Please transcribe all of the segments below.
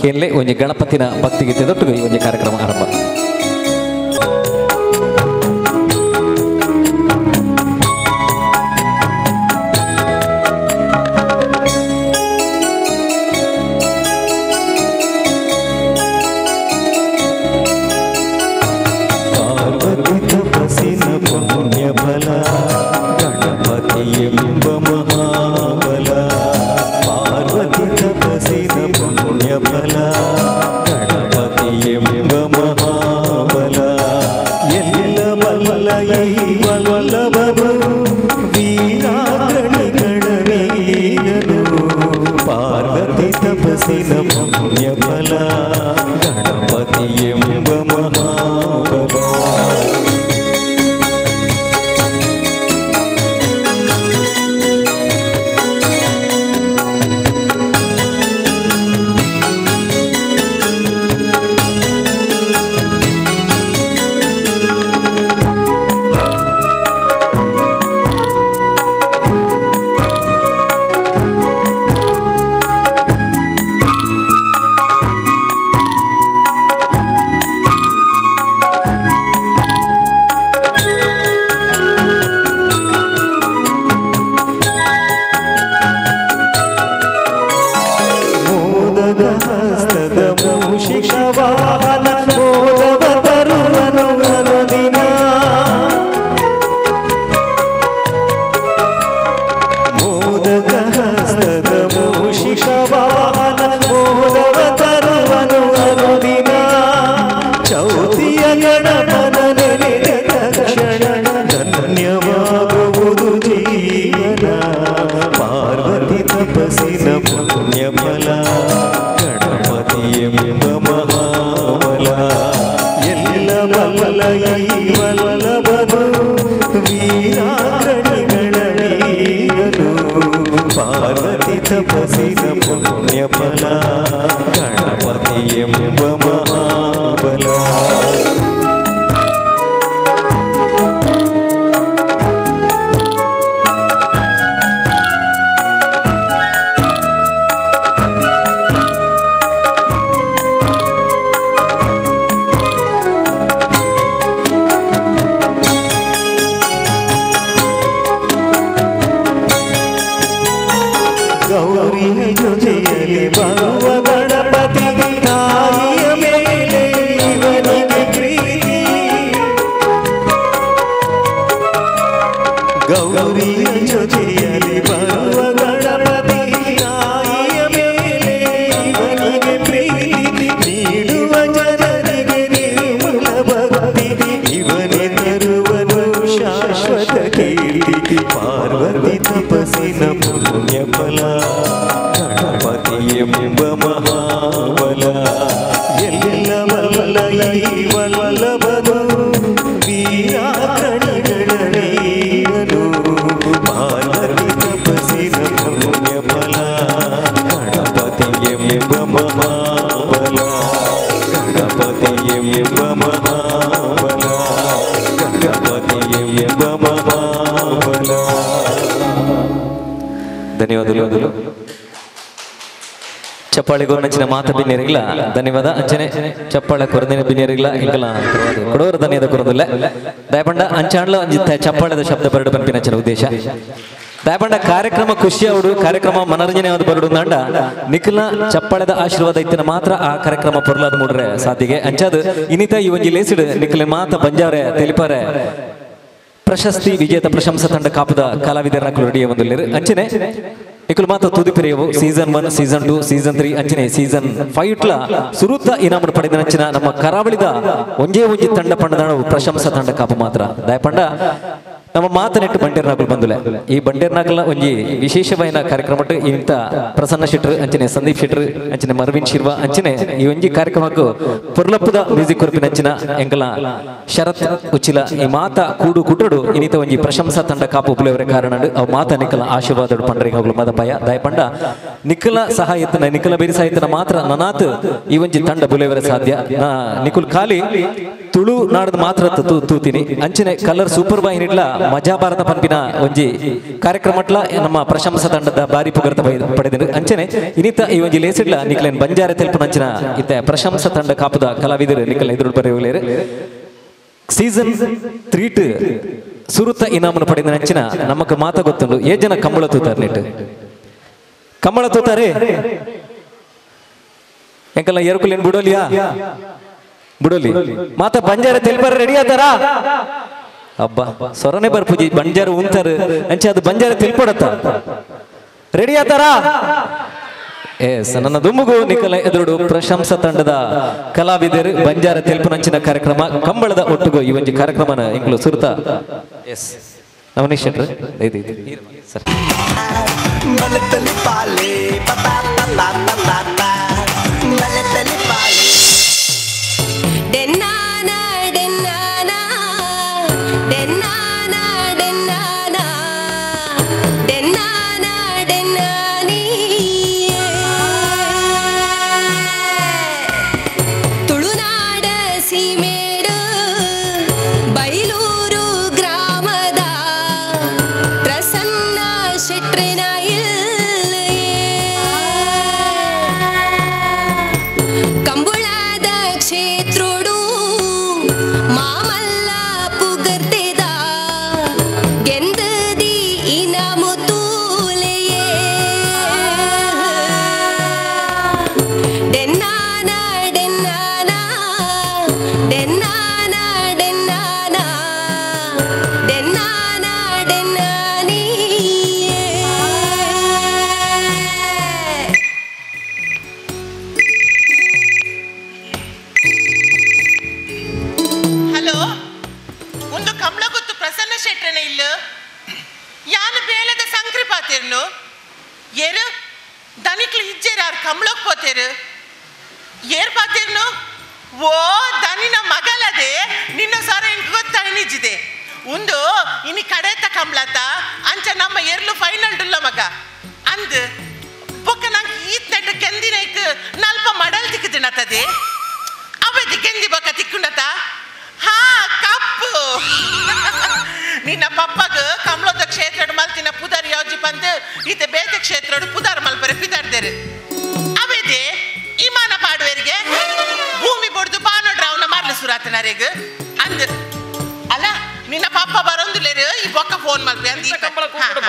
ಕೇಳಲೆ ಒಂಜಿ ಗಣಪತಿನ ಭಕ್ತಿಗೀತೆ ದೊಟ್ಟಿಗೆ ಈ ಒಂಜಿ ಕಾರ್ಯಕ್ರಮ ಆರಂಭ. ಧನ್ಯವಾದಗಳು. ಚಪ್ಪಾಳೆ ಗೊನ್ನಚಿನ ಮಾತ ಬಿನ್ನೇರಿಗ್ಲ ಧನ್ಯವಾದ. ಅಂಚನೆ ಚಪ್ಪಾಳೆ ಕೊರದಿನ ಬಿನ್ನೇರಿಗ್ಲ ಇಂಕಲ ಕೊಡೋರು ಧನ್ಯದ ಕೊರದಿಲ್ಲ ದಯಪಂಡ ಅಂಚಾಂಡ್ಲ ಅಂಜಿತ್ತ ಚಪ್ಪಾಳೆದ ಶಬ್ದ ಬರಡು ಪಂಪಿನಚನ ಉದ್ದೇಶ ದಯಪಂಡ ಕಾರ್ಯಕ್ರಮ ಖುಷಿ ಅವಡು ಕಾರ್ಯಕ್ರಮ ಮನರಂಜನೆ ಆದ ಬರಡು ನಂಡ ನಿಖಿಲ ಚಪ್ಪಾಳೆದ ಆಶೀರ್ವಾದ ಇತ್ತಿನ ಮಾತ್ರ ಆ ಕಾರ್ಯಕ್ರಮ ಪೊರ್ಲಾದ ಮೂಡ್ರೆ ಸಾಧಿಗೆ ಅಂಚಾದ ಇನ್ನಿತ ಈ ಒಂಜಿ ಲೇಸಿಡ್ ನಿಖಿಲ ಮಾತ ಬಂಜಾರೆ ತೆಲಿಪಾರೆ ಪ್ರಶಸ್ತಿ ವಿಜೇತ ಪ್ರಶಂಸಾ ತಂಡ ಕಾಪದ ಕಲಾವಿದರ ರೆಡಿಯ ಒಂದಿಲ್ಲಿರು ಅಂಚನೆ ನಿಖಿಲ್ ಮಾತ ತುದಿಪಿರಿಯವು ಸೀಸನ್ 1 ಸೀಸನ್ 2 ಸೀಸನ್ 3 ಅಂಚನೆ ಸೀಸನ್ 5 ಸುರುತ್ತ ಇನಾಮನ್ನು ಪಡೆದ ನಂಚಿನ ನಮ್ಮ ಕರಾವಳಿದ ಒಂಜೇ ಒಂಜಿ ತಂಡ ಪಂಡದಾಣವು ಪ್ರಶಂಸಾ ತಂಡ ಕಾಪು ಮಾತ್ರ ದಯಪಂಡ ನಮ್ಮ ಮಾತನೆಟ್ಟು ಬಂಡೇರ್ನಾಗಲು ಬಂದುಲೆ ಈ ಬಂಡೇರ್ನಾಗಲ ಒಂಜಿ ವಿಶೇಷವಾದ ಕಾರ್ಯಕ್ರಮ ಇಂತ ಪ್ರಸನ್ನ ಶೆಟ್ರು ಅಂಚನೆ ಸಂದೀಪ್ ಶೆಟ್ರು ಅಂಚನೆ ಮರವಿನ್ ಶಿರ್ವಾ ಅಂಚನೆ ಈ ಒಂಜಿ ಕಾರ್ಯಕ್ರಮಕ್ಕೂ ಪುರ್ಲಪ್ಪದ ಮ್ಯೂಸಿಕ್ ಕೊರಪಿನ ಅಂಚಿನ ಎಂಕಲ ಶರತ್ ಉಚ್ಚಿಲ ಈ ಮಾತ ಕೂಡು ಕುಟುಡು ಇನ್ನಿತ ಒಂಜಿ ಪ್ರಶಂಸಾ ತಂಡ ಕಾಪು ಉಪಲೇವರ ಕಾರಣ ಅವು ಮಾತ ನಿಖಲ ಆಶೀರ್ವಾದ ಪಂಡ್ರಿಗೆ ಹೋಗ್ಲು ಮದ ಭಯ ದಯಪಂಡ ನಿಖಲ ಸಹಾಯತನ ನಿಖಲ ಬೇರಿ ಸಾಹಿತ್ಯನ ಮಾತ್ರ ನನಾತ್ ಈ ಒಂಜಿ ತಂಡ ಬುಲೇವರ ಸಾಧ್ಯ ನಿಖುಲ್ ಖಾಲಿ ತುಳು ನಾಡದ ಮಾತ್ರ ತೂತೀನಿ ಅಂಚನೆ ಕಲರ್ ಸೂಪರ್ ಬಾಯಿನಿಡ್ಲ ಮಜಾ ಭಾರತ ಪಂಪಿನ ಒಂಜಿ ಕಾರ್ಯಕ್ರಮಟ್ಲ ನಮ್ಮ ಪ್ರಶಂಸಾ ತಂಡದ ಬಾರಿ ಪುಗರ್ತ ಪಡೆದಿರು ಅಂಚನೆ ಇನ್ನಿತ ಈ ಒಂಜಿ ಲೇಸಿಡ್ಲ ನಿಕ್ಲೇನ್ ಬಂಜಾರ ತೆಲ್ಪುನಂಚಿನ ಇತ್ತ ಪ್ರಶಂಸಾ ತಂಡ ಕಾಪುದ ಕಲಾವಿದರು ನಿಕ್ಕಲ್ ಎದುರು ಬರೆಯುವಲೇರು ಸೀಸನ್ 3 ಸುರುತ ಇನಾಮನ್ನು ಪಡೆದ ನಂಚಿನ ನಮಕ್ ಮಾತ ಗೊತ್ತುಂಡು ಜನ ಕಂಬಳ ತೂತಾರೆ ನೆಟ್ ಕಂಬಳ ತೂತಾರೆ ಎಂಕಲ್ಲ ಎರುಕುಲೇನ್ ಬಿಡೋಲಿಯಾ ಬಿಡೋಲಿ ಮಾತ ಬಂಜಾರ ತೆಲ್ಪರ ರೆಡಿ ಆತಾರ ಅಬ್ಬಾ ಸೊರನೆ ಬರ್ಪುಜಿ ಬಂಜಾರ ಉಂತಾರ ಅಂಚೆ ಅದು ಬಂಜಾರ ತೆಲ್ಪಡತ್ತ ರೆಡಿ ಆತಾರ ಎಸ್ ನನ್ನ ದುಮ್ಮುಗು ನಿಖಲ ಎದುರು ಪ್ರಶಂಸಾ ತಂಡದ ಕಲಾವಿದರು ಬಂಜಾರ ತೆಲ್ಪುನಂಚಿನ ಕಾರ್ಯಕ್ರಮ ಕಂಬಳದ ಒಟ್ಟುಗು ಈ ಒಂದು ಕಾರ್ಯಕ್ರಮನ ಇಂಗ್ಲು ಸುರ್ತ ಎಸ್ ನವನೀಶ್ ಶೆಟ್ರು ಸರ್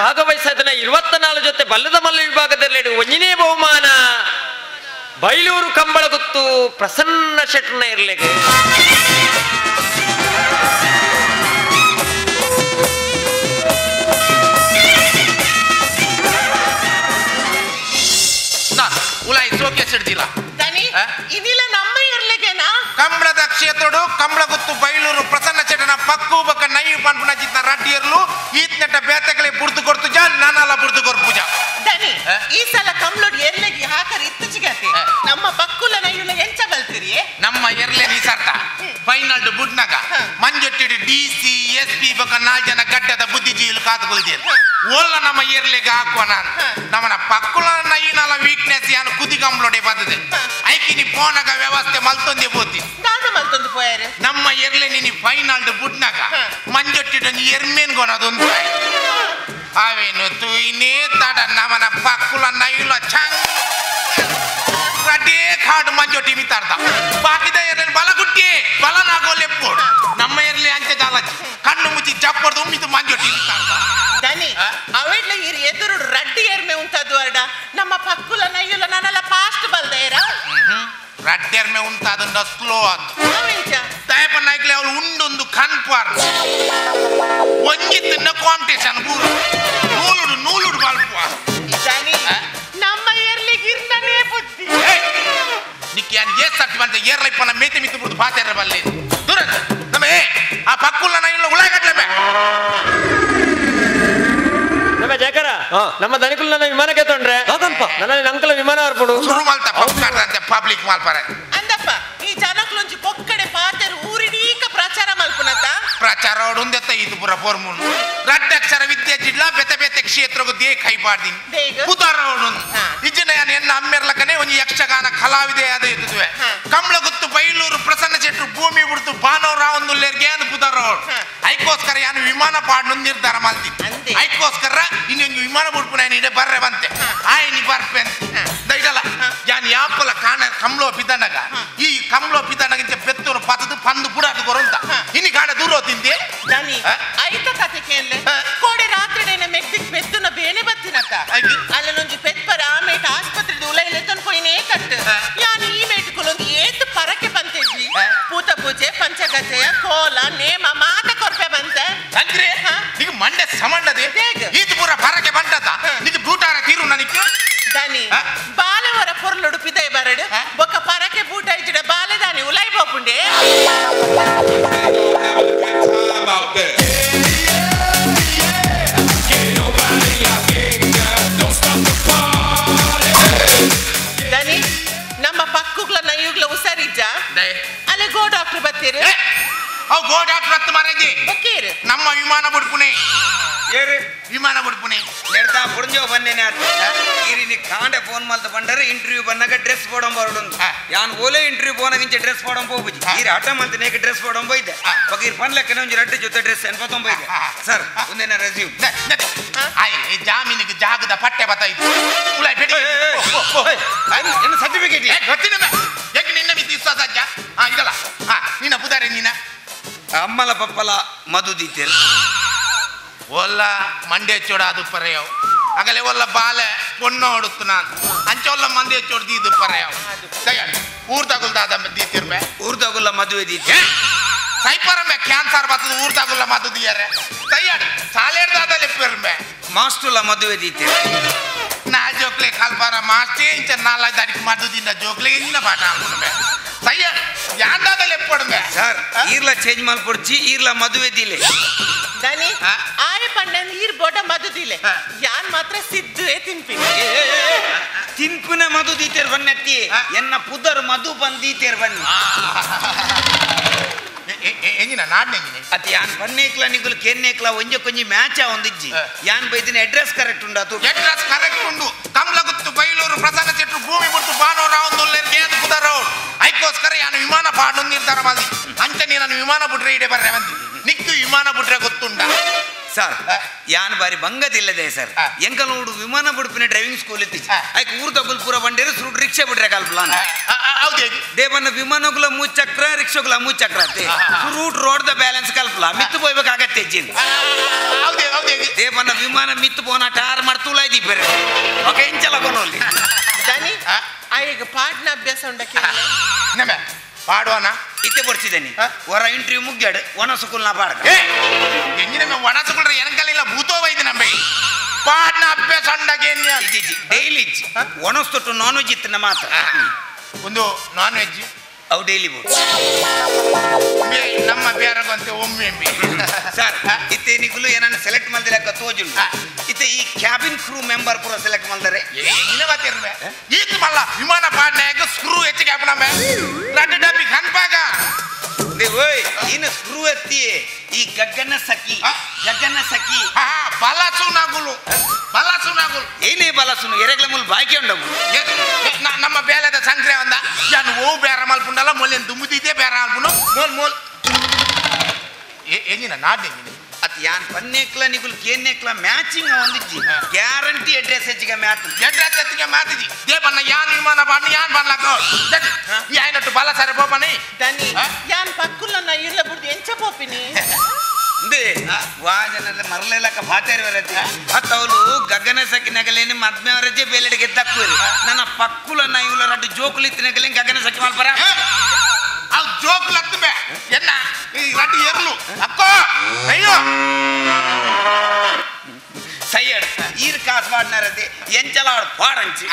ಭಾಗವಹಿಸಿದ 24 ಜೊತೆ ಬಲ್ಲದ ಮಲ್ಲ ವಿಭಾಗದಲ್ಲಿ ಒಂಜಿನೇ ಬಹುಮಾನ ಬೈಲೂರು ಕಂಬಳ ಗುತ್ತು ಪ್ರಸನ್ನ ಶೆಟ್ಟರ್ನ ಇರ್ಲಿಕ್ಕೆ ಉಲಾಯಿ ಸೋಕೆ ಸಿಡ್ದಿಲ್ಲ ಇದಿಲ್ಲ ನಮ್ಮ ಇರ್ಲಿಕ್ಕೆನಾ ಕಂಬಳದ ಕ್ಷೇತ್ರಡು ಕಂಬಳ ಗುತ್ತು ಬೈಲೂರು ಪ್ರಸನ್ನ ಶೆಟ್ಟನ ಪಕ್ಕು ಬಕ್ಕ ನೈ ಪನ್ಪುನ ಜಿತ್ನ ರಡ್ಡಿಯರ್ಲು ಈತ್ನೆಟ್ಟ ಬೇತಕಲೆ ಬುಡ್ದು ಕೊಡ್ತು ಜಾ ನಾನಲ್ಲ ಬುಡ್ದು ಕೊರ್ ಪೂಜಾ ದನಿ ಈ ಸಲ ಕಂಬಳೋಡ್ ಎರ್ಲೆಗಿ ಹಾಕರಿ ಇತ್ತಚಿಗತೆ ನಮ್ಮ ಪಕ್ಕುಲ ನೈಯುಲ ಎಂಚ ಬಲ್ತಿರಿ ನಮ್ಮ ಎರ್ಲೆ ನೀ ಸರ್ತ ಫೈನಲ್ ಬುಡ್ನಾಗ ಮಂಜೊಟ್ಟಿಡಿ ಡಿಸಿ ಎಸ್ಪಿ ಬಕ್ಕ 4 ಜನ ಗಡ್ಡದ ಬುದ್ಧಿಜೀವಿಲು ಕಾತುಕೊಳ್ತೀರಿ ಓಲ್ಲ ನಮ್ಮ ಎರ್ಲೆಗೆ ಹಾಕುವ ನಾನು ನಮ್ಮನ ಪಕ್ಕುಲ ನೈನಲ ವೀಕ್ನೆಸ್ ಯಾನು ಕುದಿ ಕಂಬಳೋಡೆ ಬರ್ತದೆ ಐಕಿನಿ ಫೋನಾಗ ವ್ಯವಸ್ಥೆ ಮಲ್ತೊಂದೆ ಬೋತಿ ನಾನು ಮಲ್ತೊಂದು ಪೋಯಾರೆ ನಮ್ಮ ಎರ್ಲೆ ನೀನಿ ಫೈನಲ್ ಬುಡ್ನಾಗ ಮಂಜೊಟ್ಟಿಡ ನೀ ಎರ್ಮೇನ್ ಗೊನದೊಂದು ಅವೇನು ತುಯ್ನೇ ತಡ ನಮ್ಮನ ಪಕ್ಕುಲ ನೈಲ ಚಂಗ್ ರಡ್ಡೇ ಕಾಡು ಮಂಜೊಟ್ಟಿ ಮಿತಾರ್ದ ಬಾಕಿದ ಎರ್ಲೆ ಬಲಗುಟ್ಟಿ ಬಲನಾಗೋಲೆಪ್ಪೋಡು ನಮ್ಮ ಎರ್ಲೆ ಅಂಚೆ ಜಾಲಚ್ಚಿ ಕಣ್ಣು ಮುಚ್ಚಿ ಜಪ್ಪರ್ದು ಉಮ್ಮಿತು ಮಂಜೊಟ್ಟಿ ಮಿತಾರ್ದ ದನಿ ಅವೆಡ್ಲ ಇರ್ ಎದುರು ರಡ್ಡಿ ಎರ್ಮೆ ಉಂಟದು ಅರ್ಡ ನಮ್ಮ ಪಕ್ಕುಲ ನೈಯುಲ ನಾನಲ್ಲ ಫಾಸ್ಟ್ ಬಲ್ದೇರ ರಡ್ಡೆರ್ಮೆ ಉಂಟಾದ ಸ್ಲೋ ಅಂತ ದಯಪ ನಾಯ್ಕಲೆ ಅವಳು ಉಂಡೊಂದು ಕನ್ಪಾರ್ ಒಂಜಿತ್ತಿನ ಕಾಂಪಿಟೇಷನ್ ನೂಲುಡು ಬಾಳ್ಪುವ ನಮ್ಮ ಏರ್ಲಿಗೆ ಇರ್ತಾನೆ ಬುದ್ಧಿ ನಿಕ್ಕಿ ಯಾನ್ ಏ ಸರ್ತಿ ಬಂದ ಏರ್ಲೈಪನ ಮೇತೆ ಮಿತ್ತು ಬಿಡುದು ಪಾತೆರ ಬಲ್ಲಿ ದೂರ ನಮ್ಮ ಆ ಪಕ್ಕುಲ್ಲ ನೈಲ್ಲ ಉಳ್ಳಾಗಡ್ಲೆ ಜಯಕರ ನಮ್ಮ ದನಿಕುಲ್ ನನ್ನ ವಿಮಾನಕ್ಕೆ ತೊಂಡ್ರೆ ನನ್ನ ಅಂಕಲ ವಿಮಾನ ಹೊರಪಡು ಪಬ್ಲಿಕ್ ಮಾಲ್ಪಾರೆ ಅಂದಪ್ಪ ಈ ಜನಕ್ಲೊಂಜಿ ಪೊಕ್ಕಡೆ ಪಾತೆರು ಊರಿಡೀಕ ಪ್ರಚಾರ ಮಲ್ಪುನತ ಪ್ರಚಾರ ಇದು ಪುರ ಫೋರ್ಮುಲ್ ರಡ್ಡಕ್ಷರ ಸದ್ಯ ಜಿಲ್ಲಾ ಬೆತೆ ಬೆತೆ ಕ್ಷೇತ್ರಕ್ಕೆ ದೇ ಕೈ ಪಾಡ್ದೀನಿ ದೇಗ? ಪುದಾರವನು ಇಜ್ಜಿನ ಎನ್ನ ಅಮ್ಮೆರ್ಲಕನೆ ಒಂದು ಯಕ್ಷಗಾನ ಕಲಾವಿದೆ ಅದ ಇದ್ದುವೆ ಕಂಬಳ ಗುತ್ತು ಬೈಲೂರು ಪ್ರಸನ್ನ ಚೆಟ್ರು ಭೂಮಿ ಬಿಡ್ತು ಬಾನವರಾವಂದುಲ್ಲೇರ್ಗೆ ಅಂದ್ ಪುದಾರವಳು ಐಕೋಸ್ಕರ ಯಾನು ವಿಮಾನ ಪಾಡ್ನು ನಿರ್ಧಾರ ಮಾಡ್ತೀನಿ ಅಂದೆ. ಐಕೋಸ್ಕರ ಇನ್ನೊಂದು ವಿಮಾನ ಬಿಡ್ಪು ನಾನು ಇಡೆ ಬರ್ರೆ ಬಂತೆ ಆಯ್ ನೀ ಬರ್ಪೆ ಅಂತ ಇದಲ್ಲ ಯಾನ್ ಯಾಪಲ ಕಾಣ ಕಂಬ್ಳೋ ಪಿದನಗ ಈ ಕಂಬ್ಳೋ ಪಿದನಗಿಂಚ ಬೆತ್ತೂರು ಪತದು ಪಂದು ಬುಡಾದು ಕೊರಂತ ಇನ್ನು ಕಾಣ ದೂರ ತಿಂದೆ ದನಿ ಐತ ಕತೆ ಕೇಳಲೆ ಕೋಡೆ ರಾತ್ರಿಡೇನೆ ಮೆಕ್ತಿಕ್ ಬೆತ್ತುನ ಬೇನೆ ಬತ್ತಿನತ ಅಲ್ಲನೊಂಜಿ ಪೆತ್ಪರ ಆಮೇಟ್ ಆಸ್ಪತ್ರೆದ ಉಲೈಲೆ ತನ್ಪೋಯಿನೇ ಕಟ್ಟು ಯಾನ್ ಈ ಮೇಟ್ಕೊಲೊಂದು ಏತ್ ಪರಕೆ ಬಂತೆಜ್ಜಿ ಪೂತ ಪೂಜೆ ಪಂಚಗಜಯ ಕೋಲ ನೇಮ ಮಾತ ಕೊರ್ಪೆ ಬಂತೆ ಅಂದ್ರೆ ಈಗ ಮಂಡೆ ಸಮಂಡದೆ ಈದ್ ಪೂರ ಪರಕೆ ಬಂಟದ ನಿಜ ಬೂಟಾರ ತೀರು ನನಗೆ ದನಿ ಬಾಲೆವರ ಪೊರ್ಲುಡು ಪಿದೈ ಬರಡು ಬೊಕ್ಕ ಪರಕೆ ಬೂಟ ಇಜ್ಜಿಡ ಬಾಲೆ ದಾನಿ ಉಲೈ ಬೋಪುಂಡೆ ದನಿ ನಮ್ಮ ಪಕ್ಕುಗ್ಲ ನಯುಗ್ಲ ಉಸರಿಜ್ಜ ಅಲ್ಲೇ ಗೋ ಡಾಕ್ಟರ್ ಬತ್ತೀರಿ ಅವ್ ಗೋ ಡಾಕ್ಟರ್ ಹತ್ತು ಮರಜಿ ಬಕ್ಕೀರು ನಮ್ಮ ವಿಮಾನ ಬಿಡ್ಪುನೆ ಏರಿ ವಿಮಾನ ಬಿಡ್ಪುನೆ ನೆಡ್ತಾ ಪುರಂಜೋ ಬನ್ನೇನೆ ಆತ ಈರಿನಿ ಕಾಂಡೆ ಫೋನ್ ಮಲ್ತ ಬಂಡರೆ ಇಂಟರ್ವ್ಯೂ ಬಂದಾಗ ಡ್ರೆಸ್ ಪೋಡಂ ಬರೋಡು ಯಾನ್ ಓಲೆ ಇಂಟರ್ವ್ಯೂ ಬೋನಗಿಂಚ ಡ್ರೆಸ್ ಪೋಡಂ ಹೋಗುಜಿ ಈರ ಹಠ ಮಂತ ನೇಕ ಡ್ರೆಸ್ ಪೋಡಂ ಬೈದೆ ಬಗೀರ್ ಪನ್ಲೆಕ್ಕನೆ ಒಂಜಿ ರಡ್ಡೆ ಜೊತೆ ಡ್ರೆಸ್ ಎನ್ಪತ್ತೊಂ ಬೈದೆ ಸರ್ ಒಂದೇನ ರೆಸ್ಯೂಮ್ ಆಯ್ ಈ ಜಾಮೀನಿಗೆ ಜಾಗದ ಪಟ್ಟೆ ಬತ್ತಾಯ್ತು ಉಳಾಯ್ ಬೆಡಿ ಏನು ಸರ್ಟಿಫಿಕೇಟ್ ಗೊತ್ತಿನ ಯಾಕೆ ನಿನ್ನ ವಿದ್ಯುತ್ ಸಜ್ಜ ಇದಲ್ಲ ನಿನ್ನ ಪುದಾರೆ ನೀನ ಅಮ್ಮಲ ಪಪ್ಪಲ ಮಧು ದೀತೇರು ಒಲ್ಲ ಮಂಡೆ ಚೋಡ ಅದು ಪರೆಯವು ಆಗಲೇ ಒಲ್ಲ ಬಾಲೆ ಪೊಣ್ಣು ಹೊಡುತ್ತು ನಾನು ಅಂಚ ಒಲ್ಲ ಮಂದೆ ಚೋಡ್ ದೀದು ಪರೆಯವು ಊರ್ ತಗುಲ್ದಾದ ದೀತಿರ್ಬೆ ಊರ್ ತಗುಲ್ಲ ಮದುವೆ ದೀತೆ ಸೈಪರಮೆ ಕ್ಯಾನ್ಸರ್ ಬರ್ತದ ಊರ್ ತಗುಲ್ಲ ಮದ್ದು ದಿಯರೆ ತಯ್ಯಾಡಿ ಸಾಲೇಡ್ದಾದ ಲೆಪ್ಪಿರ್ಬೆ ಮಾಸ್ಟುಲ ಮದುವೆ ದೀತೇರು ನಾ ಜೋಕ್ಲೆ ಕಲ್ಪಾರ ಮಾಸ್ಟೇ ಇಂಚ ನಾಲ್ಕು ದಾಡಿಗೆ ಮದ್ದು ದಿನ ಜೋಕ್ಲೆ ಇಂಚಿನ ಪಾಠ ಆಗ್ಬಿಡ್ಬೆ ತಯ್ಯಾಡಿ ಯಾಂದಾದ ಲೆಪ್ಪಡ್ಬೆ ಸರ್ ಈರ್ಲ ಚೇಂಜ್ ಮಾಡ್ಕೊಡ್ಚಿ ಈರ್ಲ ಮದುವೆ ದಿಲೆ ದನಿ ಆಯ ಪಂಡನ್ ಈರ್ ಬೋಡ ಮದುದಿಲೆ ಯಾನ್ ಮಾತ್ರ ಸಿದ್ದುವೆ ತಿನ್ಪಿನಿ ತಿನ್ಪುನ ಮಧು ದೀತೇರ್ ಬನ್ನೆತ್ತಿ ಎನ್ನ ಪುದರ್ ಮಧು ಬಂದೀತೇರ್ ಬನ್ನಿ ಎಂಜಿನ ನಾಡ್ನೆಂಜಿನ ಅತಿ ಯಾನ್ ಪನ್ನೇಕ್ಲ ನಿಗುಲು ಕೆನ್ನೇಕ್ಲ ಒಂಜೆ ಕೊಂಜಿ ಮ್ಯಾಚ ಒಂದಿಜ್ಜಿ ಯಾನ್ ಬೈದಿನ ಅಡ್ರೆಸ್ ಕರೆಕ್ಟ್ ಉಂಡಾತು ಅಡ್ರೆಸ್ ಕರೆಕ್ಟ್ ಉಂಡು ಕಮ್ಲಗುತ್ತು ಬೈಲೂರು ಪ್ರಸನ್ನ ಚೆಟ್ರು ಭೂಮಿ ಬಿಡ್ತು ಬಾನವರಾವಂದುಲ್ಲೇರ್ಗೆ ಅಂದ್ ಕುದರೋಡ್ ಐಕೋಸ್ಕರ ಯಾನು ವಿಮಾನ ಪಾಡು ನಿರ್ಧಾರ ಮಾಡಿ ಅಂಚ ನೀನು ವಿಮಾನ ಬಿಟ್ರೆ ಇಡೆ ಬರ್ರೆ ಬಂದಿ ನಿಕ್ಕು ವಿಮಾನ ಬಿಟ್ರೆ ಗೊತ್ತುಂಡ ಸರ್ ಯಾನ್ ಬಾರಿ ಬಂಗದಿಲ್ಲದೆ ಸರ್ ಎಂಕಲೋಡು ವಿಮಾನ ಬಿಡುಪಿನ ಡ್ರೈವಿಂಗ್ ಸ್ಕೂಲ್ ಇತ್ತಿ ಐಕ್ ಊರ್ ತಗುಲ್ ಪೂರ ಬಂಡೇರು ಸುರುಡು ರಿಕ್ಷಾ ಬಿಟ್ರೆ ಕಲ್ಪಲಾನ ಹೌದೇ ದೇವನ್ನ ವಿಮಾನಗುಲ ಮೂಚಕ್ರ ರಿಕ್ಷಾಗುಲ ಮೂಚಕ್ರ ಅತ್ತೆ ರೂಟ್ ರೋಡ್ ದ ಬ್ಯಾಲೆನ್ಸ್ ಕಲ್ಪಲ ಮಿತ್ತು ಹೋಗ್ಬೇಕಾಗತ್ತೆ ಅಜ್ಜಿನ್ ಹೌದೇ ಹೌದೇ ದೇವನ್ನ ವಿಮಾನ ಮಿತ್ತು ಪೋನ ಟಾರ್ ಮಾಡ್ತೂಲ ಇದಿ ಬೇರೆ ಒಕ ಎಂಚಲ ಕೊನೋಲಿ ದನಿ ಆಯ್ಗ ಪಾಡ್ನ ಅಭ್ಯಾಸ ಉಂಡಕ್ಕೆ ನಮೆ ಪಾಡುವನ ಇತ್ತೆ ಬರ್ತಿದ್ದೇನೆ ಹೊರ ಇಂಟರ್ವ್ಯೂ ಮುಗ್ಗಾಡು ಒಣ ಸುಕುಲ್ ನಾ ಪಾಡ್ಕ ಎಂಜಿನ ಒಣ ಸುಕುಲ್ರೆ ಎನಕಲಿಲ್ಲ ಭೂತೋ ವೈದ್ಯ ನಂಬೆ ಪಾಡ್ನ ಅಭ್ಯಾಸ ಉಂಡಗೆ ಇಜ್ಜಿ ಡೈಲಿ ಇಜ್ಜಿ ಒಣಸ್ತೊಟ್ಟು ನಾನ್ ವೆಜ್ ಇತ್ತಿನ ಮಾತ್ರ ಒಂದು ನಾನ್ ವೆಜ್ ಅವು ಡೈಲಿ ಬೋರ್ಡ್ ನಮ್ಮ ಬೇರಗಂತೆ ಒಮ್ಮೆ ಸರ್ ಇತ್ತೆ ನಿಗುಲು ಏನನ್ನ ಸೆಲೆಕ್ಟ್ ಮಾಡ್ದಿರಕ್ಕ ತೋಜುಂಡು ಇತ್ತೆ ಈ ಕ್ಯಾಬಿನ್ ಕ್ರೂ ಮೆಂಬರ್ ಪೂರ ಸೆಲೆಕ್ಟ್ ಮಾಡ್ತಾರೆ ಏನ ಗೊತ್ತಿರ್ಬೆ ಈತ್ ಮಲ್ಲ ವಿಮಾನ ಪಾಡ್ನಾಗ ಸ್ಕ್ರೂ ಹೆಚ್ಚಿಗೆ ಹಾಪನಮೆ ರಡ್ಡ ಡಬ್ಬಿ ಕನ್ಪಾಗ ಓಯ್ ಇನ್ನು ಸ್ಕ್ರೂ ಎತ್ತಿ ಈ ಗಗನ ಸಖಿ ಬಲಸು ನಗುಲು ಏನೇ ಬಲಸುನು ಎರೆಗ್ಲ ಮುಲ್ ಬಾಕಿ ಉಂಡವು ನಮ್ಮ ಬೇಲೆದ ಸಂಕ್ರೆ ಅಂದ ನಾನು ಓ ಬೇರ ಮಲ್ಪುಂಡಲ್ಲ ಮೊಲ್ಲೆನ್ ದುಮ್ಮಿದ್ದೆ ಬೇರ ಮಲ್ಪುನು ಮೋಲ್ ಎಂಜಿನ ನಾಡ್ನೆಂಜಿನ ಅತ್ ಯಾನ್ ಪನ್ನೇಕ್ಲ ನಿಗುಲ್ ಕೇನ್ನೇಕ್ಲ ಮ್ಯಾಚಿಂಗ್ ಒಂದಿಜ್ಜಿ ಗ್ಯಾರಂಟಿ ಅಡ್ರೆಸ್ ಹೆಚ್ಚಿಗೆ ಮ್ಯಾಚ್ ಅಡ್ರೆಸ್ ಹೆಚ್ಚಿಗೆ ಮಾತಿಜಿ ದೇ ಬಣ್ಣ ಯಾನ್ ವಿಮಾನ ಬಾಡ್ನ ಯಾನ್ ಬನ್ಲಕ್ಕ ಈ ಆಯ್ನಟ್ಟು ಬಲ ಸರಿ ಬೋಪನಿ ದನಿ ಯಾನ್ ಪಕ್ಕುಲ್ಲ ನಯುಲ್ಲ ಬಿಡ್ದು ಎಂಚ ಪೋಪಿನಿ ಇಂದೇ ವಾಜನಲ್ಲ ಮರಲೆಲಕ ಭಾತೇರಿ ವರತಿ ಅತ್ತವಲು ಗಗನ ಸಖಿನಗಲೇನಿ ಮದ್ಮೆವರಜೆ ಬೇಲೆಡೆಗೆ ದಕ್ಕುರಿ ನನ್ನ ಪಕ್ಕುಲನ್ನ ಇವಳ ರಡ್ಡು ಜೋಕುಲು ಇತ್ತಿನಗಲೇ ಗಗನ ಸಖಿ ಮಲ್ಪರ ಅವ್ ಜೋಕುಲು ಹತ್ತುಬೆ ಎನ್ನ ಈ ರಡ್ಡು ಎರ್ಲು ಅಕ್ಕೋ ಅಯ್ಯೋ ಸೈಯಡ್ ಈರ್ ಕಾಸ್ ಪಾಡ್ನಾರದೆ ಎಂಚಲ ಆಡ್ ಪಾಡಂಚಿ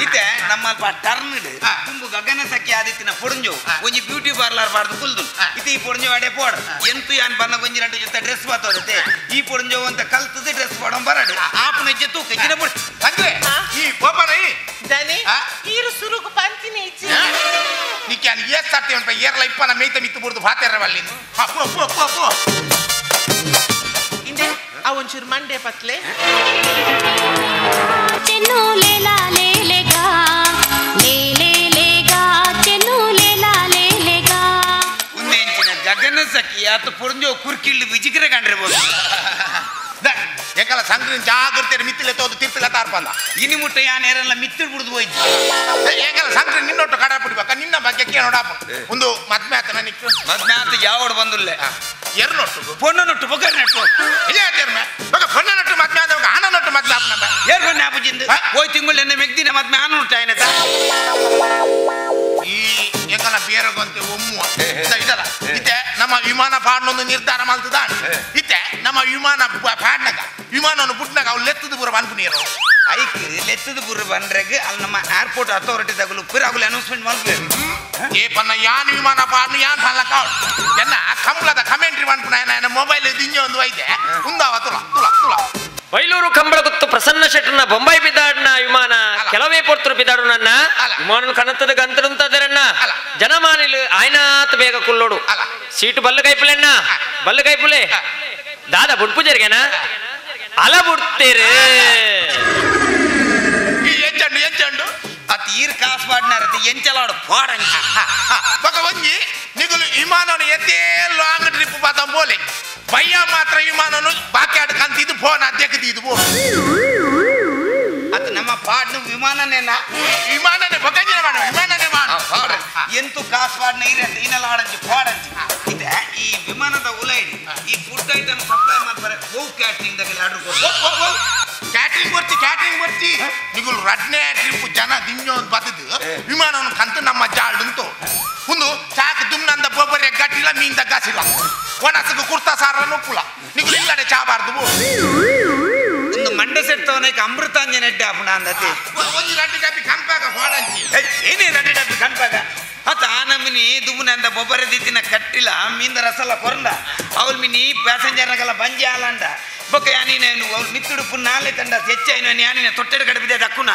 ಇತ್ತೆ ನಮ್ಮ ಟರ್ನ್ ತುಂಬು ಗಗನ ಸಖಿ ಆದಿತ್ತಿನ ಪೊಡುಂಜು ಒಂಜಿ ಬ್ಯೂಟಿ ಪಾರ್ಲರ್ ಬಾರ್ದು ಕುಲ್ದು ಇತ್ತೆ ಈ ಪೊಡುಂಜು ಅಡೆ ಪೋಡ್ ಎಂತು ಯಾನ್ ಬನ್ನ ಗೊಂಜಿ ರಡ್ಡು ಜೊತೆ ಡ್ರೆಸ್ ಬಾತೋದತೆ ಈ ಪೊಡುಂಜು ಅಂತ ಕಲ್ತದೆ ಡ್ರೆಸ್ ಪೋಡಂ ಬರಡು ಆಪನ ಜೊತೆ ಕಜ್ಜಿನ ಬಿಡ್ತು ಅಂದ್ರೆ ಈ ಬೋಪನಿ ದನಿ ಈರು ಸುರುಗು ಪಂತಿನಿ ಇಚ್ಚಿ ನಿಕ್ಯಾನ್ ಏಸ್ ತರ್ತಿ ಉಂಟ ಏರ್ಲ ಇಪ್ಪನ ಮೇಯ್ತ ಮಿತ್ತು ಬುಡ್ದು ಭಾತೇರ ಬಲ್ಲಿ ಇಂದೆ ಅವು ಒಂಚೂರು ಮಂಡೆ ಪತ್ಲೆ ಚೆನ್ನು ಲೇಲಾ ಲೇಲೆಗಾ ಲೇಲೇಲೇಗಾ ಚೆನ್ನು ಲೇಲಾ ಲೇಲೆಗಾ ಉಂದೆಂಚಿನ ಗಗನ ಸಖಿ ಆತ ಪುರಂಜೋ ಕುರ್ಕಿಳ್ಳಿ ವಿಜಿಗ್ರ ಕಂಡ್ರಿರ್ಬೋದು ಎಂಕಲ ಸಂಕ್ರಿನ ಜಾಗ್ರತೆ ಮಿತ್ತಿಲೆ ತೋದು ತಿರ್ಪಿಲ ತಾರ್ಪಂದ ಇನಿ ಮುಟ್ಟ ಯಾನೇರಲ್ಲ ಮಿತ್ತಿಡ್ ಬಿಡುದು ಹೋಯ್ತು ಎಂಕಲ ಸಂಕ್ರಿನ ನಿನ್ನೊಟ್ಟು ಕಡ ಬಿಡ್ಬೇಕ ನಿನ್ನ ಬಗ್ಗೆ ಕೇಳೋಡಾಪ ಒಂದು ಮದ್ಮೆ ಆತನ ನಿಕ್ಕು ಮದ್ಮೆ ಆತ ಯಾವಡ್ ಬಂದುಲ್ಲೆ ಎರನೊಟ್ಟು ಪೊಣ್ಣನೊಟ್ಟು ಬೊಗರ್ ನೆಟ್ಟು ಇದೇ ಆತರ್ಮೆ ಬಗ ಪೊಣ್ಣನೊಟ್ಟು ಮದ್ಮೆ ಆದವಾಗ ಆನನೊಟ್ಟು ಮದ್ಮೆ ಆಪನ ಏರ್ ಬನ್ನಿ ಆಪುಜಿಂದು ಹೋಯ್ ತಿಂಗಳು ಎನ್ನ ಮೆಗ್ದಿನ ಮದ್ಮೆ ಆನೊಟ್ಟು ಆಯ್ನತ ಈ ಎಂಕಲ ಬೇರಗೊಂತೆ ಒಮ್ಮುವ ಇದಲ್ಲ ಇತ್ತೆ ನಮ್ಮ ವಿಮಾನ ಪಾಡ್ನೊಂದು ನಿರ್ಧಾರ ಮಾಡ್ತದ ಇತ್ತೆ ನಮ್ಮ ವಿಮಾನ ಪಾಡ್ನಾಗ ವಿಮಾನವನ್ನು ಬಿಟ್ನಾಗ ಅವ್ರು ಲೆತ್ತದ ಪೂರ ಅನ್ಪುನೀರು ಐಕ್ ಲೆತ್ತದ ಬುರ್ರ ಬಂದ್ರಾಗ ಅಲ್ಲಿ ನಮ್ಮ ಏರ್ಪೋರ್ಟ್ ಅಥಾರಿಟಿ ತಗಲು ಪೂರ ಆಗಲು ಅನೌನ್ಸ್ಮೆಂಟ್ ಮಾಡ್ಬೇಕು ಏ ಪನ್ನ ಯಾನ್ ವಿಮಾನ ಪಾಡ್ನು ಯಾನ್ ಪಲ್ಲಕ ಎನ್ನ ಕಂಬಳದ ಕಮೆಂಟ್ರಿ ಮಾಡ್ಪುನ ನನ್ನ ಮೊಬೈಲ್ ದಿಂಜ ಒಂದು ಐತೆ ಉಂದಾವ ತುಳ ತುಳ ತುಳ ಬೈಲೂರು ಕಂಬಳಗುತ್ತು ಪ್ರಸನ್ನ ಶೆಟ್ಟರ್ನ ಬೊಂಬೈ ಬಿದ್ದಾಡಿನ ವಿಮಾನ ಕೆಲವೇ ಪೊರ್ತರು ಬಿದ್ದಾಡು ನನ್ನ ವಿಮಾನ ಕನತ್ತದ ಗಂತರಂತದರನ್ನ ಜನಮಾನಿಲು ಆಯ್ನಾತ್ ಬೇಗ ಕುಲ್ಲೋಡು ಸೀಟು ಬಲ್ಲ ಕೈಪುಲೆನ್ನ ಬಲ್ಲ ಕೈಪುಲೆ ದಾದಾ ಬುಡ್ಪು ಜರ್ಗೆನಾ ಅಲ ಬುಡ್ತೇರೆ ಎಂಚಂಡು ಎಂಚಂಡು ಅತ್ ಈರ್ ಕಾಸು ಪಾಡ್ನಾರತಿ ಎಂಚಲಾಡು ಪಾಡಂಚಿ ಬಗ ಒಂಜಿ ನಿಗುಲು ವಿಮಾನವನ್ನು ಎದ್ದೇ ಲಾಂಗ್ ಟ್ರಿಪ್ ಪಾತ ಬೋಲೆ ಭಯ್ಯ ಮಾತ್ರ ವಿಮಾನವನ್ನು ಬಾಕಿ ಆಡ್ ಕಂತಿದ್ದು ಫೋನ್ ಅಧ್ಯಕ್ಷ ಇದು ಬೋ ಅದು ನಮ್ಮ ಪಾಡ್ನ ವಿಮಾನನೇನ ವಿಮಾನನೇ ಬಗ್ಗಂಜಿನ ಮಾಡ ವಿಮಾನನೇ ಮಾಡ ಎಂತು ಕಾಸು ಪಾಡ್ನ ಇರಂತ ಇನ್ನೆಲ್ಲ ಆಡಂಚಿ ಪಾಡಂಚಿ ಇದೆ ಈ ವಿಮಾನದ ಉಲೈಡಿ ಈ ಫುಡ್ ಐಟಮ್ ಸಪ್ಲೈ ಮಾಡ್ತಾರೆ ಹೋ ಕ್ಯಾಟ್ರಿಂಗ್ ದಾಗ ಆರ್ಡರ್ ಕೊಡು ಕ್ಯಾಟ್ರಿಂಗ್ ಬರ್ತಿ ನಿಗುಲು ರಡ್ನೇ ಟ್ರಿಪ್ ಜನ ದಿಂಜೋ ಬದದು ವಿಮಾನವನ್ನು ಕಂತು ನಮ್ಮ ಜಾಳ್ಡುಂಟು ಒಂದು ಸಾಕು ದುಮ್ನಂದ ಬೊಬ್ಬರೆ ಗಟ್ಟಿಲ್ಲ ಮೀಂದ ಗಾಸಿಲ್ಲ ಒಣಸಕ್ಕೆ ಕುರ್ತಾ ಸಾರನ್ನು ಕುಲ ನಿಗುಲು ಇಲ್ಲಡೆ ಚಾಬಾರ್ದು ಒಂದು ಮಂಡ ಸೆಟ್ ತವನಕ್ಕೆ ಅಮೃತಾಂಜನ ಎಡ್ಡೆ ಆಪುಣ ಅಂದತಿ ಒಂದು ರಡ್ಡಿ ಡಬ್ಬಿ ಕನ್ಪಾಗ ಹೊಡಂಚಿ ಏನೇ ರೆಡ್ಡಿ ಡಬ್ಬಿ ಕನ್ಪಾಗ ಅತ್ತ ನಮ್ಮಿನಿ ದುಮ್ಮನಂದ ಬೊಬ್ಬರೆ ದಿತ್ತಿನ ಕಟ್ಟಿಲ್ಲ ಮೀಂದ ರಸಲ್ಲ ಕೊರಂದ ಅವಳು ಮಿನಿ ಪ್ಯಾಸೆಂಜರ್ನಾಗೆಲ್ಲ ಬಂಜಿ ಆಲಂಡ ಬೊಕ್ಕ ಯಾನೀನ ಅವ್ಳು ಮಿತ್ತುಡು ನಾಳೆ ತಂಡ ಹೆಚ್ಚಾಯಿನ ಯಾನಿನ ತೊಟ್ಟೆಡು ಕಡಿಬಿದೆ ದಕ್ಕುನ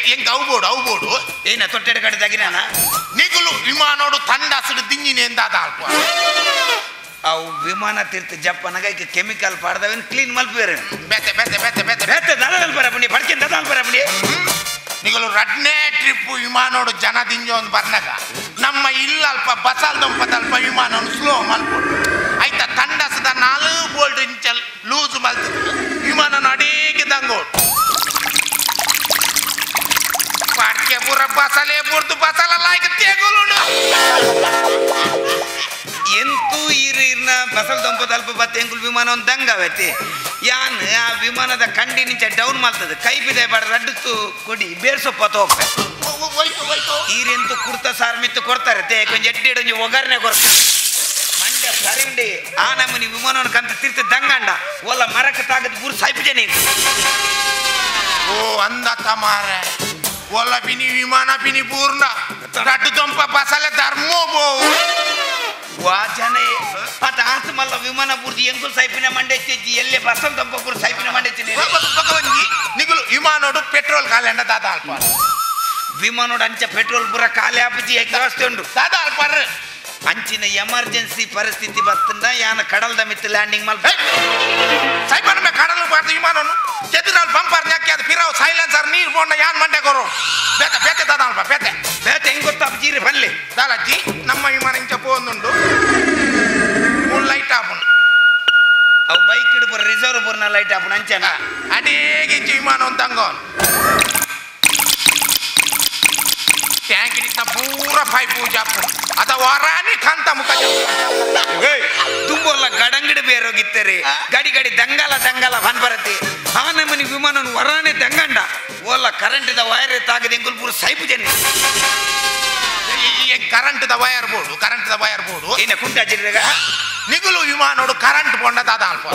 ಹೆಂಗ್ ಅವ್ಬೋಡು ಏನ ತೊಟ್ಟೆಡು ಕಡಿದಾಗಿನ ನಿಗುಲು ವಿಮಾನೋಡು ತಂಡಾಸಡು ದಿಂಜಿನ ಎಂದಾದ ಅಲ್ಪ ಅವು ವಿಮಾನ ತೀರ್ಥ ಜಪ್ಪನಾಗ ಕೆಮಿಕಲ್ ಪಾಡ್ದವೇನು ಕ್ಲೀನ್ ಮಲ್ಪೇರು ಬೇತೆ ಬೇತೆ ಬೇತೆ ಬೇತೆ ಬೇತೆ ದದಾಲ್ ಬರಬಂಡಿ ಬಡ್ಕೆ ದದಾಲ್ ಬರಬಂಡಿ ನಿಗಲು ರಡ್ನೇ ಟ್ರಿಪ್ ವಿಮಾನೋಡು ಜನ ದಿಂಜ ಒಂದು ಬರ್ನಾಗ ನಮ್ಮ ಇಲ್ಲಲ್ಪ ಬಸಲ್ದೊಂಪದಲ್ಪ ವಿಮಾನವನ್ನು ಸ್ಲೋ ಮಲ್ಪೋಡು ಆಯ್ತಾ ತಂಡಸದ 4 ಬೋಲ್ಟ್ ಇಂಚಲ್ ಲೂಸ್ ಮಲ್ತದ ವಿಮಾನ ಅಡೇಗೆ ದಂಗೋಡು ಪಾಡ್ಕೆ ಪೂರ ಬಸಲೇ ಪೂರ್ತು ಬಸಲಲ್ಲ ಈಗ ತೇಗುಲು ಎಂತೂ ಇರ್ನ ಬಸಲ್ ದೊಂಪದ ಅಲ್ಪ ಬತ್ತೆಂಗುಲ್ ವಿಮಾನ ಒಂದು ದಂಗವೈತಿ ಯಾನ್ ಆ ವಿಮಾನದ ಕಂಡಿ ನಿಂಚ ಡೌನ್ ಮಾಡ್ತದೆ ಕೈ ಬಿದೆ ಬಾಡ ರಡ್ಡು ಕೊಡಿ ಬೇರ್ಸೊಪ್ಪ ತೋಪ ಈರೆಂತೂ ಕುರ್ತ ಸಾರ್ ಮಿತ್ತು ಕೊಡ್ತಾರೆ ತೇ ಕೊಂಚ ಎಡ್ಡಿ ಒಗರ್ನೆ ಕೊಡ್ತಾರೆ ಮಂಡ್ಯ ಸರಿಂಡಿ ಆ ನಮ್ಮನಿ ವಿಮಾನವನ್ನು ಕಂತ ತಿರ್ತ ದಂಗಂಡ ಒಲ್ಲ ಮರಕ್ಕೆ ತಾಗದ್ ಬೂರ್ ಸಾಯ್ಪು ಜನ ಓ ಅಂದ ತಮಾರೆ ಒಲ್ಲ ಪಿನಿ ವಿಮಾನ ಪಿನಿ ಪೂರ್ಣ ರಡ್ಡು ದೊಂಪ ಬಸಲೆ ಧರ್ಮೋ ಬೋ ವಾ ಜನ ಅತ ಆತ ಮಲ್ಲ ವಿಮಾನ ಬೂರ್ದು ಎಂಕುಲ್ ಸಾಯ್ಪಿನ ಮಂಡೆ ತೆಜ್ಜಿ ಎಲ್ಲೇ ಬಸಲ್ ದೊಂಪ ಬೂರ್ ಸಾಯ್ಪಿನ ಮಂಡೆ ತಿನ್ನಿ ನಿಗುಲು ವಿಮಾನೋಡು ಪೆಟ್ರೋಲ್ ಕಾಲೆಂಡ ದಾದ ಅಲ್ಪ ವಿಮಾನೋಡು ಅಂಚ ಪೆಟ್ರೋಲ್ ಪೂರ ಖಾಲಿ ಆಪುಜಿ ವ್ಯವಸ್ಥೆ ಉಂಟು ದಾದ ಅಲ್ಪ ಅಂಚಿನ ಎಮರ್ಜೆನ್ಸಿ ಪರಿಸ್ಥಿತಿ ಬರ್ತಂದ ಯಾನ ಕಡಲ್ದ ಮಿತ್ತು ಲ್ಯಾಂಡಿಂಗ್ ಮಲ್ಪ ಸೈಪನ್ ಮೇ ಕಡಲು ಬಾರ್ದು ವಿಮಾನನು ಚೆದಿರಾಲ್ ಬಂಪರ್ ನ್ಯಾಕೆ ಅದು ಪಿರಾವ್ ಸೈಲೆನ್ಸರ್ ನೀರು ಬೋಂಡ ಯಾನ್ ಮಂಡೆ ಕೊರು ಬೇತೆ ಬೇತೆ ದಾದ ಅಲ್ಪ ಬೇತೆ ಬೇತೆ ಹೆಂಗ್ ಗೊತ್ತಾಪ ಜೀರಿ ಬಲ್ಲಿ ದಾಲಜ್ಜಿ ನಮ್ಮ ವಿಮಾನ ಇಂಚ ಪೋಂದುಂಡು ಲೈಟ್ ಆಪುನು ಅವು ಬೈಕ್ ಇಡ್ಬರ್ ರಿಸರ್ವ್ ಬುರ್ನ ಲೈಟ್ ಆಪುನ ಅಂಚನ ಅಡೇಗೆ ಇಂಚ ವಿಮಾನ ಒಂದು ತಂಗೋನ್ ಟ್ಯಾಂಕ್ ಹಿಡಿತ ಪೂರ ಪೈಪ್ ಜಾಪು ಅದ ವರಾನಿ ಕಂತ ಮುಖ ತುಂಬಲ್ಲ ಗಡಂಗಡಿ ಬೇರೋಗಿತ್ತರಿ ಗಡಿ ಗಡಿ ದಂಗಲ ದಂಗಲ ಬನ್ ಬರತಿ ಆ ನಮ್ಮನಿ ವಿಮಾನ ವರಾನೆ ದಂಗಂಡ ಓಲ್ಲ ಕರೆಂಟ್ ದ ವೈರ್ ತಾಗದೆ ಎಂಗುಲ್ಪುರ ಸೈಪು ಜನ ಕರೆಂಟ್ ದ ವೈರ್ ಬೋರ್ಡು ಏನ ಕುಂಟ ಜಿರ್ಗ ನಿಗುಲು ವಿಮಾನೋಡು ಕರೆಂಟ್ ಕೊಂಡ ದಾದ ಅಲ್ಪ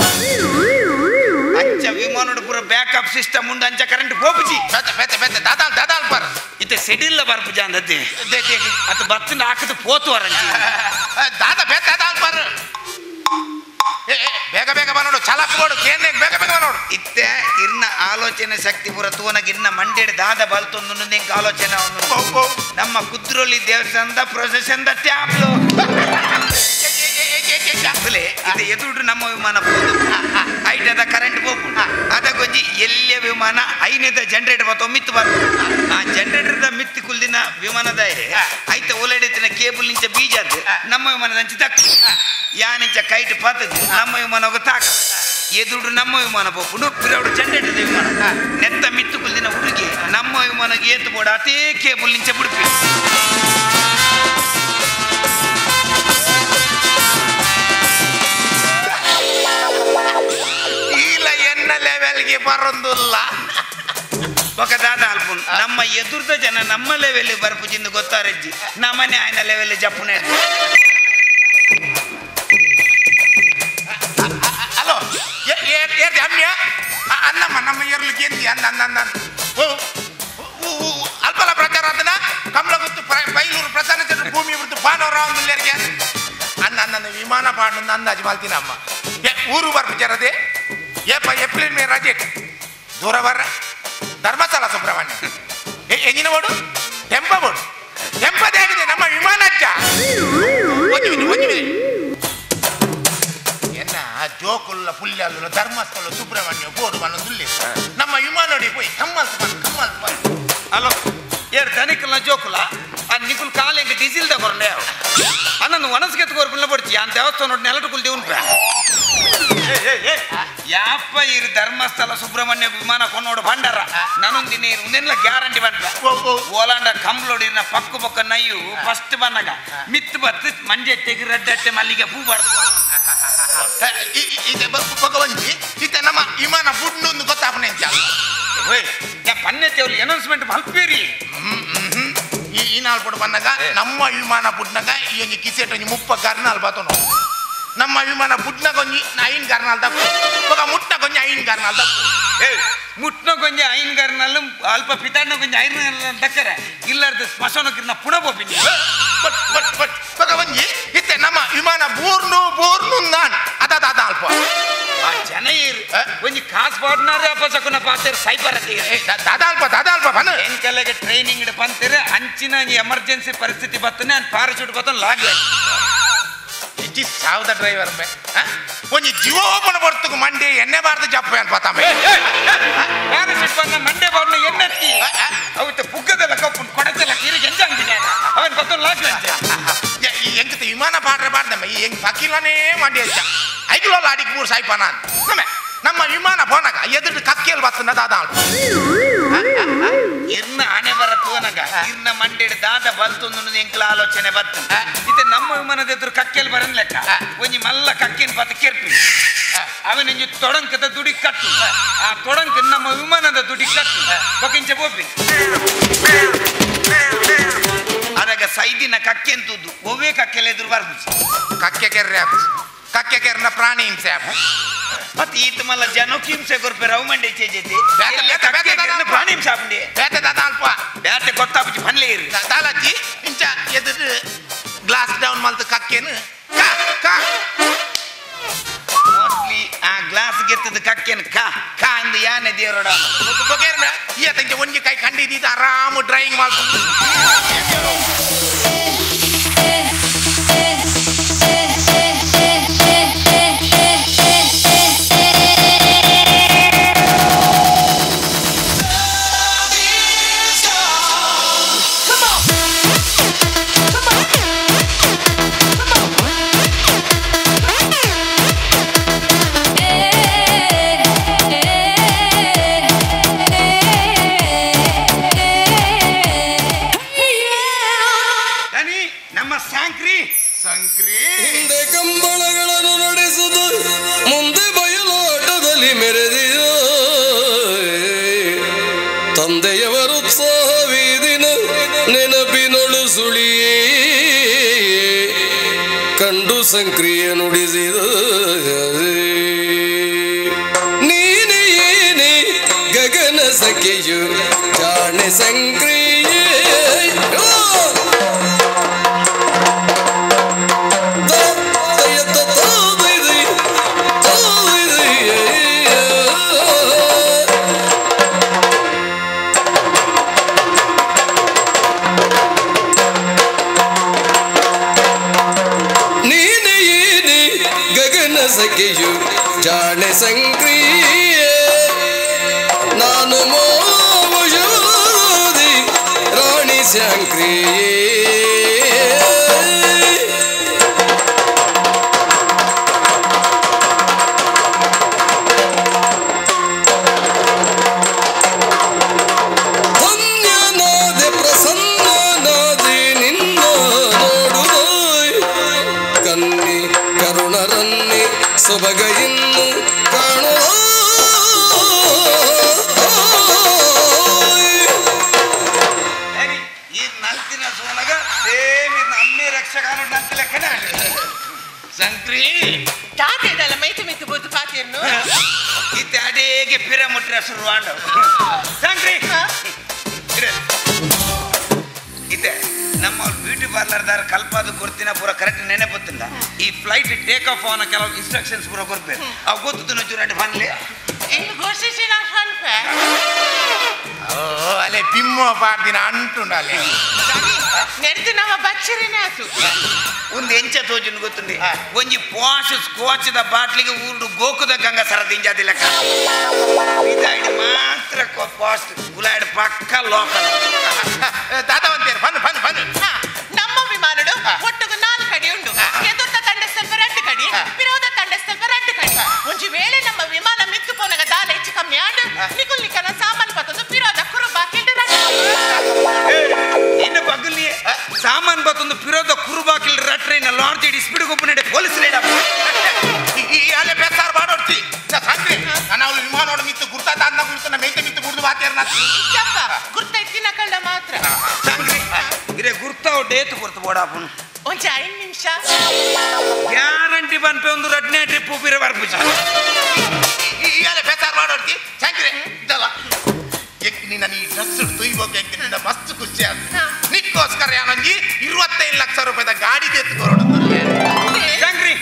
ಅಂಚ ವಿಮಾನೋಡು ಪೂರ ಬ್ಯಾಕಪ್ ಸಿಸ್ಟಮ್ ಉಂಡು ಅಂಚ ಕರೆಂಟ್ ಹೋಗುಜಿ ಬೇತೆ ಬೇತೆ ಬೇತೆ ದಾದ ಅಲ್ಪ ಇತ್ತೆ ಸೆಡಿಲ್ಲ ಬರ್ಪುಜ ಅಂದದ್ದೆ ಅದು ಬತ್ತಿನ ಹಾಕದು ಪೋತು ವರಂಚಿ ದಾದ ಬೇತೆ ದಾದ ಅಲ್ಪ ಬೇಗ ಬೇಗ ಬನ್ನೋಡು ಚಾಲಕ್ ಬೋರ್ಡು ಕೇನೆ ಬೇಗ ಬೇಗ ಬನ್ನೋಡು ಇತ್ತೆ ಇರ್ನ ಆಲೋಚನೆ ಶಕ್ತಿ ಪೂರ ತೂನಗ ಇನ್ನ ಮಂಡ್ಯದ ದಾದ ಬಲ್ತೊಂದು ನಿಂಗೆ ಆಲೋಚನೆ ಅವನು ನಮ್ಮ ಕುದ್ರೋಲಿ ದೇವಸ್ಥಾನದ ಪ್ರೊಸೆಷನ್ ದ ಟ್ಯಾಬ್ಲು ಇದು ಎದುರು ನಮ್ಮ ವಿಮಾನ ಹೋಗುದು ಐಟದ ಕರೆಂಟ್ ಹೋಗ್ಬಿಡು ಅದಕ್ಕೊಂಜಿ ಎಲ್ಲೇ ವಿಮಾನ ಐನದ ಜನರೇಟರ್ ಮತ್ತು ಮಿತ್ತು ಬರ್ಬೋದು ಆ ಜನರೇಟರ್ದ ಮಿತ್ತಿ ಕುಲ್ದಿನ ವಿಮಾನದ ಐತ ಓಲಾಡಿತಿನ ಕೇಬಲ್ ನಿಂಚ ಬೀಜ ಅದು ನಮ್ಮ ವಿಮಾನದ ಅಂಚೆ ತಕ್ಕ ಯಾನಿಂಚ ಕೈಟ್ ಪಾತದ್ದು ನಮ್ಮ ವಿಮಾನ ಹೋಗ ತಾಕ ಎದುರು ನಮ್ಮ ವಿಮಾನ ಹೋಗ್ಬಿಡು ಪಿರೌಡು ಜನರೇಟರ್ ವಿಮಾನ ನೆತ್ತ ಮಿತ್ತು ಕುಲ್ದಿನ ಹುಡುಗಿ ನಮ್ಮ ವಿಮಾನಕ್ಕೆ ಏತು ಬೋಡ ಅದೇ ಕೇಬಲ್ ನಿಂಚ ಬಿಡ್ಬೇಕು ಲೆವೆಲ್ಗೆ ಬರೋದಿಲ್ಲ ఒక దాదా అల్పు నమ్మ ఎదురుత జన నమ్మ లెవెల్ బర్పు జిందు గొత్తారజ్జి నమ్మనే ఆయన లెవెల్ జప్పునే ಹಲೋ ಏರ್ದಿ ಅಮ್ಯ ಅನ್ನಮ್ಮ ನಮ್ಮ ಏರ್ಲಿಕ್ಕೆ ಎಂತಿ ಅಂದ ಅಲ್ಪಲ ಪ್ರಚಾರ ಅದನ್ನ ಕಮಲ ಗೊತ್ತು ಬೈಲೂರು ಪ್ರಧಾನ ಭೂಮಿ ಬಿಡ್ತು ಪಾನವರ ಒಂದಿಲ್ಲರಿಗೆ ಅನ್ನ ವಿಮಾನ ಪಾಡು ಅಂದಾಜು ಮಾಲ್ತೀನಿ ಅಮ್ಮ ಊರು ಬರ್ಪಿಚಾರದೆ ಏಪ್ರಿಲ್ ಮೇ ರಜೆ ದೂರ ಬರ್ರ ಧರ್ಮಸ್ಥಳ ಸುಬ್ರಹ್ಮಣ್ಯ ಎಂಜಿನ ಬೋಡು ಟೆಂಪದೇ ಆಗಿದೆ ನಮ್ಮ ವಿಮಾನ ಅಜ್ಜ ಎನ್ನ ಜೋಕುಲ್ಲ ಪುಲ್ಯಲ್ಲ ಧರ್ಮಸ್ಥಳ ಸುಬ್ರಹ್ಮಣ್ಯ ಬೋರ್ಡು ಬನ್ನೊಂದುಲ್ಲಿ ನಮ್ಮ ವಿಮಾನ ನೋಡಿ ಪೋಯಿ ಕಮ್ಮಲ್ ಹಲೋ ಏರ್ ಧನಿಕಲ್ನ ಜೋಕುಲ ಆ ನಿಕುಲ್ ಕಾಲ ಎಂಗ ಡೀಸೆಲ್ ತಗೊರ್ಲೆ ಅನ್ನನ್ನು ಒಣಸ್ಗೆತ್ ಗೋರ್ಪುಲ್ಲ ಬಡ್ತಿ ಆ ದೇವಸ್ಥಾನ ನೋಡಿ ನೆಲಟು ಕುಲ್ದಿ ಉಂಟು ಯಾಪ ಇರು ಧರ್ಮಸ್ಥಳ ಸುಬ್ರಹ್ಮಣ್ಯ ವಿಮಾನ ಕೊಂಡೋಡು ಬಂಡಾರ ನಾನೊಂದಿನ ಒಂದೆಲ್ಲ ಗ್ಯಾರಂಟಿ ಬಂಡ ಓಲಾಂಡ ಕಂಬ್ಲೋಡಿನ ಪಕ್ಕು ಪಕ್ಕ ನಯ್ಯು ಫಸ್ಟ್ ಬನ್ನಗ ಮಿತ್ ಬತ್ತು ಮಂಜೆಟ್ಟೆಗೆ ರೆಡ್ಡಟ್ಟೆ ಮಲ್ಲಿಗೆ ಪೂ ಬಾರ್ದು ಭಗವಂತಿ ಇತ್ತೆ ನಮ್ಮ ವಿಮಾನ ಬುಡ್ನೊಂದು ಗೊತ್ತಾಪನೆ ಅಂತ ಪನ್ನೆತ್ತೇವ್ಲಿ ಅನೌನ್ಸ್ಮೆಂಟ್ ಮಲ್ಪೇರಿ ಈ ನಾಲ್ ಪುಡ್ ಬಂದಾಗ ನಮ್ಮ ವಿಮಾನ ಬುಡ್ನಾಗ ಈ ಕಿಸೆಟ್ ಒಂಜಿ 30 ಗರ್ನಾಲ್ ಬಾತನು ನಮ್ಮ ವಿಮಾನ ಬುಡ್ನ ಕೊಂಜಿ 5 ಗರ್ನಾಲ್ ದಪ್ಪು ಮುಟ್ನ ಕೊಂಜಿ 5 ಗರ್ನಾಲ್ ದಪ್ಪು ಮುಟ್ನ ಕೊಂಜಿ 5 ಗರ್ನಾಲ್ ಅಲ್ಪ ಪಿತಾಡ್ನ ಕೊಂಜಿ 5 ಗರ್ನಾಲ್ ದಕ್ಕರೆ ಇಲ್ಲಾರ್ದು ಸ್ಮಶಾನಕ್ಕೆ ಪುಣ ಬೋಪಿನಿ ಭಗವಂತಿ ಇತ್ತೆ ನಮ್ಮ ವಿಮಾನ ಬೋರ್ನು ನಾನ್ ಅದ ಅಲ್ಪ ಜನ ಒಂಜಿ ಕಾಸು ಪಾಡ್ನಾರೆ ಅಪಸಕುನ ಪಾತೇರು ಸೈಬರ್ ದಾದಾಲ್ಪ ಬನ ಏನ್ ಕೆಳಗೆ ಟ್ರೈನಿಂಗ್ ಬಂತೀರ ಅಂಚಿನ ಎಮರ್ಜೆನ್ಸಿ ಪರಿಸ್ಥಿತಿ ಬರ್ತನೆ ಅಂತ ಪ್ಯಾರಾಶೂಟ್ ಬರ್ತನೆ ಲಾಗ್ ಹೆಚ್ಚಿ ಸಾವ್ದ ಡ್ರೈವರ್ ಒಂಜಿ ಜೀವೋಪನ ಬರ್ತುಕು ಮಂಡೆ ಎಣ್ಣೆ ಬಾರ್ದು ಜಪ್ಪ ಅಂತ ಪಾತ ಪ್ಯಾರಾಶೂಟ್ ಬಂದ ಮಂಡೆ ಬಾರ್ನ ಎಣ್ಣೆತ್ತಿ ಅವತ್ತು ಪುಗ್ಗದೆಲ್ಲ ಕಪ್ಪು ಕೊಡತೆಲ್ಲ ಕೀರಿಗೆ ಎಂಜಾಂಗಿದೆ ಅವನ್ ಬರ್ತನೆ ಲಾಗ್ ಎಂತ ವಿಮಾನ ಪಾಡ್ರೆ ಬಾರ್ದಮ್ಮ ಹೆಂಗ್ ಪಕ್ಕಿಲ್ಲನೇ ಮಂಡಿ ಹೆಚ್ಚ 5 ಕಿಲೋ ಲಾಡಿಗೆ 3 ಸಾಯ್ಪಾನ ನಮ್ಮ ವಿಮಾನ ಪೋನಾಗ ಎದುರು ಕಕ್ಕಿಯಲ್ಲಿ ಬರ್ತನ ದಾದ ಇರ್ನ ಆನೆ ಬರತ್ತು ನನಗ ಇರ್ನ ಮಂಡೇಡ್ ದಾದ ಬಲ್ತೊಂದು ಎಂಕ್ಲ ಆಲೋಚನೆ ಬತ್ತು ಇದು ನಮ್ಮ ವಿಮಾನದ ಎದುರು ಕಕ್ಕೆಲ್ ಬರನ್ ಲೆಕ್ಕ ಒಂಜಿ ಮಲ್ಲ ಕಕ್ಕಿನ ಬತ್ತ ಕೆರ್ಪಿ ಅವನಿಂಜಿ ತೊಡಂಕದ ದುಡಿ ಕಟ್ಟು ಆ ತೊಡಂಕ ನಮ್ಮ ವಿಮಾನದ ದುಡಿ ಕಟ್ಟು ಬಕಿಂಚ ಬೋಪಿ ಅದಾಗ ಸೈದಿನ ಕಕ್ಕೆ ಅಂತದ್ದು ಒವ್ವೇ ಕಕ್ಕೆಲ್ಲ ಎದುರು ಬರ್ದು ಕಕ್ಕೆ ಕೆರ್ನ ಪ್ರಾಣಿ ಹಿಂಸೆ ಮತ್ತೆ ಈತ ಮಲ್ಲ ಜನಕ್ಕೆ ಹಿಂಸೆ ಕೊರ್ಪೆ ರೌಮಂಡೆ ಚೇಜೆತಿ ಪ್ರಾಣಿ ಹಿಂಸೆ ಆಪಂಡಿ ಬೇತೆ ದಾದಾಲ್ಪ ಬೇತೆ ಗೊತ್ತಾಪಿ ಪನ್ಲೆ ಇರಿ ದಾದಾಲಜ್ಜಿ ಇಂಚ ಎದುರು ಗ್ಲಾಸ್ ಡೌನ್ ಮಲ್ತು ಕಕ್ಕೆನು ಮೋಸ್ಟ್ಲಿ ಆ ಗ್ಲಾಸ್ ಗೆತ್ತದ ಕಕ್ಕೆನ್ ಕಾ ಅಂದು ಯಾನೆ ದೇವರೋಡ ಈತಂಗೆ ಒಂಜಿ ಕೈ ಕಂಡಿದ್ದು ಆರಾಮು ಡ್ರೈವಿಂಗ್ ಮಾಡ್ಕೊಂಡು ಹಿಂದೆ ಕಂಬಳಗಳನ್ನು ನಡೆಸುದು ಮುಂದೆ ಬಯಲಾಟದಲ್ಲಿ ಮೆರೆದಿದ ತಂದೆಯವರ ಉತ್ಸಾಹವೀದಿನ ನೆನಪಿನೊಳು ಸುಳಿಯೇ ಕಂಡು ಸಂಕ್ರಿಯೆ ನುಡಿಸಿದ ನೀನೆ ಏನೇ ಗಗನ ಸಖಿಯು ಜಾಣೆ ಸಂಕ್ರಿಯೆ ಗಗನ ಜಾಣೆ ಸಂಕ್ರಿಯೆ ನಾನು ಮೋದಿ ರಾಣಿ ಸಂಕ್ರಿಯೆ ಸೊಬಗ ಇನ್ನು ಕಾಣೋ ಈ ನಲ್ತಿನ ಸೋನಗ ಸೇಮ್ ನಮ್ಮೆ ರಕ್ಷಕನ ನಂತ ಲೆಕ್ಕನ ಸಂಕ್ರಿ ತಾತೇದಲ್ಲ ಮೈತು ಮಿತ್ತು ಬೋದು ಪಾತಿಯನ್ನು ಇತ್ತೆ ಅಡೇಗೆ ಪಿರ ಮುಟ್ರ ಶುರುವಾಂಡ ಸಂಕ್ರಿ ಇದೆ ನಮ್ಮ ಬ್ಯೂಟಿ ಪಾರ್ಲರ್ದಾರ ಕಲ್ಪಾದ ಕೊಡ್ತಿನ ಪೂರ ಕರೆಕ್ಟ್ ನೆನಪುತ್ತಿಲ್ಲ ಈ ಫ್ಲೈಟ್ ಟೇಕ್ ಆಫ್ ಅವನ ಕೆಲವು ಇನ್ಸ್ಟ್ರಕ್ಷನ್ಸ್ ಪೂರ ಕೊಡ್ಬೇಕು ಅವು ಗೊತ್ತು ಚೂರಂటే ಫನ್ಲಿ ಇನ್ನು ಘೋಷಿಸಿನ ಫನ್ಪೆ ಅಲೆ ಬಿಮ್ಮೋ ಪಾಡ್ದಿನ ಅಂಟುಂಡಲೆ ನೆಡ್ದು ನಮ್ಮ ಬಚ್ಚರಿನೇ ಆತು ಒಂದು ಎಂಚ ತೋಜನ್ ಗೊತ್ತುಂಡಿ ಒಂಜಿ ಪಾಶ್ ಸ್ಕೋಚ್ದ ಬಾಟ್ಲಿಗೆ ಊರು ಗೋಕುದ ಗಂಗ ಸರದಿಂಜಾದಿ ಲೆಕ್ಕ ಇದಾಯ್ಡು ಮಾತ್ರ ಪಾಸ್ಟ್ ಗುಲಾಯ್ಡು ಪಕ್ಕ ಲೋಕಲ್ ದಾದವಂತೇರು ಫನ್ ಫನ್ ಫನ್ ನಮ್ಮ ವಿಮಾನಡು ಒಟ್ಟುಗು 4 ಕಡಿ ಉಂಡು ಎದುರ್ದ ತಂಡಸ್ಥಲ್ಪ 2 ಕಡಿ ವಿರೋಧ ತಂಡಸ್ಥಲ್ಪ 2 ಕಡಿ ಒಂಜಿ ವೇಳೆ ನಮ್ಮ ವಿಮಾನ ಮಿತ್ತು ಪೋನಗ ದಾಲ ಹೆಚ್ಚು ಕಮ್ಮಿ ಆಡು ನಿಕುಲ್ನಿಕನ ಸಾಮಾನು ಬತ್ತೊಂದು ವಿರೋಧ ಕುರುಬ ಕಿಂಡು ಇನ್ನು ಬಗ್ಗಲಿ ಸಾಮಾನ್ ಬತ್ತೊಂದು ವಿರೋಧ ಕುರುಬಾಕಿಲ್ ರಟ್ರೇನ ಲಾಂಚ್ ಇಡಿ ಸ್ಪೀಡ್ ಗೊಬ್ಬನೇ ಪೊಲೀಸ್ ರೇಡ ಈ ಅಲೆ ಬೆಸಾರ್ ಬಾಡೋಡ್ತಿ ಸಂಕ್ರಿ ನಾನು ವಿಮಾನ ಮಿತ್ತು ಗುರ್ತಾ ತಾಂದ ಗುರ್ತನ ಮೇತೆ ಮಿತ್ತು ಗುರ್ದು ಬಾತೇರ್ನ ಯಪ್ಪ ಗುರ್ತ ಇತ್ತಿನ ಕಳ್ಳ ಮಾತ್ರ ಸಂಕ್ರಿ ಇರೆ ಗುರ್ತಾವ್ ಡೇಟ್ ಗುರ್ತು ಬೋಡಾಪುನ್ ಒಂಜಿ 5 ನಿಮಿಷ ಗ್ಯಾರಂಟಿ ಬನ್ಪೆ ಒಂದು ರಡ್ನೆ ಟ್ರಿಪ್ ಉಪಿರ ಬರ್ಪುಜ ಈ ಅಲೆ ಬೆಸಾರ್ ಬಾಡೋಡ್ತಿ ಸಂಕ್ರಿ ಇದಲ್ಲ ನಿನ್ನ ನೀ ಡ್ರೆಸ್ ತುಯ್ಬೇಕು ನಿನ್ನ ಮಸ್ತ್ ಖುಷಿ ಆಗ ನಿಕ್ಕೋಸ್ಕರ ಯಾನೊಂಜಿ 25 ಲಕ್ಷ ರೂಪಾಯಿದ ಗಾಡಿ ಎತ್ಕೊರೋಡು ಸಂಕ್ರಿ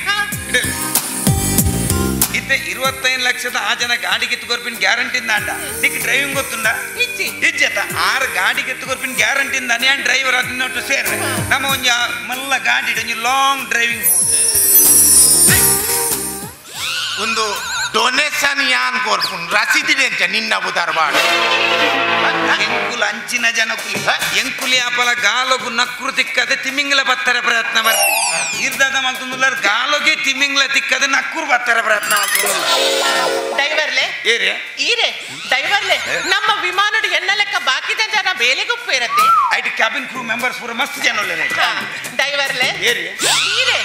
ಇತ್ತೆ 25 ಲಕ್ಷದ ಆ ಜನ ಗಾಡಿಗೆ ಎತ್ತುಕೊರ್ಪಿನ ಗ್ಯಾರಂಟಿ ಅಂಡ ನಿಕ್ ಡ್ರೈವಿಂಗ್ ಗೊತ್ತುಂಡ ಇಜ್ಜತ 6 ಗಾಡಿಗೆ ಎತ್ತುಕೊರ್ಪಿನ ಗ್ಯಾರಂಟಿ ನಾನು ಡ್ರೈವರ್ ಅದನ್ನೊಟ್ಟು ಸೇರ್ರೆ ನಮ್ಮ ಒಂಜ ಮಲ್ಲ ಗಾಡಿ ಒಂಜಿ ಲಾಂಗ್ ಡ್ರೈವಿಂಗ್ ಒಂದು ಡೊನೇಷನ್ ಯಾನ್ ಕೋರ್ಪುನ್ ರಸೀದಿ ಅಂಚ ನಿನ್ನ ಬುದಾರ್ಬಾಡು ಎಂಕುಲ ಅಂಚಿನ ಜನಕುಲಿ ಎಂಕುಲಿ ಆಪಲ ಗಾಲೋಗು ನಕ್ರು ತಿಕ್ಕದೆ ತಿಮ್ಮಿಂಗ್ಲ ಬತ್ತರ ಪ್ರಯತ್ನ ಬರ್ತಿ ಇರ್ದದ ಮಲ್ತುಂದುಲ್ಲರ್ ಗಾಲೋಗೆ ತಿಮ್ಮಿಂಗ್ಲ ತಿಕ್ಕದೆ ನಕ್ಕುರು ಬತ್ತರ ಪ್ರಯತ್ನ ಮಾಡ್ತುಂದುಲ್ಲ ಡೈವರ್ಲೆ ಏರೆ ಈರೆ ಡೈವರ್ಲೆ ನಮ್ಮ ವಿಮಾನಡು ಎನ್ನ ಲೆಕ್ಕ ಬಾಕಿದ ಜನ ಬೇಲೆಗುಪ್ಪು ಇರತ್ತೆ ಐಟಿ ಕ್ಯಾಬಿನ್ ಕ್ರೂ ಮೆಂಬರ್ಸ್ ಪೂರ ಮಸ್ತ್ ಜನ ಡೈವರ್ಲೆ ಏರಿ ಈರೆ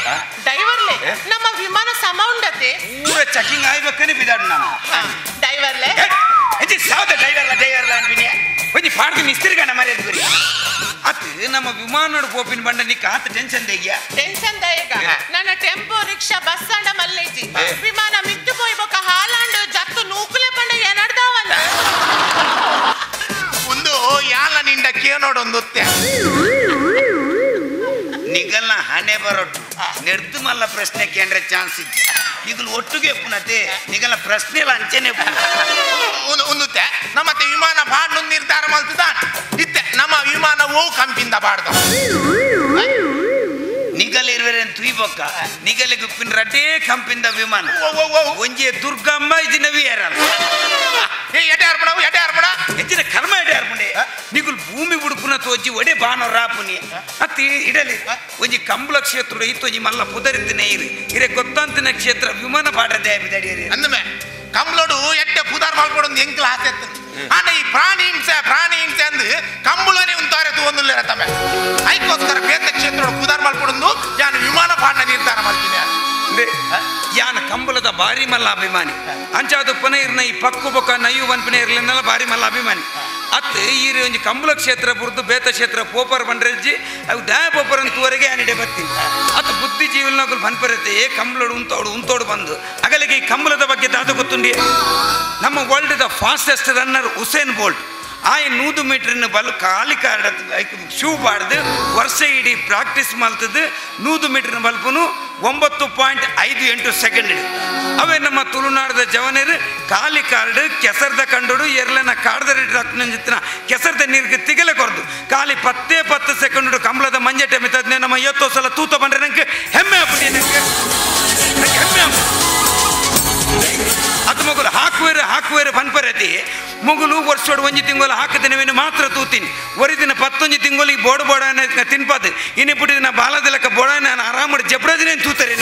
ಡೈವರ್ಲೆ ನಮ್ಮ ವಿಮಾನ ಸಮ ಉಂಡತೆ ಪೂರ ಚೆಕಿಂಗ್ ಆಯ್ಬೇಕನೆ ಬಿದಾಡು ನಾನು ಡೈವರ್ಲೆ ಹೆಚ್ಚು ಸಾವ್ದ ಡ್ರೈವರ್ಲ ಅನ್ಬಿನಿ ಒಂಜಿ ಪಾಡ್ದು ಮಿಸ್ತ್ರಿಗಣ್ಣ ಮರ್ಯಾದ ಗುರಿ ಅತ್ತು ನಮ್ಮ ವಿಮಾನ ಪೋಪಿನ ಬಂಡ ನಿಕ್ಕ ಆತ ಟೆನ್ಷನ್ ತೆಗಿಯ ಟೆನ್ಷನ್ ದಯಗ ನನ್ನ ಟೆಂಪೋ ರಿಕ್ಷಾ ಬಸ್ ಅಂಡ ಮಲ್ಲೇಜಿ ವಿಮಾನ ಮಿತ್ತು ಪೋಯ್ಬೋಕ ಹಾಲಾಂಡು ಜತ್ತು ನೂಕುಲೆ ಪಂಡ ಏನಡ್ದಾವಲ್ಲ ಒಂದು ಯಾಲ ನಿಂಡ ಕೇನೋಡೊಂದು ನಿಗಲ್ನ ಹಣೆ ಬರೋಟು ನೆಡ್ದು ಮಲ್ಲ ಪ್ರಶ್ನೆ ಕೇಂದ್ರ ಚಾನ್ಸ್ ಇದ್ದು ಈಗಲೂ ಒಟ್ಟಿಗೆ ಪುನತೆ ನಿಗಲ್ನ ಪ್ರಶ್ನೆ ಎಲ್ಲ ಅಂಚೆನೆ ಒಂದು ನಮ್ಮತ್ತೆ ವಿಮಾನ ಬಾಡ್ನು ನಿರ್ಧಾರ ಮಲ್ತದ ಇತ್ತೆ ನಮ್ಮ ವಿಮಾನವು ಕಂಪಿಂದ ಬಾಡ್ದ ನಿಗಲ್ ಇರುವರೆ ತುಯ್ಬೊಕ್ಕ ನಿಗಲಿಗೆ ಉಪ್ಪಿನ ರಡ್ಡೇ ಕಂಪಿಂದ ವಿಮಾನ ಒಂಜಿ ದುರ್ಗಮ್ಮ ಇದಿನ ವಿಯರಲ್ಲ ಹೆಚ್ಚಿನ ಕರ್ಮ ಎಡ್ಯಾರ್ಪುಂಡೆ ನಿಗುಲ್ ಭೂಮಿ ಉಡುಪುನ ತೋಜಿ ಒಡೆ ಬಾನೋ ರಾಪುನಿ ಅತ್ತಿ ಇಡಲಿ ಒಂಜಿ ಕಂಬಳ ಕ್ಷೇತ್ರ ಇತ್ತೊಂಜಿ ಮಲ್ಲ ಪುದರಿತ್ತಿನ ಇರೆ ಗೊತ್ತಂತಿನ ಕ್ಷೇತ್ರ ವಿಮಾನ ಪಾಡದೆ ಬಿದಡಿಯರಿ ಅಂದಮೆ ಕಂಬಳೋಡು ಎಟ್ಟೆ ಪುದಾರ್ ಮಾಡ್ಕೊಡೊಂದು ಎಂಕ್ಲ ಆಸೆ ಆಂಡ ಈ ಪ್ರಾಣಿ ಹಿಂಸೆ ಅಂದು ಕಂಬಳನೆ ಉಂತಾರೆ ತಗೊಂದಿಲ್ಲ ತಮ್ಮ ಅದಕ್ಕೋಸ್ಕರ ಬೇತ ಕ್ಷೇತ್ರ ಪುದಾರ್ ಮಾಡ್ಕೊಡೊಂದು ನಾನು ವಿಮಾನ ಪಾಡನ ನಿರ್ಧಾರ ಮಾಡ್ತೀನಿ ಯಾನ ಕಂಬಳದ ಬಾರಿ ಮಲ್ಲ ಅಭಿಮಾನಿ ಅಂಚಾದು ಪುನರ್ನ ಈ ಪಕ್ಕು ಬೊಕ್ಕ ನಯ್ಯು ಒಂದ್ಪನೆ ಇರ್ಲಿನ್ನೆಲ್ಲ ಬಾರಿ ಮಲ್ಲ ಅಭಿಮಾನಿ ಅತ್ತು ಈ ಒಂಜಿ ಕಂಬಳ ಕ್ಷೇತ್ರ ಬುರ್ದು ಬೇತ ಕ್ಷೇತ್ರ ಪೋಪರ್ ಬಂಡ್ರೆಜ್ಜಿ ಅವು ಡ್ಯಾ ಪೋಪರ್ ಅಂತುವರೆಗೆ ಆನಿಡೆ ಬತ್ತೀನಿ ಅತ್ತು ಬುದ್ಧಿ ಜೀವನಗಳು ಬನ್ಪರತ್ತೆ ಕಂಬಳೋಡು ಉಂತೋಡು ಬಂದು ಅಗಲಿಗೆ ಈ ಕಂಬಳದ ಬಗ್ಗೆ ದಾದ ಗೊತ್ತುಂಡಿ ನಮ್ಮ world the fastest runner Usain bolt ಆಯ 100 ಮೀಟರ್ನ ಬಲ್ ಕಾಲಿ ಕಾರ್ಡ್ ಶೂ ಪಾಡ್ದು ವರ್ಷ ಇಡೀ ಪ್ರಾಕ್ಟೀಸ್ ಮಲ್ತದ್ದು 100 ಮೀಟರ್ನ ಬಲ್ಪನು 9.58 ಸೆಕೆಂಡ್ ಅವೇ ನಮ್ಮ ತುಳುನಾಡದ ಜವನರು ಕಾಲಿ ಕಾರ್ಡ್ ಕೆಸರ್ದ ಕಂಡೋಡು ಎರ್ಲನ ಕಾಡ್ದ ರಕ್ತನ ಕೆಸರ್ದ ನೀರಿಗೆ ತಿಗಲೆ ಕೊರ್ದು ಕಾಲಿ 10 ಸೆಕೆಂಡ್ ಕಂಬಳದ ಮಂಜೆ ಮಿತ್ತದ್ನೆ ನಮ್ಮ 50 ಸಲ ತೂತ ಬಂದ್ರೆ ನಂಗೆ ಹೆಮ್ಮೆ ಆಗ್ಬಿಟ್ಟು ನಂಗೆ ಹೆಮ್ಮೆ ಆಗ್ಬಿಟ್ಟು ಹಾಕುವೇರು ಪನ್ಪರತಿ ಮುಗುಲು ವರ್ಷೋಡು ಒಂಜಿ ತಿಂಗಳು ಹಾಕದಿನವೇನು ಮಾತ್ರ ತೂತೀನಿ ಒರಿದಿನ 11 ತಿಂಗಳಿಗೆ ಬೋಡ ಬೋಡನ ತಿನ್ಪಾದು ಇನ್ನಿಪುಟ್ಟು ದಿನ ಬಾಲದ ಲೆಕ್ಕ ಬೋಡನ ಆರಾಮ ಜಬ್ರದಿನ ತೂತಾರೆ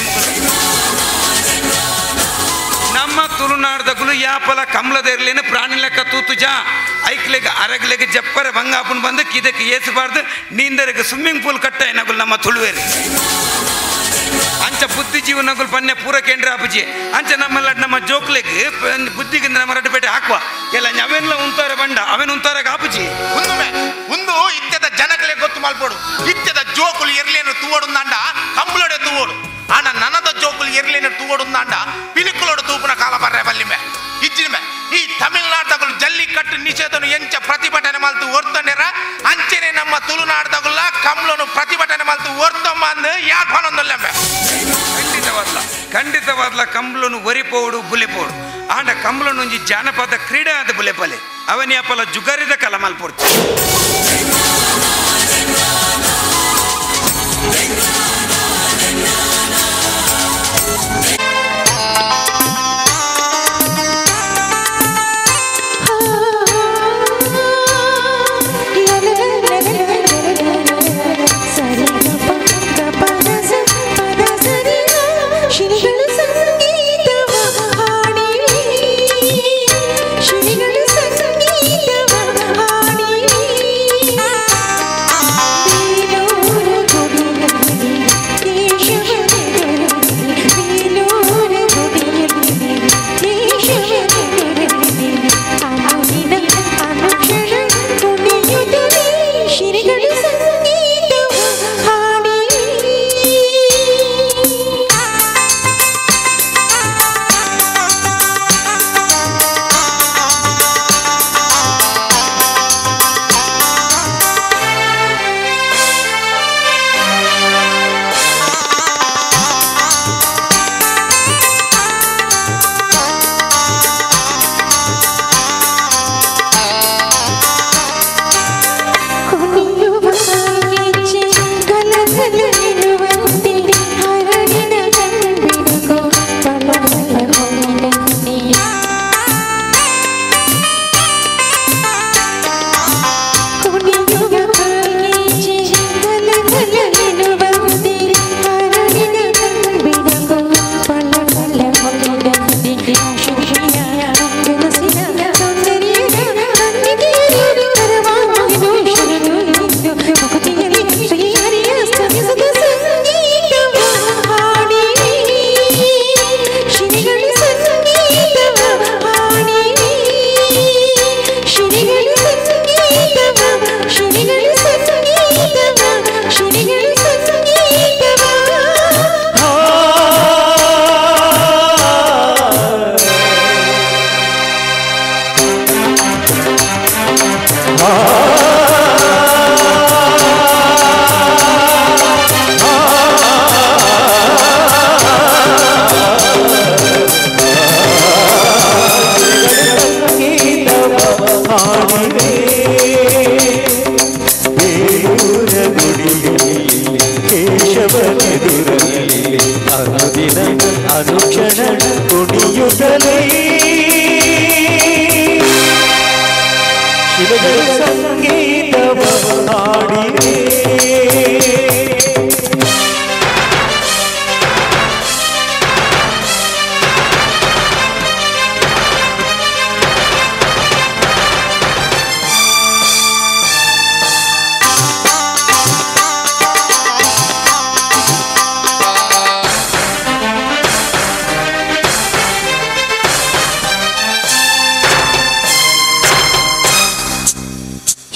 ನಮ್ಮ ತುಳುನಾಡದಗಳು ಯಾಪಲ ಕಮಲದ ಇರ್ಲೇನು ಪ್ರಾಣಿ ಲೆಕ್ಕ ತೂತು ಜಾ ಐಕ್ಲೆಗೆ ಅರಗ್ಲೆಗೆ ಜಪ್ಪರ ಬಂಗಾಪನ್ ಬಂದು ಇದಕ್ಕೆ ಏಸಬಾರ್ದು ನೀಂದರಿಗೆ ಸ್ವಿಮ್ಮಿಂಗ್ ಪೂಲ್ ಕಟ್ಟ ಏನಗಳು ನಮ್ಮ ತುಳುವೇರು ಅಂಚ ಬುದ್ಧಿ ಜೀವನಗಳು ಪನ್ನೆ ಪೂರ ಕೇಂದ್ರ ಅಪ್ಪಜಿ ಅಂಚ ನಮ್ಮೆಲ್ಲ ನಮ್ಮ ಜೋಕ್ಲೆಗೆ ಬುದ್ಧಿಗೆ ನಮ್ಮ ರಡ್ಡಪೇಟೆ ಹಾಕುವ ಎಲ್ಲ ಅವೆಲ್ಲ ಉಂತಾರ ಬಂಡ ಅವೇನು ಉಂತಾರ ಆಪುಜಿ ಒಂದು ಇತ್ಯದ ಜನಗಳೇ ಗೊತ್ತು ಮಲ್ಪೋಡು ಇತ್ಯದ ಜೋಕುಲು ಎರ್ಲೇನು ತೂವಡುಂದಾಂಡ ಕಂಬಳೋಡೆ ತೂವೋಡು ಆನ ನನದ ಜೋಕುಲು ಎರ್ಲೇನು ತೂವಡುಂದಾಂಡ ಪಿಲಿಕುಲೋಡು ತೂಪುನ ಕಾಲ ಬರ್ರೆ ಬಲ್ಲಿಮೆ ಇಜ್ಜಿಮೆ ಈ ತಮಿಳ್ನಾಡದಗಳು ಜಲ್ಲಿಕಟ್ಟು ನಿಷೇಧನು ಎಂಚ ಪ್ರತಿಭಟನೆ ಮಲ್ತು ಓರ್ತಂಡೆರ ಅಂಚೆನೆ ನಮ್ಮ ತುಳುನಾಡದಗುಲ್ಲ ಕಂಬಳನು ಪ್ರತಿಭಟನೆ ಮಲ್ತು ಓರ್ತಮ್ಮ ಅಂದು ಯಾಕನೊಂದಲ್ಲಂಬೆ ಖಂಡಿತವಾದ್ಲ ಕಂಬಳನು ಒರಿಪೋಡು ಬುಲಿಪೋಡು ಆಂಡ ಕಂಬಳನು ಒಂಜಿ ಜಾನಪದ ಕ್ರೀಡೆ ಆದ ಬುಲೆಪಲೆ ಅವನಿ ಅಪಲ ಜುಗರಿದ ಕಲ ಮಲ್ಪೋಡ್ತು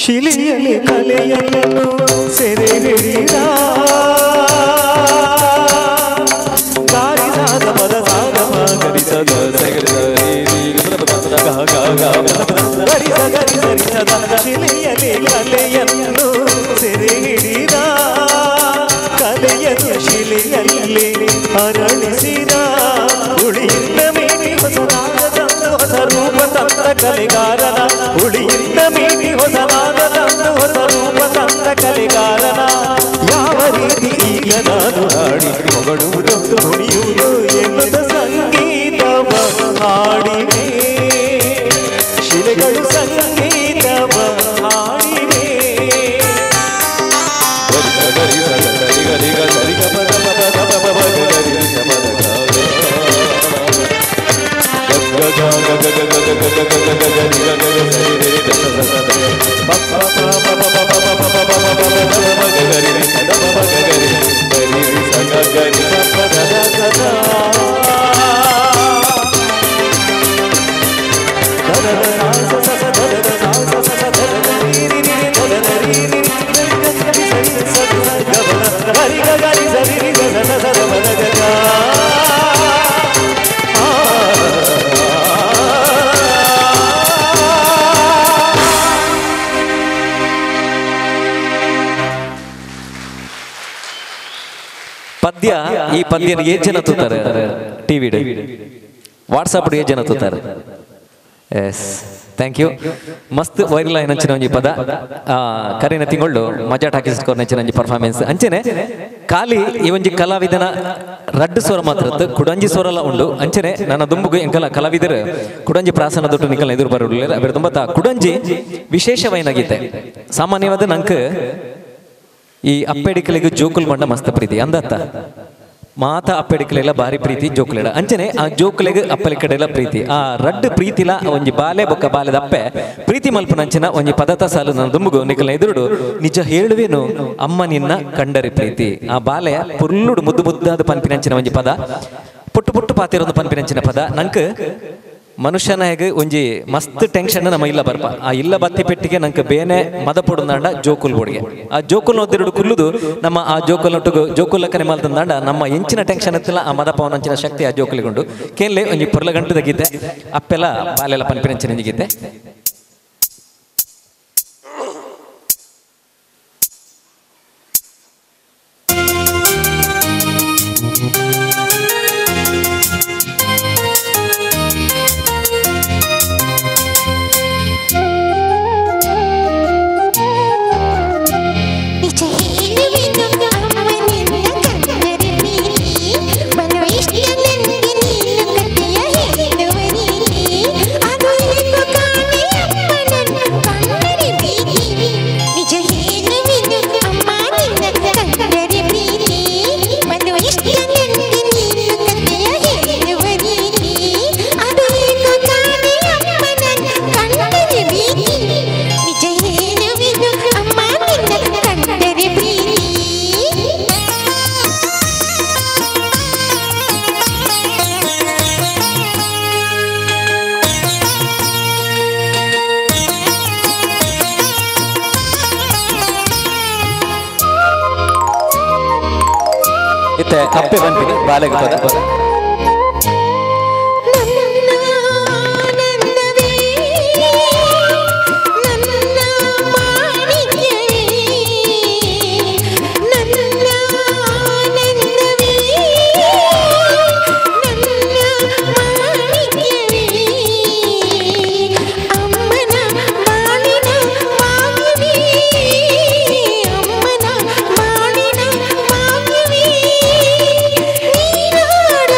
ಶಿಲೆಯಲ್ಲಿ ಕಲೆಯನ್ನು ಸೆರೆ ಹಿಡಿದ ಗಾರಿಸಾದ ಪದ ಸಾಗ ಗರಿಸದ ಗರಿಸದ ಶಿಲೆಯಲ್ಲಿ ಕಲೆಯನ್ನು ಸೆರೆ ಹಿಡಿದ ಕಲೆಯನ್ನು ಶಿಲೆಯಲ್ಲಿ ಅರಳಿಸಿದ ಉಳಿಯಿಂದ ಮೀಟಿ ಹೊಸದಾದ ತಂದು ಹೊಸ ರೂಪ ತಂದ ಕಲೆಗಾರನ ಉಳಿಯಿಂದ ಮೀಟಿ ಹೊಸದಾದ ತಂದು ಹೊಸ ರೂಪ ತಂದ ಕಲೆಗಾರನ ಯಾವ ರೀತಿ ಈಗ ನಾನು ಹಾಡಿ ಹೊಗಳುವುದು ನುಡಿಯುವುದು ಎನ್ನುತ್ತ ಸಂಗೀತವ ಹಾಡಿದೆ ಪದ್ಯ ಈ ಪದ್ಯ ಏಜ್ ಜನ ತೂತಾರೆ ಟಿವಿ ವಾಟ್ಸಾಪ್ ಏಜ್ ಜನ ತೂತಾರೆ. Yes thank you. ಮಸ್ತ್ ವೈರಲ್ ಆಯ್ನಂಚಿನ ಒಂಜಿ ಪದ ಕರಿನ ತಿಂಗಳು ಮಜಾ ಟಾಕಿಸ್ಕೋರ್ನಂಚಿನ ಒಂಜಿ ಪರ್ಫಾರ್ಮೆನ್ಸ್ ಅಂಚನೆ ಖಾಲಿ ಈ ಒಂಜಿ ಕಲಾವಿದನ ರಡ್ಡು ಸ್ವರ ಮಾತ್ರ ಕುಡಂಜಿ ಸ್ವರಲ ಉಂಡು ಅಂಚನೆ ನನ್ನ ದುಂಬುಗು ಎಂಕಲ ಕಲಾವಿದರು ಕುಡಂಜಿ ಪ್ರಾಸನ ದೊಟ್ಟು ನಿಕಲ್ನ ಎದುರು ಬರೋಲ್ಲ ಅವರ ತುಂಬತ್ತ ಕುಡಂಜಿ ವಿಶೇಷವೈನ ಗೀತೆ. ಸಾಮಾನ್ಯವಾದ ನಂಕ ಈ ಅಪ್ಪೆಡಿಕಲಿಗೆ ಜೋಕುಲ್ ಮಂಡ ಮಸ್ತ್ ಪ್ರೀತಿ ಅಂದತ್ತ ಮಾತ ಅಪ್ಪೆಡಿಕಲೆಲ್ಲ ಬಾರಿ ಪ್ರೀತಿ ಜೋಕುಲೆಡ ಅಂಚನೆ ಆ ಜೋಕುಲೆಗೆ ಅಪ್ಪಲಿ ಕಡೆಲ್ಲ ಪ್ರೀತಿ ಆ ರಡ್ಡು ಪ್ರೀತಿಲ ಒಂಜಿ ಬಾಲೆ ಬೊಕ್ಕ ಬಾಲೆದ ಅಪ್ಪೆ ಪ್ರೀತಿ ಮಲ್ಪನಂಚಿನ ಒಂಜಿ ಪದತ ಸಾಲು ನನ್ನ ದುಂಬುಗು ನಿಕಲ್ನ ಎದುರುಡು ನಿಜ ಹೇಳುವೇನು ಅಮ್ಮ ನಿನ್ನ ಕಂಡರಿ ಪ್ರೀತಿ ಆ ಬಾಲೆ ಪುರ್ಲುಡು ಮುದ್ದು ಮುದ್ದಾದ ಪನ್ಪಿನಂಚಿನ ಒಂಜಿ ಪದ ಪುಟ್ಟು ಪುಟ್ಟು ಪಾತಿರೊಂದು ಪನ್ಪಿನಂಚಿನ ಪದ ನಂಗೆ ಮನುಷ್ಯನ ಹೇಗೆ ಒಂಜಿ ಮಸ್ತ್ ಟೆನ್ಷನ್ ನಮ್ಮ ಇಲ್ಲ ಬರ್ಪ ಆ ಇಲ್ಲ ಬತ್ತಿ ಪೆಟ್ಟಿಗೆ ನಂಗೆ ಬೇನೆ ಮದ ಪೊಡುಂದಾಂಡ ಜೋಕುಲ್ ಬೋಡಿಗೆ ಆ ಜೋಕುಲ್ ಓದಿರುಡು ಕುಲ್ಲುದು ನಮ್ಮ ಆ ಜೋಕುಲ್ ಒಟ್ಟಿಗೆ ಜೋಕುಲ್ಲಕ್ಕನೆ ಮಲ್ತಂದಾಂಡ ನಮ್ಮ ಎಂಚಿನ ಟೆನ್ಷನ್ ಎತ್ತಿಲ್ಲ ಆ ಮದ ಪವನಂಚಿನ ಶಕ್ತಿ ಆ ಜೋಕುಲಿಗುಂಡು ಕೇಳಲೆ ಒಂಜಿ ಪುರ್ಲ ಗಂಟದ ಗೀತೆ ಅಪ್ಪೆಲ್ಲ ಬಾಲೆಲ್ಲ ಪನ್ಪಿನಂಚಿನ ಗೀತೆ. ಅಪ್ಪೆ ಬಂದಿಗೆ ಬಾಲೆಗೆ ಪದ ನೀನಾಡ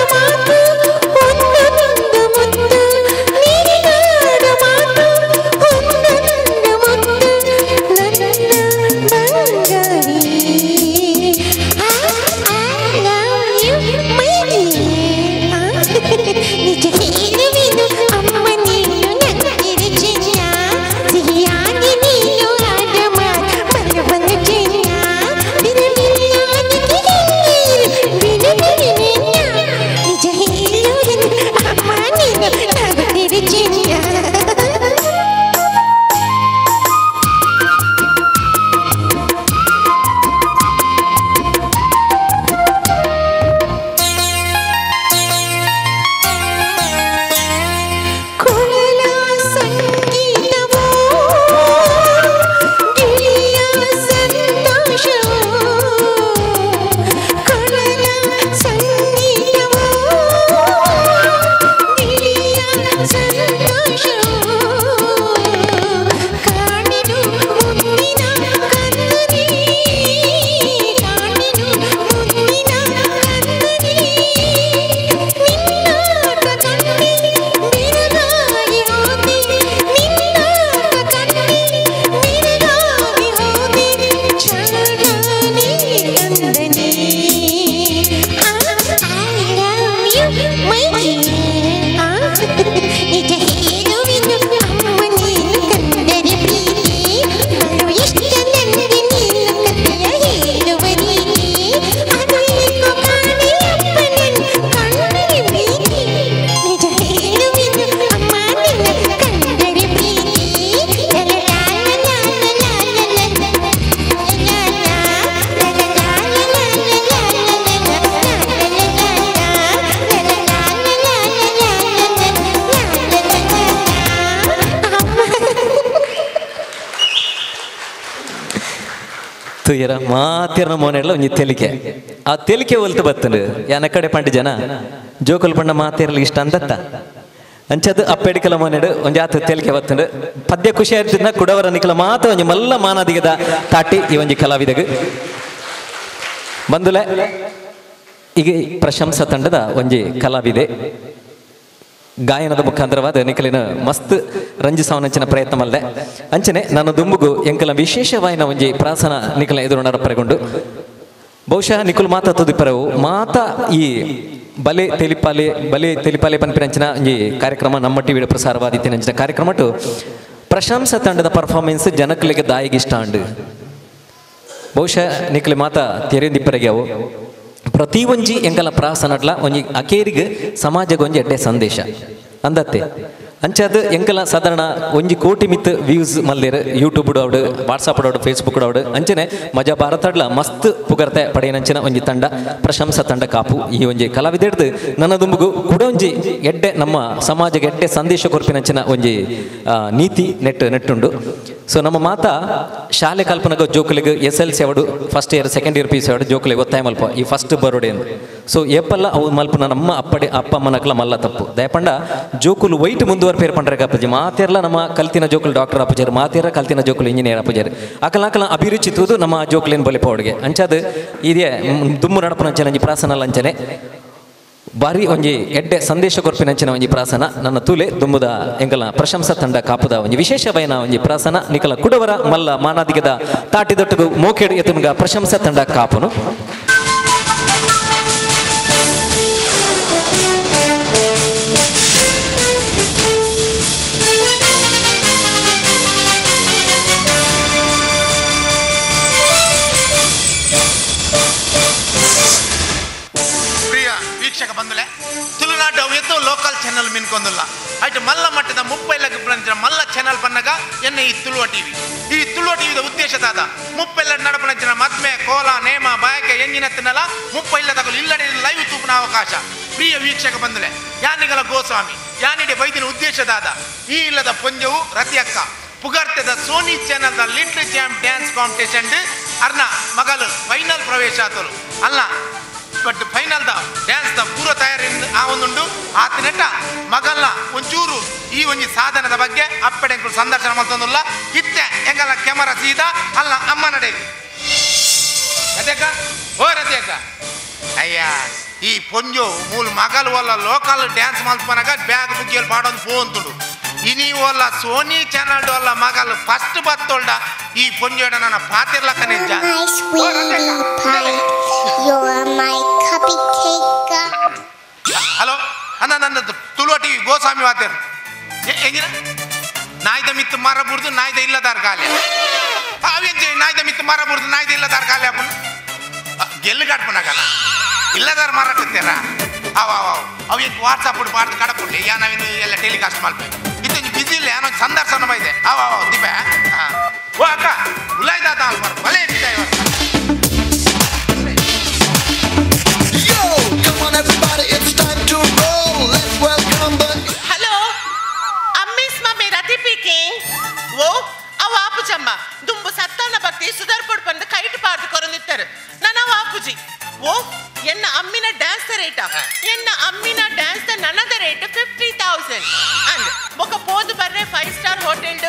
ತುಯ್ಯರ ಮಾತಿರ ಮೋನೆಲ್ಲ ಒಂಜಿ ತೆಲಿಕೆ ಆ ತೆಲಿಕೆ ಒಲ್ತು ಬತ್ತಂಡು ಯಾನ ಕಡೆ ಪಂಡು ಜನ ಜೋಕುಲು ಪಂಡ ಮಾತಿರಲಿ ಇಷ್ಟ ಅಂತತ್ತ ಅಂಚದು ಅಪ್ಪೆಡಿಕಲ ಮೋನೆಡು ಒಂಜಿ ಆತ ತೆಲಿಕೆ ಬತ್ತಂಡು ಪದ್ಯ ಖುಷಿ ಆಯ್ತಿದ್ನ ಕುಡವರ ನಿಕಲ ಮಾತ ಒಂಜಿ ಮಲ್ಲ ಮಾನದಿಗದ ತಾಟಿ ಈ ಒಂಜಿ ಕಲಾವಿದಗ ಬಂದುಲೆ ಈಗ ಪ್ರಶಂಸಾ ತಂಡದ ಒಂಜಿ ಕಲಾವಿದೆ ಗಾಯನದ ಮುಖಾಂತರವಾದ ನಿಖಲಿನ ಮಸ್ತ್ ರಂಜಿಸಾವನಂಚಿನ ಪ್ರಯತ್ನ ಮಲ್ದೆ ಅಂಚನೆ ನಾನು ದುಂಬುಗು ಎಂಕಲ ವಿಶೇಷವಾಯಿನ ಒಂಜಿ ಪ್ರಾಸನ ನಿಖಲ ಎದುರುಣರ ಪರಗೊಂಡು ಬಹುಶಃ ನಿಖುಲ್ ಮಾತಾ ತುದಿಪರವು ಮಾತಾ ಈ ಬಲೆ ತೆಲಿಪಾಲೆ ಪನ್ಪಿನಂಚಿನ ಒಂಜಿ ಕಾರ್ಯಕ್ರಮ ನಮ್ಮ ಟಿವಿಡ ಪ್ರಸಾರವಾದಿತ್ತಿನಂಚಿನ ಕಾರ್ಯಕ್ರಮಟು ಪ್ರಶಂಸಾ ತಂಡದ ಪರ್ಫಾರ್ಮೆನ್ಸ್ ಜನಕ್ಕಲಿಗೆ ದಾಯಿಗಿಷ್ಟ ಅಂಡು ಬಹುಶಃ ನಿಖಲಿ ಮಾತಾ ತೆರೆದಿಪ್ಪರೆಗೆವು ಪ್ರತಿ ಒಂಜಿ ಎಂಕಲ ಪ್ರಾಸನಟ್ಲ ಒಂಜಿ ಅಕೇರಿಗೆ ಸಮಾಜಕ್ಕೆ ಒಂಜಿ ಎಡ್ಡೆ ಸಂದೇಶ ಅಂದತ್ತೆ ಅಂಚದು ಎಂಕಲ ಸಾಧಾರಣ ಒಂಜಿ ಕೋಟಿ ಮಿತ್ ವ್ಯೂಸ್ ಮಲ್ದೇರು ಯೂಟ್ಯೂಬ್ ಅವಡು ವಾಟ್ಸಾಪ್ ಅವಡು ಫೇಸ್ಬುಕ್ ಅವಡು ಅಂಚನೆ ಮಜಾ ಭಾರತಡ್ಲ ಮಸ್ತ್ ಪುಗರ್ತೆ ಪಡೆಯನಂಚಿನ ಒಂಜಿ ತಂಡ ಪ್ರಶಂಸಾ ತಂಡ ಕಾಪು ಈ ಒಂಜಿ ಕಲಾವಿದೆಡ್ದು ನನ್ನ ದುಂಬುಗು ಕೂಡ ಒಂಜಿ ಎಡ್ಡೆ ನಮ್ಮ ಸಮಾಜಕ್ಕೆ ಎಡ್ಡೆ ಸಂದೇಶ ಕೊರ್ಪಿನಂಚಿನ ಒಂಜಿ ನೀತಿ ನೆಟ್ಟುಂಡು ಸೊ ನಮ್ಮ ಮಾತಾ ಶಾಲೆ ಕಲ್ಪನೆಗೆ ಜೋಕುಲಿಗೆ SLC ಅವಡು first year second year PUC ಅವಡು ಜೋಕುಲಿಗೆ ಒತ್ತಾಯ ಮಲ್ಪ ಈ ಫಸ್ಟ್ ಬರೋಡೆ ಸೊ ಏಪಲ್ಲ ಅವು ಮಲ್ಪನ ನಮ್ಮ ಅಪ್ಪ ಅಮ್ಮನಕ್ಲ ಮಲ್ಲ ತಪ್ಪು ದಯಪಂಡ ಜೋಕುಲು ವೈಟ್ ಮುಂದುವರ್ಪೇರ್ ಪಂಡ್ರೆ ಅಪ್ಪಜಿ ಮಾತೆರ್ಲ ನಮ್ಮ ಕಲ್ತಿನ ಜೋಕುಲು ಡಾಕ್ಟರ್ ಅಪ್ಪಜಾರು ಮಾತೆರ ಕಲ್ತಿನ ಜೋಕುಲು ಇಂಜಿನಿಯರ್ ಅಪ್ಪಜಾರು ಅಕಲ ಅಭಿರುಚಿ ತೂದು ನಮ್ಮ ಜೋಕುಲಿನ ಬಲಿಪ ಅವಡಿಗೆ ಅಂಚದು ಇದೇ ದುಮ್ಮು ನಡಪನಂಚನೆ ಒಂಜಿ ಪ್ರಾಸನ ಲಂಚನೆ ಬಾರಿ ಒಂಜಿ ಎಡ್ಡೆ ಸಂದೇಶ ಕೊರ್ಪಿನಂಚಿನ ಒಂಜಿ ಪ್ರಾಸನ ನನ್ನ ತೂಲೆ ದುಂಬುದ ಎಂಕಲ ಪ್ರಶಂಸಾ ತಂಡ ಕಾಪುದ ಒಂಜಿ ವಿಶೇಷವೈನ ಒಂಜಿ ಪ್ರಾಸನ ನಿಕಲ ಕುಡವರ ಮಲ್ಲ ಮಾನಾದಿಗದ ತಾಟಿದೊಟ್ಟುಗು ಮೋಕೆಡು ಎತ್ತುನುಗ ಪ್ರಶಂಸಾ ತಂಡ ಕಾಪುನು ಲೋಕಲ್ ಚಾನಲ್ ಮಿನ್ಕೊಂದಿಲ್ಲ ಆಯ್ತು ಮಲ್ಲ ಮಟ್ಟದ 30 ಮಲ್ಲ ಚಾನಲ್ ಪನ್ನಗ ಎನ್ನ ಈ ತುಳುವ ಟಿವಿ ಟಿವಿದ ಉದ್ದೇಶದಾದ 30 ನಡಪನಂಚಿನ ಮದ್ಮೆ ಕೋಲ ನೇಮ ಬಾಯಕೆ ಎಂಜಿನತ್ತಿನಲ್ಲ 30 ತಗಲು ಇಲ್ಲಡೆ ಲೈವ್ ತೂಪಿನ ಅವಕಾಶ ಪ್ರಿಯ ವೀಕ್ಷಕ ಬಂದಲೆ ಯಾನಿಗಳ ಗೋಸ್ವಾಮಿ ಯಾನಿಡೆ ಬೈದಿನ ಉದ್ದೇಶದಾದ ಈ ಇಲ್ಲದ ಪೊಂಜವು ರತಿಯಕ್ಕ ಪುಗರ್ತೆದ ಸೋನಿ ಚಾನಲ್ದ ಲಿಟ್ಲ್ ಚಾಂಪ್ ಡ್ಯಾನ್ಸ್ ಕಾಂಪಿಟೇಷನ್ ಅರ್ನ ಮಗಲು ಫೈನಲ್ ಪ್ರವೇಶ ಆತರು ಅಲ್ಲ ಬಟ್ ಫೈನಲ್ ಡ್ಯಾನ್ಸ್ ದ ಪೂರ್ವ ತಯಾರಿಯಿಂದ ಆವೊಂದುಂಡು ಆತನೆಟ್ಟ ಮಗಲ್ನ ಒಂಚೂರು ಈ ಒಂಜಿ ಸಾಧನದ ಬಗ್ಗೆ ಅಪ್ಪಡೆಂಕುಲು ಸಂದರ್ಶನ ಮಾಡ್ತೊಂದುಲ್ಲ ಇತ್ತೆ ಎಂಗಲ್ಲ ಕ್ಯಾಮರಾ ಸೀದಾ ಅಲ್ಲ ಅಮ್ಮ ನಡೆ ರತಿಯಕ್ಕ ಓ ರತಿಯಕ್ಕ ಅಯ್ಯ ಈ ಪೊಂಜು ಮೂಲು ಮಗಲು ಒಲ್ಲ ಲೋಕಲ್ ಡ್ಯಾನ್ಸ್ ಮಲ್ಪನಗ ಬ್ಯಾಗ್ ಬುಗ್ಗಿಯಲ್ಲಿ ಪಾಡೊಂದು ಫೋನ್ತುಡು ಇನಿ ಒಲ್ಲ ಸೋನಿ ಚಾನಲ್ ಒಲ್ಲ ಮಗಲು ಫಸ್ಟ್ ಬತ್ತೊಳ್ಡ ಈ ಪೊಂಜೋಡ ನನ್ನ ಪಾತಿರ್ಲಕ್ಕ ನಿಜ ಹಲೋ ಅನ್ನ ನನ್ನ ತುಳುವ ಟಿವಿ ಗೋಸ್ವಾಮಿ ವಾತೇರು ಹೆಂಗಿನ ನಾಯ್ದ ಮಿತ್ತು ಮರಬುಡ್ದು ನಾಯ್ದ ಇಲ್ಲದಾರ ಕಾಲೆ ಅವೇಂಚೆ ನಾಯ್ದ ಮಿತ್ತು ಮರಬುಡ್ದು ನಾಯ್ದ ಇಲ್ಲದಾರ ಕಾಲೆ ಅಪ್ಪನ ಗೆಲ್ಲು ಕಾಡ್ಪನಾಗಲ್ಲ ಇಲ್ಲದಾರ ಮರ ಕತ್ತೀರ ಅವು ಏನು ವಾಟ್ಸಪ್ ಬಾರ್ದು ಕಡಪುಡ್ಲಿ ಯಾ ನಾವಿನ್ನು ಎಲ್ಲ ಟೆಲಿಕಾಸ್ಟ್ ಮಾಡ್ಬೇಕು ಇದು ಬಿಸಿ ಇಲ್ಲ ಏನೋ ಸಂದರ್ಶನ ಇದೆ ದೀಪ ಓ ಅಕ್ಕ ಉಲಾಯ್ದಾದ ಅಲ್ಮಾರ ಬಲೆ ಇಟ್ಟಿದೆ ಹಲೋ ಅಮ್ಮಿಸ್ ಮಮ್ಮಿ ರತಿ ಪೀಕಿಂಗ್ ಓ ಅವ ಆಪುಜಮ್ಮ ದುಂಬು ಸತ್ತಾನ ಭಕ್ತಿ ಸುಧಾರ್ಪುಡ್ ಬಂದು ಕೈಟ್ ಪಾರ್ದು ಕೊರಂದಿತ್ತಾರೆ ನನ್ನ ಆಪುಜಿ ಓ ಎನ್ನ ಅಮ್ಮಿನ ಡ್ಯಾನ್ಸ್ ರೇಟ ಎನ್ನ ಅಮ್ಮಿನ ಡ್ಯಾನ್ಸ್ ನನ್ನದ ರೇಟ್ 50,000 ಅಂದ್ ಬೊಕ ಪೋದು ಬರ್ರೆ 5 ಸ್ಟಾರ್ ಹೋಟೆಲ್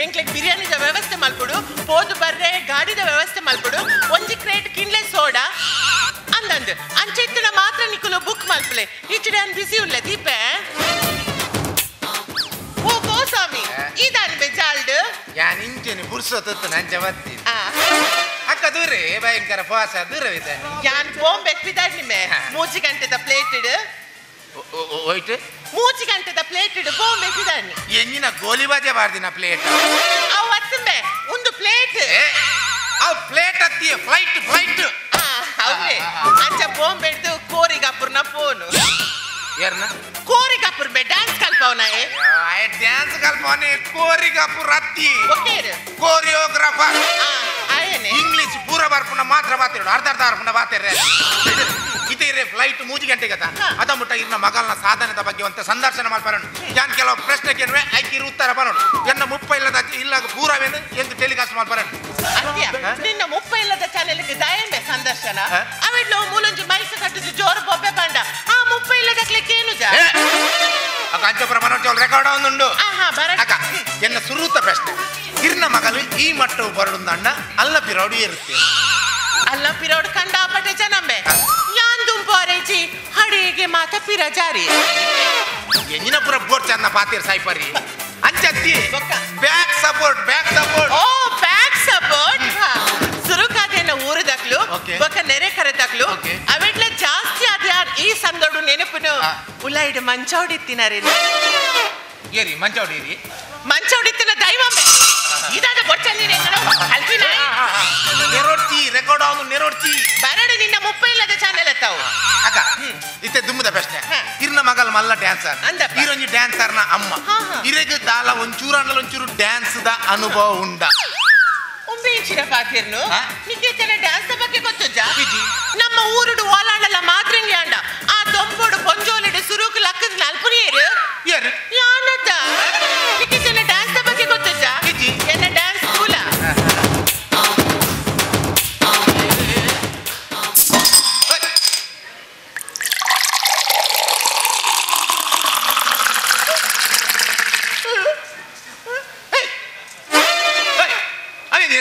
ಎಂಕ್ಲೆಗ್ ಬಿರಿಯಾನಿದ ವ್ಯವಸ್ಥೆ ಮಲ್ಪುಡು ಪೋದು ಬರ್ರೆ ಗಾಡಿದ ವ್ಯವಸ್ಥೆ ಮಲ್ಪುಡು ಒಂಜಿ ಕ್ರೇಟ್ ಕಿನ್ಲೆ ಸೋಡಾ ಅಂದಂದ್ ಅಂಚೆತ್ತಿನ ಮಾತ್ರ ನಿಕುಲು ಬುಕ್ ಮಲ್ಪಲೆ ಈಚಡೆ ಅನ್ ಬಿಸಿ ಉಳ್ಳೆ ದೀಪೆ ಓ ಗೋಸ್ವಾಮಿ ಇದಾನ್ ಬೆಜಾಲ್ಡ್ ಯಾನ್ ಇಂಚೆನಿ ಬುರ್ಸೊತ್ತು ನಂಜ ಬತ್ತಿ ಅಕ್ಕ ದೂರೆ ಭಯಂಕರ ಪಾಸ ದೂರವಿದೆ ಯಾನ್ ಬಾಂಬ್ ಎಕ್ಬಿದಾಡ್ ನಿಮ್ಮೆ 3 ಗಂಟೆದ ಪ್ಲೇಟೆಡ್ ಹೋಯ್ತು 3 ಗಂಟೆದ ಪ್ಲೇಟೆಡ್ ಬಾಂಬ್ ಎಕ್ಬಿದಾಡ್ ಎಂಜಿನ ಗೋಲಿ ಬಾಜೆ ಬಾರ್ದಿನ ಪ್ಲೇಟ್ ಅವ್ ಅತ್ತಂಬೆ ಒಂದು ಪ್ಲೇಟ್ ಅವ್ ಪ್ಲೇಟ್ ಅತ್ತಿ ಫ್ಲೈಟ್ ಹೌದೇ ಅಂಚ ಬಾಂಬ್ ಎಡ್ದು ಕೋರಿಗಾಪುರ್ನ ಫೋನು ಯಾರನ್ನ ಕೋರಿಗಾಪುರ್ ಬೆ ಡ್ಯಾನ್ಸ್ ಕಲ್ಪವನ ಡ್ಯಾನ್ಸ್ ಕಲ್ಪವನೆ ಕೋರಿಗಾಪುರ್ ಅತ್ತಿ ಓಕೆರ್ ಕೋರಿಯೋಗ್ರಾಫರ್ ಆಯನೆ ಇಂಗ್ಲಿಷ್ ಪೂರ ಬರ್ಪುನ ಮಾತ್ರ ಬಾತಿರೋಡು ಅರ್ಧ ಬರ್ಪುನ ಬಾತಿರ್ರೆ ಇದೇ ಫ್ಲೈಟ್ 3 ಗಂಟೆಗೆ ಅದ ಮುಟ್ಟ ಇನ್ನ ಮಗಲ್ನ ಸಾಧನದ ಬಗ್ಗೆ ಅಂತ ಸಂದರ್ಶನ ಮಾಡ್ಬಾರನು ಯಾನ್ ಕೆಲವು ಪ್ರಶ್ನೆ ಕೇಳುವೆ ಐಕಿರು ಉತ್ತರ ಬರೋಣ ಎನ್ನ 30 ಇಲ್ಲದ ಪೂರವೇನು ಎಂದು ಟೆಲಿಕಾಸ್ಟ್ ಮಾಡ್ಬಾರನು ನಿನ್ನ 30 ಇಲ್ಲದ ವರ್ಷನ ಅವೆಡ್ಲು ಮೂಲೊಂಜಿ ಮೈಸ ಕಟ್ಟುದು ಜೋರು ಬೊಬ್ಬೆ ಬಂಡ ಆ 30 ಇಲ್ಲದಕ್ಲೇನು ಜಾ ಅಂಚಪುರ ಮನೋಜ್ ರೆಕಾರ್ಡ್ ಒಂದುಂಡು ಬರ ಅಕ್ಕ ಎನ್ನ ಸುರೂತ ಪ್ರಶ್ನೆ ಹಿರ್ನ ಮಗಲು ಈ ಮಟ್ಟವು ಬರುಂದಣ್ಣ ಅಲ್ಲ ಪಿರೋಡು ಇರುತ್ತೆ ಅಲ್ಲ ಪಿರೋಡು ಕಂಡಾಪಟ್ಟೆ ಜನಂಬೆ ಯಾನ್ ದುಂಪಾರೇಜಿ ಹಡಿಗೆ ಮಾತ ಪಿರ ಜಾರಿ ಎಂಜಿನ ಪುರ ಬೋರ್ ಚಂದ ಪಾತಿರ್ ಸಾಯ್ಪರಿ ಅಂಚತ್ತಿ ಬ್ಯಾಕ್ ಸಪೋರ್ಟ್ ಓ ಬ್ಯಾಕ್ ಸಪೋರ್ಟ್ ಸುರುಕಾದೇನ ಊರದಕ್ಲು ಬೊಕ್ಕ ನೆರೆ ಕರೆದಕ್ಲು ಅವೆಡ್ಲ ಜಾಸ್ತಿ ಅದ್ಯಾರ್ ಈ ಸಂದಡು ನೆನಪುನು ಉಲಾಯಿಡು ಮಂಚೌಡಿತ್ತಿನರಿ ಏರಿ ಮಂಚೌಡಿರಿ ಮಂಚೌಡಿತ್ತಿನ ದೈವಮ್ಮೆ ಇದಾದ ಬೊಚ್ಚಲ್ಲಿ ಹಲ್ಪಿನ ನೆರೋಡ್ತಿ ರೆಕಾರ್ಡ್ ಅವನು ನೆರೋಡ್ತಿ ಬರಡು ನಿನ್ನ 30 ಇಲ್ಲದ ಚಾನೆಲ್ ಅತ್ತಾವು ಅಕ್ಕ ಇತ್ತೆ ದುಮ್ಮದ ಪ್ರಶ್ನೆ ಹಿರ್ನ ಮಗಲ್ ಮಲ್ಲ ಡ್ಯಾನ್ಸರ್ ಈರೊಂಜಿ ಡ್ಯಾನ್ಸರ್ನ ಅಮ್ಮ ಇರೆಗ್ ದಾಲ ಒಂಚೂರು ಡ್ಯಾನ್ಸ್ ದ ಅನುಭವ ಉಂಡ ಉಂಬೇಂಚಿನ ಪಾತಿರ್ನು ನಿಗೆತನ ಡ್ಯಾನ್ಸ್ ಬಗ್ಗೆ ಗೊತ್ತುಜ್ಜ ನಮ್ಮ ಊರುಡು ಓಲಾಡಲ ಮಾದ್ರಂಗಿ ಅಂಡ ಆ ದೊಂಪೋಡು ಪೊಂಜೋಲಿಡು ಸುರುಕು ಲಕ್ಕದ ನಲ್ಪುನಿಯರು ಯಾರು ಯಾನತ ನಿಗೆತನ ಡ್ಯಾನ್ಸ್ ಬಗ್ಗೆ ಗೊತ್ತುಜ್ಜ ಎನ್ನ ಡ್ಯಾನ್ಸ್ ಸ್ಕೂಲ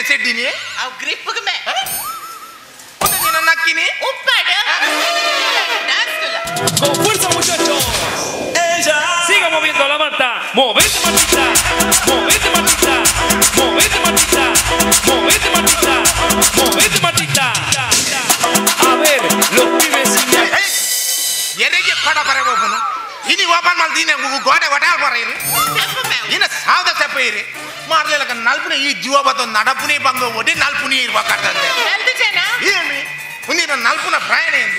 ಸೆಡ್ಡಿನಿ ಅವ್ ಗ್ರಿಪ್ ಮೇ ನೀನು ನಕ್ಕಿನಿ Uppada dance school Con fuerza muchachos. Ella. Siga moviendo la mata. Movete matita. Movete matita. Movete matita. Movete matita. Movete matita. A ver, los pibes sin ಎರೆಗೆ ಪಡ ಬರಬೋನು ಇನಿ ಓಪನ್ ಮಾಡಿ ದಿನ ಗೋಡೆ ಒಟಾಲ್ ಬರೀರಿ ಇನ್ನ ಸಾವದ ಸೆಪ್ಪ ಇರಿ ಮಾಡ್ಲಿಲ್ಲ ನಲ್ಪುನಿ ಈ ಜೀವ ಬತ್ತ ನಡಪುನಿ ಬಂಗ ಒಡಿ ನಲ್ಪುನಿ ಇರ್ಬೇಕಾಗ್ತದೆ ಏನಿ ಮುಂದಿನ ನಲ್ಪುನ ಪ್ರಾಯಣ ಏನು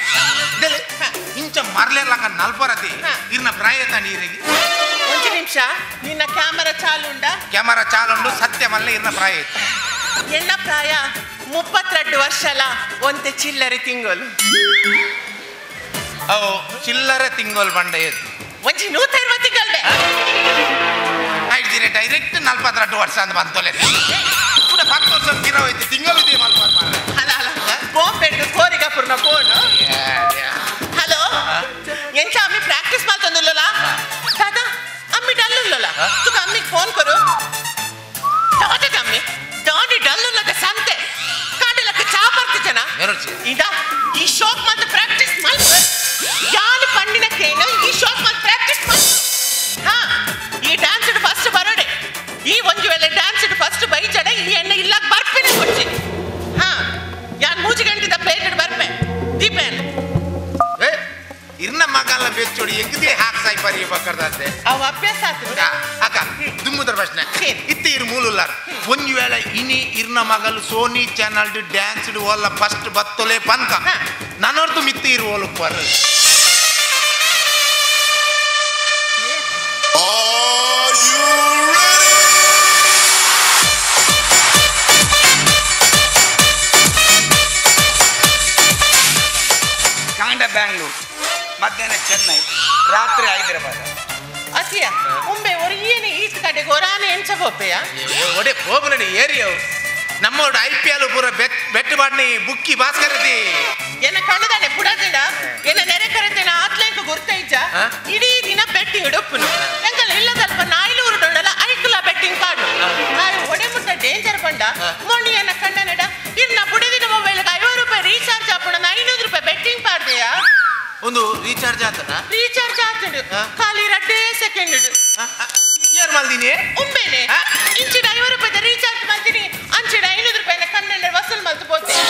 ಇಂಚ ಮರ್ಲಿಲ್ಲ ನಲ್ಪರತಿ ಇನ್ನ ಪ್ರಾಯ ತಂಡಿ ಇರಿಗೆ ಒಂದು ನಿಮಿಷ ನಿನ್ನ ಕ್ಯಾಮರಾ ಚಾಲುಂಡು ಸತ್ಯ ಮಲ್ಲ ಇರ್ನ ಪ್ರಾಯ ಇತ್ತು ಎನ್ನ ಪ್ರಾಯ 32 ವರ್ಷಲ ಒಂತೆ ಚಿಲ್ಲರೆ ತಿಂಗಳು ಅವು ಚಿಲ್ಲರೆ ತಿಂಗಳು ಬಂಡ ಎದ್ದು ಒಂಜಿ 120 ತಿಂಗಳೇ ಆಯ್ತು ಡೈರೆಕ್ಟ್ 42 ವರ್ಷ ಅಂತ ಬಂತೋಲೆ ಕೂಡ 10 ವರ್ಷ ಕಿರೋಯ್ತು ತಿಂಗಳು ಇದೆ ಮಲ್ಪಾರ ಅಲ್ಲ ಬೋಂಬೆಂಡು ಕೋರಿಗಾಪುರ್ನ ಫೋನ್ ಹಲೋ ಎಂಚ ಅಮ್ಮಿ ಪ್ರಾಕ್ಟೀಸ್ ಮಾಡ್ತಂದುಲ್ಲ ದಾದಾ ಅಮ್ಮಿ ಡಲ್ಲುಲ್ಲ ತುಕ ಅಮ್ಮಿಗೆ ಫೋನ್ ಕೊರು ದಾದಾ ಅಮ್ಮಿ ದಾಡಿ ಡಲ್ಲುಲ್ಲದ ಸಂತೆ ಕಾಡಲಕ್ಕೆ ಚಾ ಬರ್ತಿದ್ದನ ಇದ ಈ ಶೋಕ್ ಮಾತ್ರ ಪ್ರಾಕ್ಟೀಸ್ ಮಾಡಿ ಯಾರು ಪಂಡಿನ ಕೇನು ಈ ಶೋಕ್ ಮಾತ್ರ ಪ್ರಾಕ್ಟೀಸ್ ಮಾಡಿ ಹಾ ಈ ಡ್ಯಾನ್ಸ್ ಫಸ್ಟ್ ಬರೋಡೆ ಈ ಒಂದು ವೇಳೆ ಡ್ಯಾನ್ಸ್ ಫಸ್ಟ್ ಬೈಜಡೆ ಈ ಎಣ್ಣೆ ಇಲ್ಲ ಬರ್ಪೇನೆ ಕೊಡ್ಸಿ ಹಾ ಯಾನ್ ಮೂಜಿ ಗಂಟಿದ ಪ್ಲೇಟ್ ಬರ್ಪೆ ದೀಪೇನ್ ಇರ್ನ ಮಗಲ್ಲ ಬೆಚ್ಚೋಡಿ ಎಗ್ದಿ ಹಾಕ್ ಸಾಯಿ ಪರಿ ಬಕ್ಕರ್ದಂತೆ ಅವ ಅಭ್ಯಾಸ ಆತು ಅಕ್ಕ ದುಮ್ಮುದ್ರ ಪ್ರಶ್ನೆ ಇತ್ತಿ ಇರ್ ಮೂಲುಲ್ಲಾರ ಒಂದು ವೇಳೆ ಇನಿ ಇರ್ನ ಮಗಲು ಸೋನಿ ಚಾನಲ್ ಡ್ಯಾನ್ಸ್ ಓಲ್ಲ ಫಸ್ಟ್ ಬತ್ತೊಲೆ ಪನ್ಕ ನನ್ನೋರ್ದು ಮಿತ್ತಿ ಇರು ಓಲು ಪರ್ ಕಾಂಡ ಬ್ಯಾಂಗ್ಳೂರ್ ಮಧ್ಯಾಹ್ನ ಚೆನ್ನೈ ರಾತ್ರಿ ಹೈದರಾಬಾದ್ ಅಸಿಯ ಮುಂಬೆ ஒரு ಏನೆ ಈಸ್ಟ್ ಕಡೆಗೆ ಒರಾನೆ ಎಂಚ ಹೋಪೆಯ ಒಡೆ ಹೋಗ್ನಡಿ ಏರಿಯವು ನಮ್ಮೋಡು IPL ಪೂರ ಬೆಟ್ಟು ಬಾಡ್ನಿ ಬುಕ್ಕಿ ಭಾಸ್ಕರತಿ ಎನ್ನ ಕಣ್ಣದಾನೆ ಪುಡದಿಂದ ಎನ್ನ ನೆರೆ ಕರೆತೇನ ಆತ್ಲೇಂಕ ಗುರ್ತೈಜ ಇಡೀ ದಿನ ಬೆಟ್ಟಿಂಗ್ ಇಡಪ್ಪನು ಎಂಕಲ್ಲ ಇಲ್ಲದಲ್ಪ ನಾಯ್ಲೂರು ಡೊಂಡಲ ಐಕುಲ ಬೆಟ್ಟಿಂಗ್ ಪಾಡು ಒಡೆ ಮುಟ್ಟ ಡೇಂಜರ್ ಬಂಡ ಮೊಣ್ಣಿ ಎನ್ನ ಕಣ್ಣನಡ ಇರ್ನ ಬುಡಿದಿನ ಮೊಬೈಲ್ಗೆ 50 ರೂಪಾಯಿ ರೀಚಾರ್ಜ್ ಹಾಪುಣ 500 ರೂಪಾಯಿ ಬೆಟ್ಟಿಂಗ್ ಪಾಡ್ದೆಯಾ ಒಂದು ರೀಚಾರ್ಜ್ ಆತನ ರೀಚಾರ್ಜ್ ಆತಡು ಖಾಲಿ 2 ಸೆಕೆಂಡ್ ಯಾರು ಮಲ್ದಿನಿ ಉಂಬೇನೆ ಇಂಚಿನ 50 ರೂಪಾಯಿ ರೀಚಾರ್ಜ್ ಮಾಡ್ತೀನಿ ಅಂಚಿನ 500 ರೂಪಾಯಿನ ಕಣ್ಣೆಲ್ಲ ವಸೂಲ್ ಮಾಡ್ತು ಹೋಗ್ತೀನಿ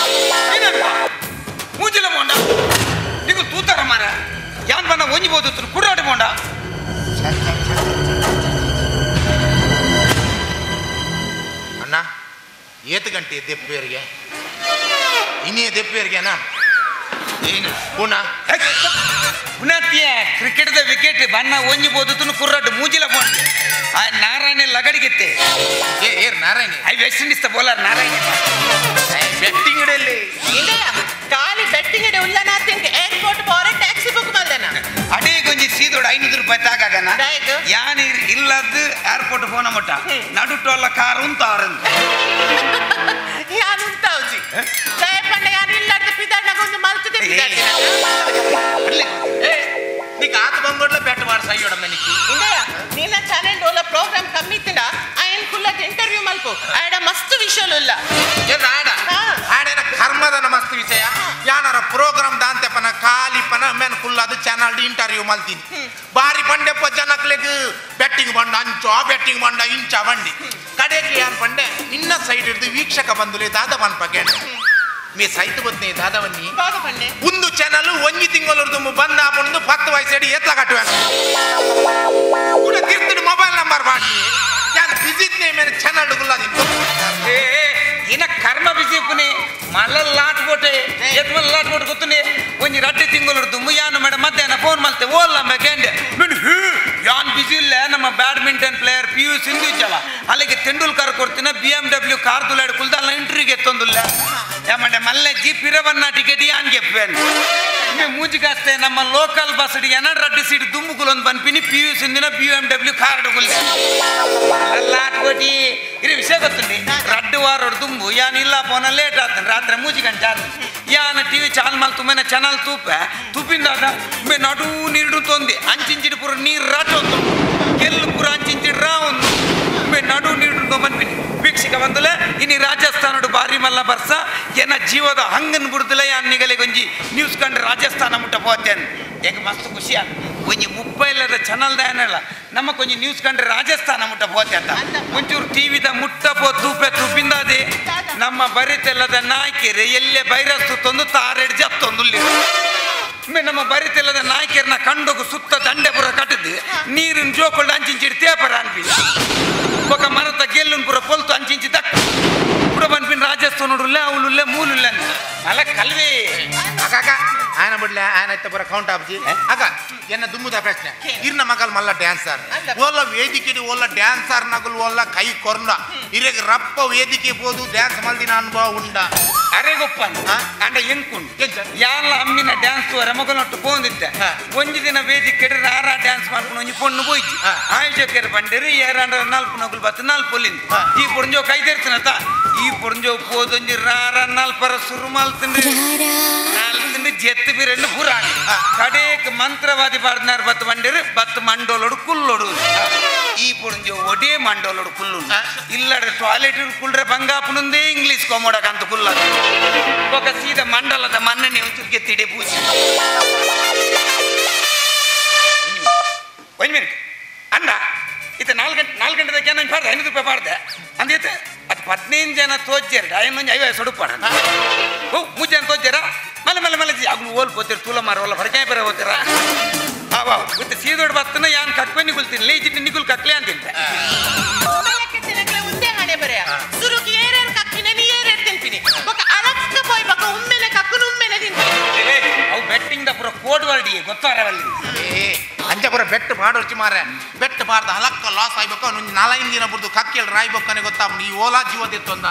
ಮೂಜಿಲ ಮೊಂಡ ನೀವು ತೂತಾರ ಮಾರ ಯಾನ್ ಬಂದ ಒಂಜಿಬೋದು ಕುರ್ರಾಟ ಮೊಂಡ ಅಣ್ಣ ಏತು ಗಂಟೆ ದೆಪ್ಪೇರಿಗೆ ಇನ್ನೇ ದೆಪ್ಪೇರಿಗೆನಾ ಏನು ಪುನಃ ಪುನಃ ಕ್ರಿಕೆಟ್ದ ವಿಕೆಟ್ ಬಣ್ಣ ಒಂಜಿಬೋದು ಕುರ್ರಾಟ ಮೂಜಿಲ ಮೊಂಡ ಆ ನಾರಾಯಣ ಲಗಡಿಗೆತ್ತೆ ಏರ್ ನಾರಾಯಣ ಐ West Indies bowler Narayana betting ಇಡಲಿ ಖಾಲಿ ಬೆಟ್ಟಿಂಗ್ ಇಡೆ ಉಲ್ಲನಾಥ್ ಏರ್ಪೋರ್ಟ್ ಪೋರೆ ಟ್ಯಾಕ್ಸಿ ಬುಕ್ ಮಾಡ್ದೇನ ಅಡೇ ಗೊಂಜಿ ಸೀದೋಡು 500 ರೂಪಾಯಿ ತಾಗಾಗ ಗೊತ್ತಾನ ಯಾನ್ ಇಲ್ಲದ್ದು ಏರ್ಪೋರ್ಟ್ ಫೋನ್ ಮುಟ್ಟ ನಡುಟೋಲ್ಲ ಕಾರು ಉಂತಾರು ಯಾನ್ ಉಂಟಾವ್ಜಿ ದಯಪಂಡ ಯಾನ್ ಇಲ್ಲದ್ದು ಪಿದಾಡ್ನಾಗೊಂದು ಮಲ್ತದೆ నీకు ఆత బంగోడ్లో పెట్టవాడు సయ్యడం మనకి ఇందయ్య నిన్న ఛానల్ డోల ప్రోగ్రామ్ కమ్మిత్తిన ఆయన కుల్లట్ ఇంటర్వ్యూ మల్పు ఆడ మస్తు విషయాలు ಇಲ್ಲ ಏನು ಆಡೇನ ಕರ್ಮದನ ಮಸ್ತ್ ವಿಷಯ ಯಾನಾರ ಪ್ರೋಗ್ರಾಮ್ ದಾಂತೆ ಪನ ಖಾಲಿ ಪನ ಮೆನ್ ಕುಲ್ಲದು ಚಾನಲ್ ಇಂಟರ್ವ್ಯೂ ಮಲ್ತೀನಿ ಬಾರಿ ಬಂಡೆ ಜನಕ್ಲೆಗ್ ಬೆಟ್ಟಿಂಗ್ ಬಂಡ ಅಂಚೋ ಬೆಟ್ಟಿಂಗ್ ಬಂಡ ಇಂಚ ಬಂಡಿ ಕಡೆಗೆ ಯಾನ್ ಪಂಡೆ ನಿನ್ನ ಸೈಡ್ ಹಿಡಿದು ವೀಕ್ಷಕ ಬಂದುಲೆ ದಾದ ಪನ್ಪಗೆ మీ సైట్ బొత్తే దాదవన్ని ముందు ఛానల్ వంగి తింగోలర్దు బంద్ ఆపండు 10 వయసేడి ఎట్లా కట్టువాను కూడా తిర్తుడు మొబైల్ నంబర్ వాడి యాన్ విజిట్ నే మేన ఛానల్ గుల్లాది ఏ ఇన కర్మ బిజిపుని మల్ల లాట్ పోటే ఎత్మల లాట్ పోట గుతునే ಒಂಜಿ ರಡ್ಡೆ ತಿಂಗಳು ದುಮ್ಮು ಯಾನು ಮೇಡಮ್ ಮಧ್ಯಾಹ್ನ ಫೋನ್ ಮಾಡ್ತೆ ಓಲ್ಲ ಮೇಕೆಂಡೆ ಯಾನ್ ಬಿಸಿ ಇಲ್ಲ ನಮ್ಮ badminton player P V Sindhu ಇದ್ದಲ್ಲ ಅಲ್ಲಿಗೆ ತೆಂಡೂಲ್ಕರ್ ಕೊಡ್ತೀನಿ BMW ಕಾರ್ ದುಲಾಡ್ ಕುಲ್ದಲ್ಲ ಇಂಟ್ರಿಗೆ ಎತ್ತೊಂದಿಲ್ಲ ఏమంటే మళ్ళీ జీ పిరవన్న టికెట్ అని చెప్పాను మేము మూజికాస్తే నమ్మ లోకల్ బస్ ఎన్నడ రడ్డు సీటు దుమ్ముకులు పనిపిని పియూ సిందిన BMW కారు లాట్కోటి ఇది విషయం వస్తుంది రడ్డు వారు దుమ్ము యాన్ ఇలా పోన లేట్ అవుతుంది రాత్రి మూజికని చేద్దాం యాన టీవీ ఛానల్ మళ్ళీ తుమ్మిన ఛానల్ తూపిందాక మేము నడు నిడుతుంది అంచించిడి పుర నీరు రాటొందు ಗೆಲ್ಲು ಪುರ ಅಂಚಿಂಚಿಡ್ ರಾ ಒಂದು ನಡು ನೀಡು ಬಂದ್ಬಿನಿ ವೀಕ್ಷಕ ಬಂದಲೆ ಇನ್ನು ರಾಜಸ್ಥಾನಡು ಬಾರಿ ಮಲ್ಲ ಬರ್ಸ ಏನ ಜೀವದ ಹಂಗನ್ ಬಿಡುದಿಲ್ಲ ಯಾನ್ ನಿಗಲೆ ಗೊಂಜಿ ನ್ಯೂಸ್ ಕಂಡು ರಾಜಸ್ಥಾನ ಮುಟ್ಟ ಹೋತೇನೆ ಹೆಂಗೆ ಮಸ್ತ್ ಖುಷಿ ಆಗ ಒಂಜಿ 30 ಚಾನಲ್ ಏನಲ್ಲ ನಮ್ಮ ಕೊಂಚ ನ್ಯೂಸ್ ಕಂಡ್ರೆ ರಾಜಸ್ಥಾನ ಮುಟ್ಟ ಹೋತೆ ಅಂತ ಒಂಚೂರು ಟಿವಿದ ಮುಟ್ಟ ಪೋ ತೂಪೆ ತೂಪಿಂದಾದೆ ನಮ್ಮ ಬರಿತೆಲ್ಲದ ನಾಯ್ಕೆರೆ ಎಲ್ಲೇ ಬೈರಸ್ತು ತಂದು ತಾರೆಡ್ ಜತ್ತೊಂದುಲ್ಲಿ ನಮ್ಮ ಬರಿತೆಲ್ಲದ ನಾಯ್ಕೆರನ್ನ ಕಂಡೋಗು ಸುತ್ತ ದಂಡೆ ಪುರ ಕಟ್ಟದು ನೀರಿನ ಜೋಕೊಳ್ದು ಅಂಚಿಂಚಿಡಿ ತೇಪರ ಅನ್ಪಿಲ್ಲ ఒక మరత గెల్లును పుర పొలుతు అంచించి దక్ ఇప్పుడు పనిపిన రాజస్థానుడులే అవులులే మూలులే అలా కలివే అక్క ఆయన బిడ్డలే ఆయన అయితే పుర కౌంట్ ఆఫ్జీ అక్క ఎన్న దుమ్ముದ ಪ್ರಶ್ನೆ ಇರ್ನ ಮಗಲ್ ಮಲ್ಲ ಡ್ಯಾನ್ಸರ್ ಓಲ್ಲ ವೇದಿಕೆಡಿ ಓಲ್ಲ ಡ್ಯಾನ್ಸರ್ ನಗಲ್ ಓಲ್ಲ ಕೈ ಕೊರ್ನ ಇರೆಗ್ ರಪ್ಪ ವೇದಿಕೆ ಬೋದು ಡ್ಯಾನ್ಸ್ ಮಲ್ದಿನ ಅನುಭವ ಉಂಡ ಅರೆ ಗೊಪ್ಪನ್ ಅಂಡ ಎಂಕುಂಡು ಯಾಲ ಅಮ್ಮಿನ ಡ್ಯಾನ್ಸ್ ರಮಗನೊಟ್ಟು ಪೋಂದಿದ್ದೆ ಒಂಜಿ ದಿನ ವೇದಿಕೆಡಿ ರಾರ ಡ್ಯಾನ್ಸ್ ಮಾಡ್ಕೊಂಡು ಒಂಜಿ ಪೊಣ್ಣು ಹೋಯ್ತು ಆಯೋಜಕರು ಬಂದಿರಿ 2 ನಗುಲು ಬತ್ತು 4 ಪೊಲ್ಲಿಂದು ಈ ಪೊಂಜೋ ಕೈ ತೆರ್ತಿನತ ಈ ಪೊಂಜೋ ಪೋದೊಂಜಿ ರಾರ 4 ಸುರು ಮಲ್ತಿಂಡ್ರಿ 4 ಜೆತ್ತು ಬಿರೆಂಡು ಪುರಾಣ ಕಡೆಕ್ ಮಂತ್ರವಾದಿ ಪಾಡ್ನಾರ್ ಬತ್ತು ಬಂದಿರಿ ಬತ್ತು ಮಂಡೋಲೋಡು ಕುಲ್ಲೋಡು ಈ ಪೊಂಜೋ ಒಡೆ ಮಂಡೋಲೋಡು ಕುಲ್ಲು ಇಲ್ಲಡೆ ಟಾಯ್ಲೆಟ್ ಕುಲ್ರೆ ಬಂಗಾಪುನುಂದೇ ಇಂಗ್ಲಿಷ್ ಕೊಮೋಡಕ ಅಂತ ಕುಲ್ಲ ఒక సీద మండలದ మన్నని ఉంచుకే తిడే పూజ ಒಂದು ಮಿನಿಟ್ ಅಣ್ಣ ಇತ 4 ಗಂಟೆದಕ್ಕೆ ನಾನು ಪಾಡ್ದೆ 5 ರೂಪಾಯಿ ಪಾಡ್ದೆ ಅಂದೈತೆ ಅದು 15 ಜನ ತೋಜ್ಜೇರ ಇನ್ನೊಂದು 50 ಸೊಡು ಪಾಡ ಓ 3 ಜನ ತೋಜ್ಜೇರ ಮಲೆ ಮಲೆ ಮಲೆ ಆಗ್ಲು ಓಲ್ ಹೋಗ್ತೀರ ತೂಲ ಮಾರೋಲ್ಲ ಹೊರಗೆ ಬೇರೆ ಹೋಗ್ತೀರ ಅವ ಮತ್ತೆ ಸೀದೋಡ್ ಬತ್ತನ ಯಾನ್ ಕಕ್ವೆ ನಿಗುಲ್ತೀನಿ ಲೇ ಜಿಟ್ಟಿ ನಿಗುಲ್ ಕಕ್ಲೆ ಅಂತಿಂತೆ ఉందే హనే బరే సురుకి ఏరేర్ కక్కిన నీ ఏరేర్ తింపిని ఒక అలక్క పోయి బక ఉమ్మెనే కక్కును ఉమ్మెనే తింపిని ಅವು ಬೆಟ್ಟಿಂಗ್ ದ ಪುರ ಕೋಡ್ ವರ್ಡಿ ಗೊತ್ತಾರವಲ್ಲಿ ಏ ಅಂಜಪುರ ಬೆಟ್ಟು ಪಾಡೋರ್ಚಿ ಮಾರೆ ಬೆಟ್ಟು ಪಾಡ್ದ ಅಲಕ್ಕ ಲಾಸ್ ಆಯ್ಬೇಕು ಅವ್ನು 4 ದಿನ ಬಿಡ್ದು ಕಕ್ಕೆಲ್ ರಾಯ್ಬೇಕನೆ ಗೊತ್ತಾಗ್ನು ಈ ಓಲಾ ಜೀವದಿತ್ತೊಂದ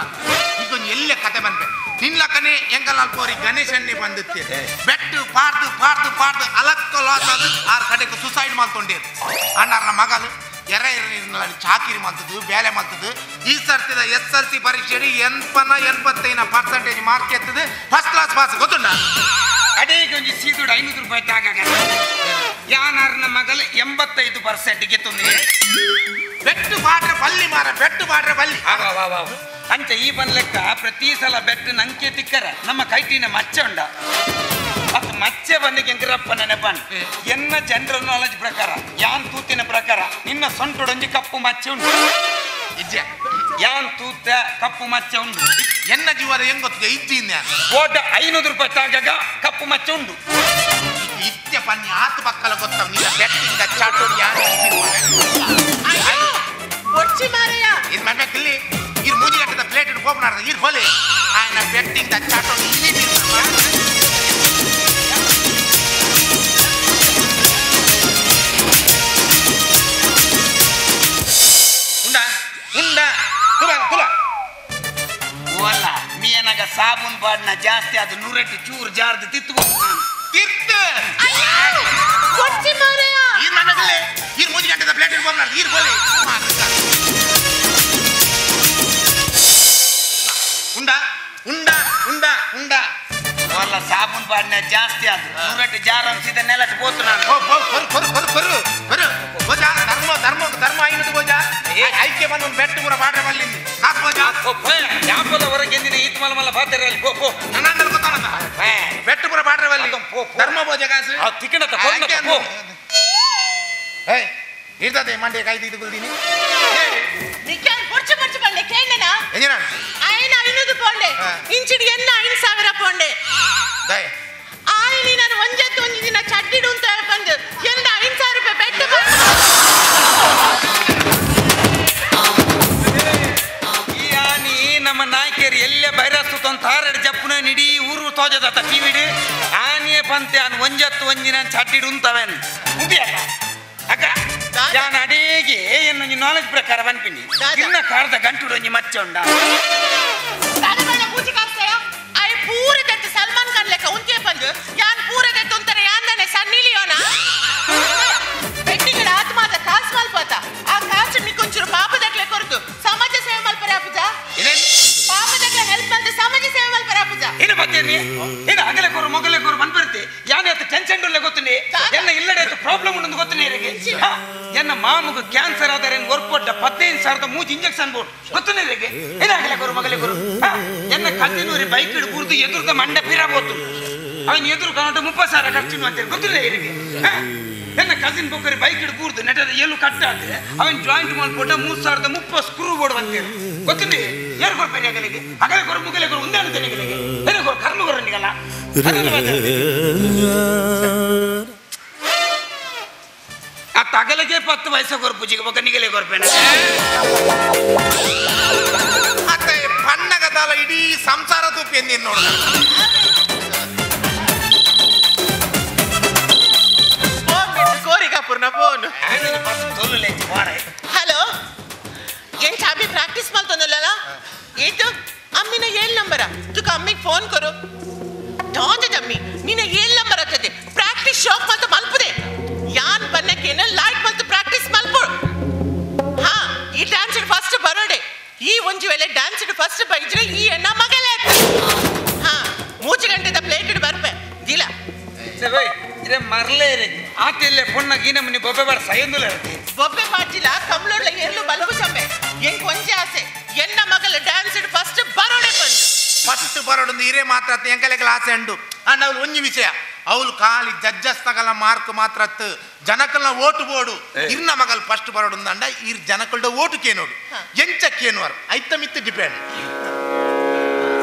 ಈಗ ಎಲ್ಲೇ ಕತೆ ಬಂದೆ ನಿನ್ಲಕ್ಕನೆ ಎಂಕಲ್ ಅಲ್ಪೋರಿ ಗಣೇಶನ್ನೇ ಬಂದಿತ್ತೆ ಬೆಟ್ಟು ಪಾಡ್ದು ಪಾಡ್ದು ಪಾಡ್ದು ಅಲಕ್ಕ ಲಾಸ್ ಅದು 6 ಕಡೆಗೆ ಸುಸೈಡ್ ಮಾಡ್ಕೊಂಡಿರು ಅಣ್ಣಾರನ ಮಗಲು ಚಾಕಿರಿ ಮಾಡ್ತದ್ದು ಬೇಲೆ ಮಾಡ್ತದ್ದು ಈ ಸರ್ತಿದ SSLC ಪರೀಕ್ಷೆಡಿ 85% ಮಾರ್ಕ್ ಎತ್ತದು ಫಸ್ಟ್ ಕ್ಲಾಸ್ ಪಾಸ್ ಗೊತ್ತುಂಡ ಅಡೇಗೆ ಒಂಜಿ ಸೀದುಡು 500 ರೂಪಾಯಿ ತಾಗಾಗ ಯಾನಾರ್ನ ಮಗಲು 85% ಗೆತ್ತೊಂದು ಬೆಟ್ಟು ಪಾಡ್ರೆ ಬಲ್ಲಿ ಮಾರ ಬೆಟ್ಟು ಪಾಡ್ರೆ ಬಲ್ಲಿ ಅಂತ ಈ ಬಂದ್ಲೆಕ್ಕ ಪ್ರತಿ ಸಲ ಬೆಟ್ಟು ನಂಗೆ ತಿಕ್ಕರ ನಮ್ಮ ಕೈಟಿನ ಮಚ್ಚ ಉಂಡ ಅದು ಮಚ್ಚೆ ಬಂದಿಗೆ ಎಂಕರಪ್ಪ ನೆನಪನ್ ಎನ್ನ ಜನರಲ್ ನಾಲೆಜ್ ಪ್ರಕಾರ ಯಾನ್ ತೂತಿನ ಪ್ರಕಾರ ನಿನ್ನ ಸೊಂಟೊಡೊಂಜಿ ಕಪ್ಪು ಮಚ್ಚೆ ಉಂಟು ಇಜ್ಜೆ ಯಾನ್ ತೂತ ಕಪ್ಪು ಮಚ್ಚೆ ಉಂಟು ಎನ್ನ ಜೀವದ ಹೆಂಗ್ ಗೊತ್ತಿದೆ ಇಜ್ಜಿನ ಓಟ 500 ರೂಪಾಯಿ ತಾಗಾಗ ಕಪ್ಪು ಮಚ್ಚೆ ಉಂಟು ಇತ್ಯ ಪನ್ನಿ ಆತು ಪಕ್ಕಲ ಗೊತ್ತಾವ ನೀನ ಬೆಟ್ಟಿಂದ ಚಾಟೋಡಿ ಯಾರು ಅಯ್ಯೋ ಒಚ್ಚಿ ಮಾರಯ್ಯ ಇದು ಮಮ್ಮೆ ಕಿಲ್ಲಿ ಇರ್ ಮೂಜಿ ಗಟ್ಟದ ಪ್ಲೇಟ್ ಇಟ್ಟು ಓಪನ್ ಆಡ್ದ ಇರ್ ಹೋಲಿ ಆಯ್ನ ಬೆಟ್ಟಿಂದ ಚಾಟೋಡಿ ಇಲ್ಲಿ ಸಾಬೂನ್ ಬಾಡ್ನ ಜಾಸ್ತಿ ಅದು 100 ಚೂರು ಜಾರ್ದು ತಿತ್ತು ಕಿರ್ತು ಕೊಚ್ಚಿ ಮಾರಯ್ಯ ಈ ನನ್ನದಲ್ಲೇ ಈ 3 ಗಂಟೆದ ಪ್ಲೇಟ್ ಇಟ್ಕೊಂಡು ಈ ಬೋಲಿ ಉಂಡಾ ಉಂಡಾ ಉಂಡಾ ಉಂಡಾ వాళ్ళ సాబున్ పాడిన జాస్తి అది నూరెట్టు జారం సీత నెలటి పోతున్నాను ಧರ್ಮ ಐನದು ಬೋಜಾ ಐಕ್ಯ ಬಂದು ಬೆಟ್ಟು ಪೂರ ಬಾಡ್ರೆ ಬಲ್ಲಿಂది ಕಾಸ್ ಬೋಜಾ ಯಾಪದ ಹೊರಗೆ ಎಂದಿನ ಈತ್ ಮಲ್ಲ ಮಲ್ಲ ಬಾತಿರಲ್ಲಿ ಪೋ ಪೋ ನನ್ನಂದಲ್ ಗೊತ್ತಾನದ ಬೆಟ್ಟು ಪೂರ ಬಾಡ್ರೆ ಬಲ್ಲಿ ಧರ್ಮ ಬೋಜಾ ಕಾಸು ಆ ತಿಕ್ಕಣತ ಕೊಡ್ನ ಪೋ ಏಯ್ ಇರ್ತದೆ ಮಂಡೆ ಕೈದು ಇದು ಗುಲ್ದಿನಿ ನಿಕನ್ ಪೊರ್ಚು ಬಂಡೆ ಕೇಂಡನ ಎಂಜಿನ ಐನ 500 ಪೌಂಡೆ ಇಂಚಿಡಿ ಎನ್ನ 5000 ಪೌಂಡೆ ದಯ ಆಯ್ನಿ ನಾನು ಒಂಜತ್ತು ಒಂದು ದಿನ ಚಡ್ಡಿಡು ಅಂತ ಬಂದು ಎಂದ 5000 ರೂಪಾಯಿ ಬೆಟ್ಟು ಈ ಆನಿ ನಮ್ಮ ನಾಯಕರು ಎಲ್ಲೇ ಬೈರಸ್ತು ಅಂತ ಹಾರಡಿ ಜಪ್ಪುನ ನಿಡಿ ಊರು ತೋಜದ ಟಿವಿಡಿ ಆನಿಯೇ ಪಂತೆ ಅನ್ ಒಂಜತ್ತು ಒಂಜಿನ ಚಡ್ಡಿಡು ಅಂತವೇನ್ ಮುಗಿಯಲ್ಲ ಅಕ್ಕ ನಾನು ಅಡೇಗೆ ಏನು ನಾಲೆಜ್ ಪ್ರಕಾರ ಬಂದ್ಪಿನಿ ಇನ್ನ ಕಾರದ ಗಂಟುಡು ಒಂಜಿ ಮಚ್ಚ ಉಂಡ ಸಾಲಬಣ್ಣ ಪೂಜೆ ಕಾಸ್ತಯ ಐ ಪೂರ ದತ್ತು ಸಲ್ಮಾನ್ ಖಾನ್ ಲೆಕ್ಕ ಉಂಕೆ ಬಂದು ಯಾನ್ ಪೂರ ದತ್ತು ಅಂತಾರೆ ಯಾನ್ದಾನೆ ಸನ್ನಿಲಿಯೋನ ಬೆಟ್ಟಿಗಳ ಆತ್ಮಾದ ಕಾಸು ಮಲ್ಪತ ಆ ಕಾಸು ನಿಕ್ಕೊಂಚೂರು ಪಾಪದಕ್ಲೆ ಕೊರತು ಸಮಾಜ ಸೇವೆ ಮಲ್ಪರೆ ಅಪ್ಪುಜ ಪಾಪದಕ್ಲೆ ಹೆಲ್ಪ್ ಅಂತ ಸಮಾಜ ಸೇವೆ ಮಲ್ಪರೆ ಅಪ್ಪುಜ ಏನು ಬತ್ತೇನಿ ಏನು ಅಗಲೆ ಕೋರು ಮೊಗಲೆ ಕೋರು ಬಂದ್ಬರ್ತಿ ಯಾನೆ ಅತ್ತ ಟೆನ್ಷನ್ ಉಳ್ಳೆ ಗೊತ್ತುಂಡಿ ಎನ್ನ ಇಲ್ಲಡೆ ಪ್ರಾಬ್ಲಮ್ ಉಂಡು ಗೊತ್ತು ನೀರಿಗೆ ಎನ್ನ ಮಾಮುಗ ಕ್ಯಾನ್ಸರ್ ಆದರೆ ಒರ್ಕೊಟ್ಟ 15,000 ಮೂಜಿ ಇಂಜೆಕ್ಷನ್ ಬೋರ್ಡ್ ಗೊತ್ತು ನೀರಿಗೆ ಏನಾಗಲೆ ಕೋರು ಮಗಲೆ ಕೋರು ಎನ್ನ ಕತ್ತಿನೂರಿ ಬೈಕ್ ಹಿಡು ಕುರ್ದು ಎದುರ್ದ ಮಂಡೆ ಪಿರಬಹುದು ಅವನ್ ಎದುರು ಕಾಣೋಟ 30,000 ಖರ್ಚು ಅಂತೇಳಿ ಗೊತ್ತಿಲ್ಲ ಇವರಿಗೆ ಎನ್ನ ಕಸಿನ್ ಬೊಕ್ಕರಿ ಬೈಕ್ ಹಿಡು ಕೂರ್ದು ನೆಟದ ಎಲ್ಲೂ ಕಟ್ಟಾದ್ರೆ ಅವನ್ ಜಾಯಿಂಟ್ ಮಾಡ್ಕೊಟ್ಟ 3,030 ಸ್ಕ್ರೂ ಬೋರ್ಡ್ ಅಂತೇಳಿ ಗೊತ್ತಿಲ್ಲ ಏರು ಕೊಡ್ಬೇಡಿ ಅಗಲಿಗೆ ಅಗಲೆ ಕೊರು ಮುಗಲೆ ಕೊರು ಒಂದೇ ಅಂತ ನಿಗಲಿಗೆ ಏನು ಕೊರು ಕರ್ಮ ಕೊರ ನಿಗಲ್ಲ ಆ ತಗಲಿಗೆ 10 ವಯಸ್ಸು ಕೊರು ಪೂಜೆಗೆ ಬೊಕ್ಕ ನಿಗಲೆ ಕೊರ್ಪೇನೆ ಮತ್ತೆ ಪಣ್ಣಗದಾಲ ಇಡೀ ಸಂಸಾರ ತುಪ್ಪಿ ಎಂದೇನು ನೋಡ ಕೋರಿಕಾಪುರ್ನ ಫೋನ್ ತೋಲುಲೆ ಬಾರೆ ಹಲೋ ಏನ್ ಚಾಬಿ ಪ್ರಾಕ್ಟೀಸ್ ಮಾಡ್ತಂದಲ್ಲ ಏತು ಅಮ್ಮಿನ 7 ನಂಬರ ತುಕ ಅಮ್ಮಿಗೆ ಫೋನ್ ಕೊರು ಟಾಂಜ ಜಮ್ಮಿ ನಿನ್ನ 7 ನಂಬರ್ ಆಗ್ತದೆ ಪ್ರಾಕ್ಟೀಸ್ ಶಾಪ್ ಅಂತ ಮಲ್ಪದೆ ಯಾನ್ ಬನ್ನಕೇನ ಲೈಟ್ ಮತ್ತು ಪ್ರಾಕ್ಟೀಸ್ ಮಲ್ಪೋಡು ಹಾ ಈ ಡ್ಯಾನ್ಸ್ ಫಸ್ಟ್ ಬರೋಡೆ ಈ ಒಂಜಿ ವೇಳೆ ಡ್ಯಾನ್ಸ್ ಫಸ್ಟ್ ಬೈಜ್ರೆ ಈ ಎನ್ನ ಮಗಲೇ ಹಾ 3 ಗಂಟೆದ ಪ್ಲೇಟ್ ಇಡ್ ಬರ್ಪೆ ದಿಲ ಸರಿ ಇರೆ ಮರ್ಲೆ ಇರೆ ಆತಿಲ್ಲೆ ಪೊಣ್ಣ ಗೀನ ಮನಿ ಬೊಬ್ಬೆ ಬಾರ ಸಯಂದುಲ ಬೊಬ್ಬೆ ಪಾಟಿಲ ಕಮ್ಲೋಡ್ಲ ಎರ್ಲು ಬಲಗು ಸಮ್ಮೆ ಎಂಗ್ ಕೊಂಚೆ ಆಸೆ ಎನ್ನ ಮಗಲ ಡ್ಯಾನ್ಸ್ ಫಸ್ಟ್ ಬರೋಡೆ ಬಂದು ಫಸ್ಟ್ ಬರೋಡು ಹಿರೇ ಮಾತ್ರ ಎಂಕಲೆ ಕ್ಲಾಸ್ ಎಂಡು ಅಂಡ್ ಅವ್ಲು ಒಂಜಿ ವಿಷಯ ಅವಳು ಖಾಲಿ ಜಡ್ಜಸ್ ತಗಲ ಮಾರ್ಕ್ ಮಾತ್ರ ಜನಕಲ್ನ ಓಟು ಬೋಡು ಇರ್ನ ಮಗಲ್ ಫಸ್ಟ್ ಬರೋಡು ಅಂಡ ಇರ್ ಜನಕಲ್ಡ ಓಟು ಕೇನೋಡು ಎಂಚಕ್ಕೇನುವರು ಐತ ಮಿತ್ತು ಡಿಪೆಂಡ್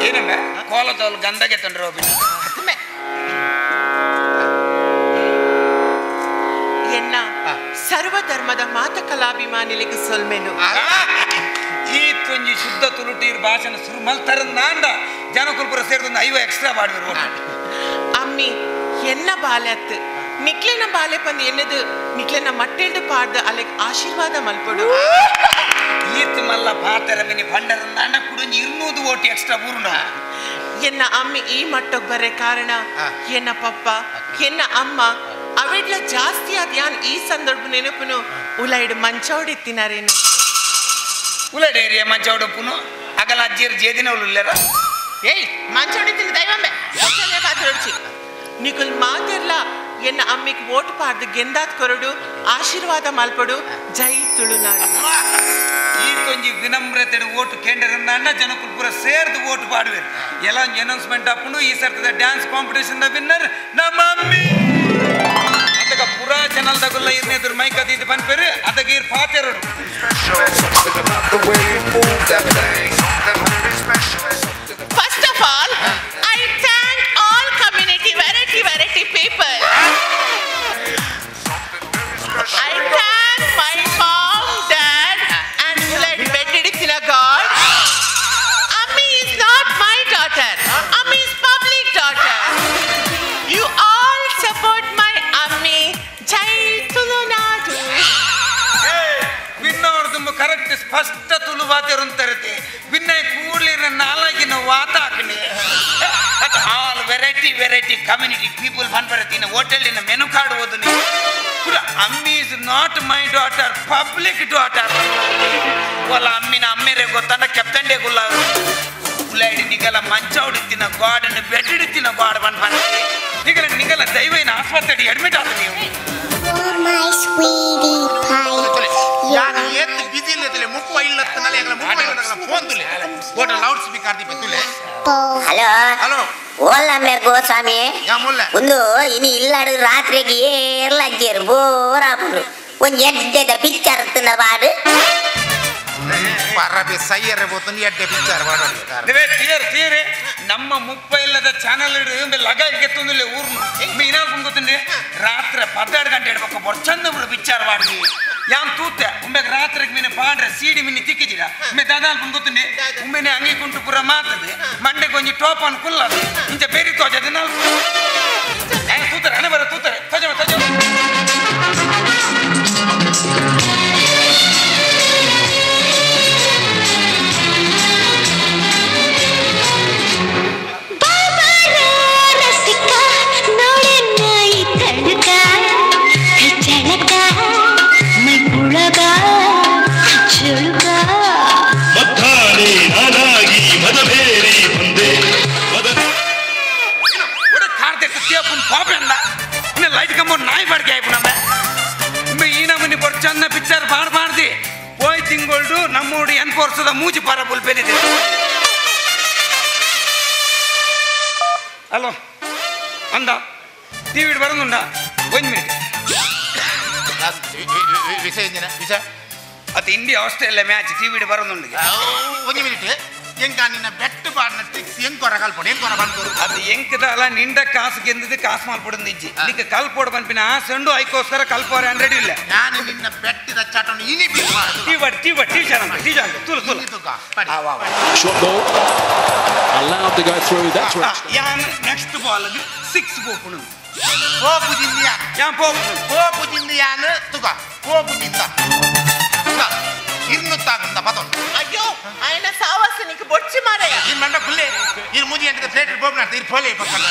ಏನಂಗ ಕೋಲದವ್ಲು ಗಂಧಗೆ ತಂಡ್ರೆ ಹೋಗಿ ಎನ್ನ ಸರ್ವಧರ್ಮದ ಮಾತ ಕಲಾಭಿಮಾನಿಲಿಗೆ ಸೊಲ್ಮೆನು ಈ ತುಂಜಿ ಶುದ್ಧ ತುಳುಟೀರ್ ಭಾಷಣ ಶುರು ಮಲ್ತಾರಂದ ಅಂಡ ಜನಕುಲ್ಪುರ ಸೇರಿದೊಂದು 5 ಎಕ್ಸ್ಟ್ರಾ ಮಾಡಿದ್ರು ಅಮ್ಮಿ ಎನ್ನ ಬಾಲ್ಯತ್ ನಿಕ್ಲೆನ ಬಾಲ್ಯ ಪಂದು ಎನ್ನದು ನಿಕ್ಲೆನ ಮಟ್ಟೆಲ್ದು ಪಾಡ್ದ ಅಲೆಗ್ ಆಶೀರ್ವಾದ ಮಲ್ಪಡು ಈತ್ ಮಲ್ಲ ಪಾತರ ಮಿನಿ ಪಂಡರಂದ ಅಂಡ ಕುಡೊಂಜಿ 200 ಓಟಿ ಎಕ್ಸ್ಟ್ರಾ ಬೂರುಂಡ ಎನ್ನ ಅಮ್ಮಿ ಈ ಮಟ್ಟಕ್ಕೆ ಬರೇ ಕಾರಣ ಎನ್ನ ಪಪ್ಪ ಎನ್ನ ಅಮ್ಮ ಅವೆಡ್ಲ ಜಾಸ್ತಿ ಆದ ಯಾನ್ ಈ ಸಂದರ್ಭ ನೆನಪುನು ಉಲೈಡ್ ಮಂಚೌಡಿತ್ತಿನಾರೇನು ಉಲಡೇರಿಯ ಮಂಚೌಡಪ್ಪುನು ಅಗಲ ಅಜ್ಜಿಯರ್ ಜೇದಿನ ಉಲ್ಲರ ಏಯ್ ಮಂಚೌಡಿತ್ತಿನ ದೈವಮ್ಮೆ ಮಾತಾಡ್ಸಿ ನಿಕುಲ್ ಮಾತಿರ್ಲ ಎನ್ನ ಅಮ್ಮಿಗೆ ಓಟ್ ಪಾಡ್ದು ಗೆಂದಾತ್ ಕೊರಡು ಆಶೀರ್ವಾದ ಮಲ್ಪಡು ಜೈ ತುಳುನಾಡು ಈ ಕೊಂಜಿ ವಿನಮ್ರತೆ ಓಟು ಕೇಂದ್ರದಿಂದ ಅಣ್ಣ ಜನಕುಲ್ಪುರ ಸೇರ್ದು ಓಟು ಪಾಡುವೆ ಎಲ್ಲ ಒಂದು ಅನೌನ್ಸ್ಮೆಂಟ್ ಹಾಕೊಂಡು ಈ ಸರ್ತಿದ ಡ್ಯಾನ್ಸ್ ಕಾಂಪಿಟೇಷನ್ ದ ವಿನ್ನರ್ ನಮ್ಮ ಅಮ್ಮಿ ಅದಕ್ಕೆ ಪುರಾ ಚಾನಲ್ ದಗುಲ್ಲ ಇರ್ನೆದ್ರು ಮೈಕ್ ಅದಿದ್ದು ಬಂದ್ಪೇರು ಅದಕ್ಕೆ ಇರ್ ಪಾತೆರಡು First of all, I thank all community variety people. I thank my mom, dad, and Ulad Bedidithina God. Ammi is not my daughter. Ammi is public daughter. You all support my Ammi. Jai Tulunadu. ವಿನ್ನೋರ್ ತುಂಬ correct ಸ್ಪಷ್ಟ ತುಳು ವಾದ್ಯರು ಅಂತಾರತೆ ವಿನ್ನಯ್ ಕೂಡ್ಲಿರ ನಾಲ್ಗಿನ ವಾತ ಹಾಕಣೆ all variety variety community people ಬಂದ್ಬರತ್ತೀನಿ ಹೋಟೆಲಿನ menu card ಓದನಿ ಪುರ ಅಮ್ಮಿ is not my daughter public daughter ಒಲ್ಲ ಅಮ್ಮಿನ ಅಮ್ಮೇರೆ ಗೊತ್ತಂಡ ಕೆಪ್ಟನ್ ಡೇ ಗುಲ್ಲ ಉಳ್ಳಾಡಿ ನಿಗಲ ಮಂಚ ಹೊಡಿತಿನ ಗಾರ್ಡನ್ ಬೆಡ್ ಹಿಡಿತಿನ ಗಾಡ್ ಬಂದ್ಬರ್ತಿ ನಿಗಲ ದೈವನ ಆಸ್ಪತ್ರೆ ಅಡ್ಮಿಟ್ ಆದ ನೀವು ಯಾರು ಎತ್ತು ಬಿಸಿ ಇಲ್ಲತ್ತಲೆ ಮುಪ್ಪ ಇಲ್ಲತ್ತನಲ್ಲ ಎಂಗಳ ಮುಪ್ಪ ಇಲ್ಲತ್ತಲ್ಲ ಫೋನ್ ತುಲೆ ಫೋಟ ಲೌಡ್ ಸ್ಪೀಕರ್ ದಿಪ್ಪೆ ತುಲೆ ಹಲೋ ಹಲೋ ಓಲ್ಲ ಮೇರ್ ಗೋಸ್ವಾಮಿ ಯಾ ಮುಲ್ಲ ಒಂದು ಇನ್ನು ಇಲ್ಲಾಡು ರಾತ್ರಿಗೆ ಏರ್ಲಜ್ಜೇರು ಬೋರ್ ಆಪುಡು ಒಂದು ಎಡ್ಡೆದ ಪಿಕ್ಚರ್ ತಿನ್ನ ಬಾಡು ಪರಬೆ ಸೈಯರೆ ಬೋತನ್ ಎಡ್ಡೆ ಪಿಕ್ಚರ್ ಬಾಡೋದು ತೀರೆ ನಮ್ಮ ಮುಪ್ಪ ಇಲ್ಲದ ಚಾನಲ್ ಲಗ ಗೆತ್ತೊಂದಿಲ್ಲ ಊರ್ನು ಮೀನಾಲ್ ಗೊತ್ತಂದ್ರೆ ರಾತ್ರಿ 12 ಗಂಟೆ ಇಡ್ಬೇಕು ಚಂದ ವಿಚಾರ ಮಾಡಿ ಯಾನ್ ತೂತೆ ಉಮ್ಮೆಗೆ ರಾತ್ರಿಗೆ ಮೀನೆ ಪಾಡ್ರೆ ಸೀಡಿ ಮಿನ್ನಿ ತಿಕ್ಕಿದ್ದೀರ ಉಮ್ಮೆ ದಾದಾಲ್ ಗೊತ್ತಂಡೆ ಉಮ್ಮೆನೆ ಅಂಗಿ ಕುಂಟು ಪುರ ಮಾತದೆ ಮಂಡೆ ಕೊಂಚ ಟೋಪ್ ಅನ್ ಕುಲ್ಲದು ಇಂಚ ಬೇರೆ ತೋಜದ ತೂತಾರೆ ಹಣ ಬರ ತೂತಾರೆ ತೋಜ ಲೈಟ್ ಕಂಬ ನಾಯಿ ಬಾಡಿಗೆ ಆಯ್ತು ನಮ್ಮ ಈ ನಮ್ಮನಿ ಚಂದ ಪಿಕ್ಚರ್ ಬಾಡ್ಬಾರ್ದಿ ಹೋಯ್ ತಿಂಗಳು ನಮ್ಮೂಡಿ ಎನ್ಫೋರ್ಸದ ಮೂಜಿ ಪರ ಬುಲ್ಪೇನಿದೆ ಹಲೋ ಅಂದ ಟಿವಿ ಬರೋದುಂಡ 1 ಮಿನಿಟ್ ವಿಷಯ ವಿಷಯ ಅದು ಇಂಡಿಯಾ ಆಸ್ಟ್ರೇಲಿಯಾ ಮ್ಯಾಚ್ ಟಿವಿ ಬರೋದುಂಡು 1 ಮಿನಿಟ್ ಎಂಕ ನಿನ್ನ ಬೆಟ್ಟು ಪಾಡ್ನ ಟ್ರಿಕ್ಸ್ ಹೆಂಗ್ ಕೊರಗಲ್ಪಡು ಹೆಂಗ್ ಕೊರ ಬಂದು ಅದು ಎಂಕದಲ್ಲ ನಿಂಡ ಕಾಸು ಗೆಂದಿದ್ದು ಕಾಸು ಮಾಡ್ಬಿಡೋದು ನಿಜ್ಜಿ ನಿಕ್ಕೆ ಕಲ್ಪೋಡು ಬಂಪಿನ ಆ ಸೆಂಡು ಐಕೋಸ್ಕರ ಕಲ್ಪೋರೆ 100 ಇಲ್ಲ ನಾನು ನಿನ್ನ ಬೆಟ್ಟಿದ ಚಟನ್ನು ಇನಿ ಬಿಟ್ಟು ಟಿ ಜಾನ್ ತುಳು Short ball. Allowed to go through. That's right. ಯಾನ್ ನೆಕ್ಸ್ಟ್ ಬಾಲ್ 6 ಬೋಪುನು ಹೋಗುದಿಲ್ಲ ಯಾನ್ ಹೋಗುದಿಲ್ಲ ಯಾನು ತುಗ ಹೋಗುದಿಲ್ಲ ಇರ್ನುತ್ತಾಗುಂದ ಪದon ಅಯ್ಯೋ ఆయన సావాసనికి బొచ్చి మారయ్య ఈ మండ కుల్లే ఈ ముజి అంటే ప్లేట్ పోబనట ఈ పోలే పక్కన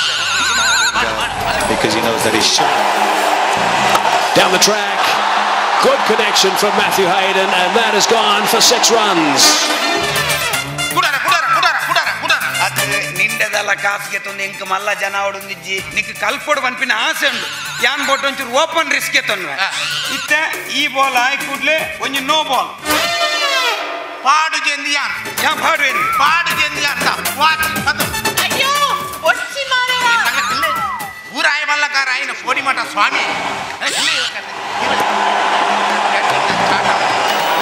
Because he knows that he's shot. Down the track. Good connection from Matthew Hayden, and that has gone for 6 runs. ಕುಡಾರ ಅದು ನಿಂಡದಲ್ಲ ಕಾಸಿಗೆ ತಂದು ಎಂಕ ಮಲ್ಲ ಜನ ಹೊಡೊಂದಿಜ್ಜಿ ನಿಕ್ಕೆ ಕಲ್ಪೋಡು ಬಂಪಿನ ಆಸೆ ಉಂಡು ಯಾನ್ ಬೋಟ್ ಒಂಚೂರು ಓಪನ್ ರಿಸ್ಕ್ ಎತ್ತನ್ವೆ ಇತ್ತ ಈ ಬಾಲ್ ಆಯ್ ಕೂಡ್ಲೆ ಒಂಜಿ ನೋ ಬಾಲ್ ಪಾಡು ಜೆಂದಿಯಾನ್ ಯಾ ಪಾಡು ಏನು ಪಾಡು ಜೆಂದಿಯಾನ್ ವಾಚ್ ಪದ ಅಯ್ಯೋ ಬೊಚ್ಚಿ ಮಾರಯ್ಯ ನನ್ನ ಕುಲ್ಲೇ ಊರಾಯ ಮಲ್ಲಕಾರ ಆಯ್ನ ಕೋಡಿ ಮಠ ಸ್ವಾಮಿ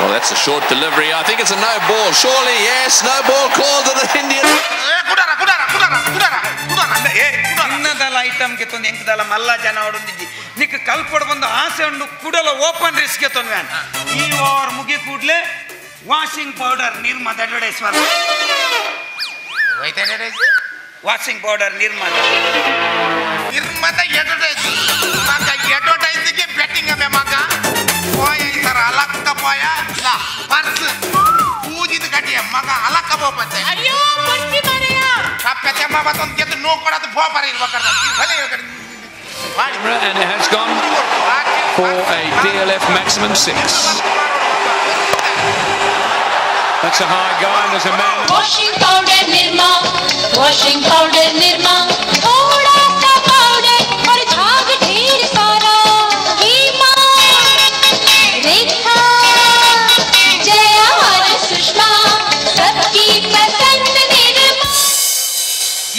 Well, that's a short delivery. I think it's a no ball. Surely, yes, no ball called to the Indian. ಕುಡಾರ ಇನ್ನದಲ್ಲ ಐಟಮ್ಗೆ ತಂದು ಎಂಕದಲ್ಲ ಮಲ್ಲ ಜನ ಹೊಡೊಂದಿಜ್ಜಿ ನಿಕ್ಕೆ ಕಲ್ಪೋಡು ಬಂದು ಆಸೆ ಉಂಡು ಕುಡಲ ಓಪನ್ ರಿಸ್ಕ್ ಎತ್ತನ್ವೆ ಈ ಓವರ್ ಮುಗಿ ಕೂಡ್ಲೆ ವಾಷಿಂಗ್ ಪೌಡರ್ ನಿರ್ಮದ ಅಡ್ವರ್ಟೈಸ್ಮೆಂಟ್ ವಾಷಿಂಗ್ ಪೌಡರ್ ನಿರ್ಮದ ಅಡ್ವರ್ಟೈಸ್ಗೆ ಬೆಟ್ಟಿಂಗ್ ಅಮ್ಮೆ ಮಗ పోయ ఇతర అలక్క పోయ లా పర్స్ పూజిత కటియ మగ అలక్క పోపతే అయ్యో బొచ్చి మారయ్య కప్పెతే మబతం కెత నో కొడత పోపర ఇర్వకడ భలే ఇర్వకడ And it has gone for a DLF maximum 6. That's a high guy and there's a man. Washing powder Nirma, washing powder Nirma, thoda sa powder aur jhaag dheer sara. Hima, Rekha, Jaya aur Sushma, sabki pasand Nirma.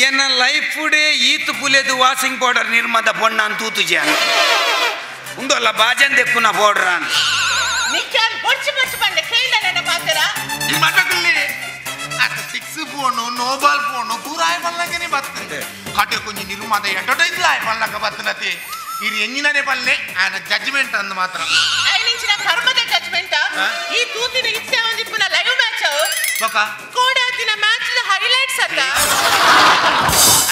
ಏನ life day ಈತ್ ಪುಲೆದು washing powder ನಿರ್ಮದ ಬೊಣ್ಣ ಅಂತೂತು ಜಾನ ಉಂಡಲ್ಲ ಬಾಜನ್ ದೆಕ್ಕುನ powder ಅಂತ ನಿಕ್ಕಾನ್ ಬೊಚ್ಚಿ ಬಂಡೆ ಕೇಳ ನನ್ನ ಪಾತೆರಾ ಈ ಮಟ್ಟದಲ್ಲಿ ಅತ 6 phone Nobel phone ದೂರಾಯ ಬಲ್ಲಗನೆ ಬರ್ತಂದೆ ಕಟೆ ಕೊಂಚ ನಿರ್ಮಾದ ಅಡ್ವರ್ಟೈಸ್ ಆಯ ಬಲ್ಲಗ ಬರ್ತನತೆ ಇದು ಎಂಜಿನನೇ ಬಲ್ಲೆ ಆನ ಜಡ್ಜ್ಮೆಂಟ್ ಅಂದ ಮಾತ್ರ ಐನಿಂಚಿನ ಕರ್ಮದ ಜಡ್ಜ್ಮೆಂಟ್ ಈ ತೂತಿನ ಇತ್ತೆ ಒಂದಿಪ್ಪನ ಲೈವ್ ಮ್ಯಾಚ್ ಬಕ ಕೋಡಾತಿನ ಮ್ಯಾಚ್ ದ ಹೈಲೈಟ್ಸ್ ಅಕ್ಕ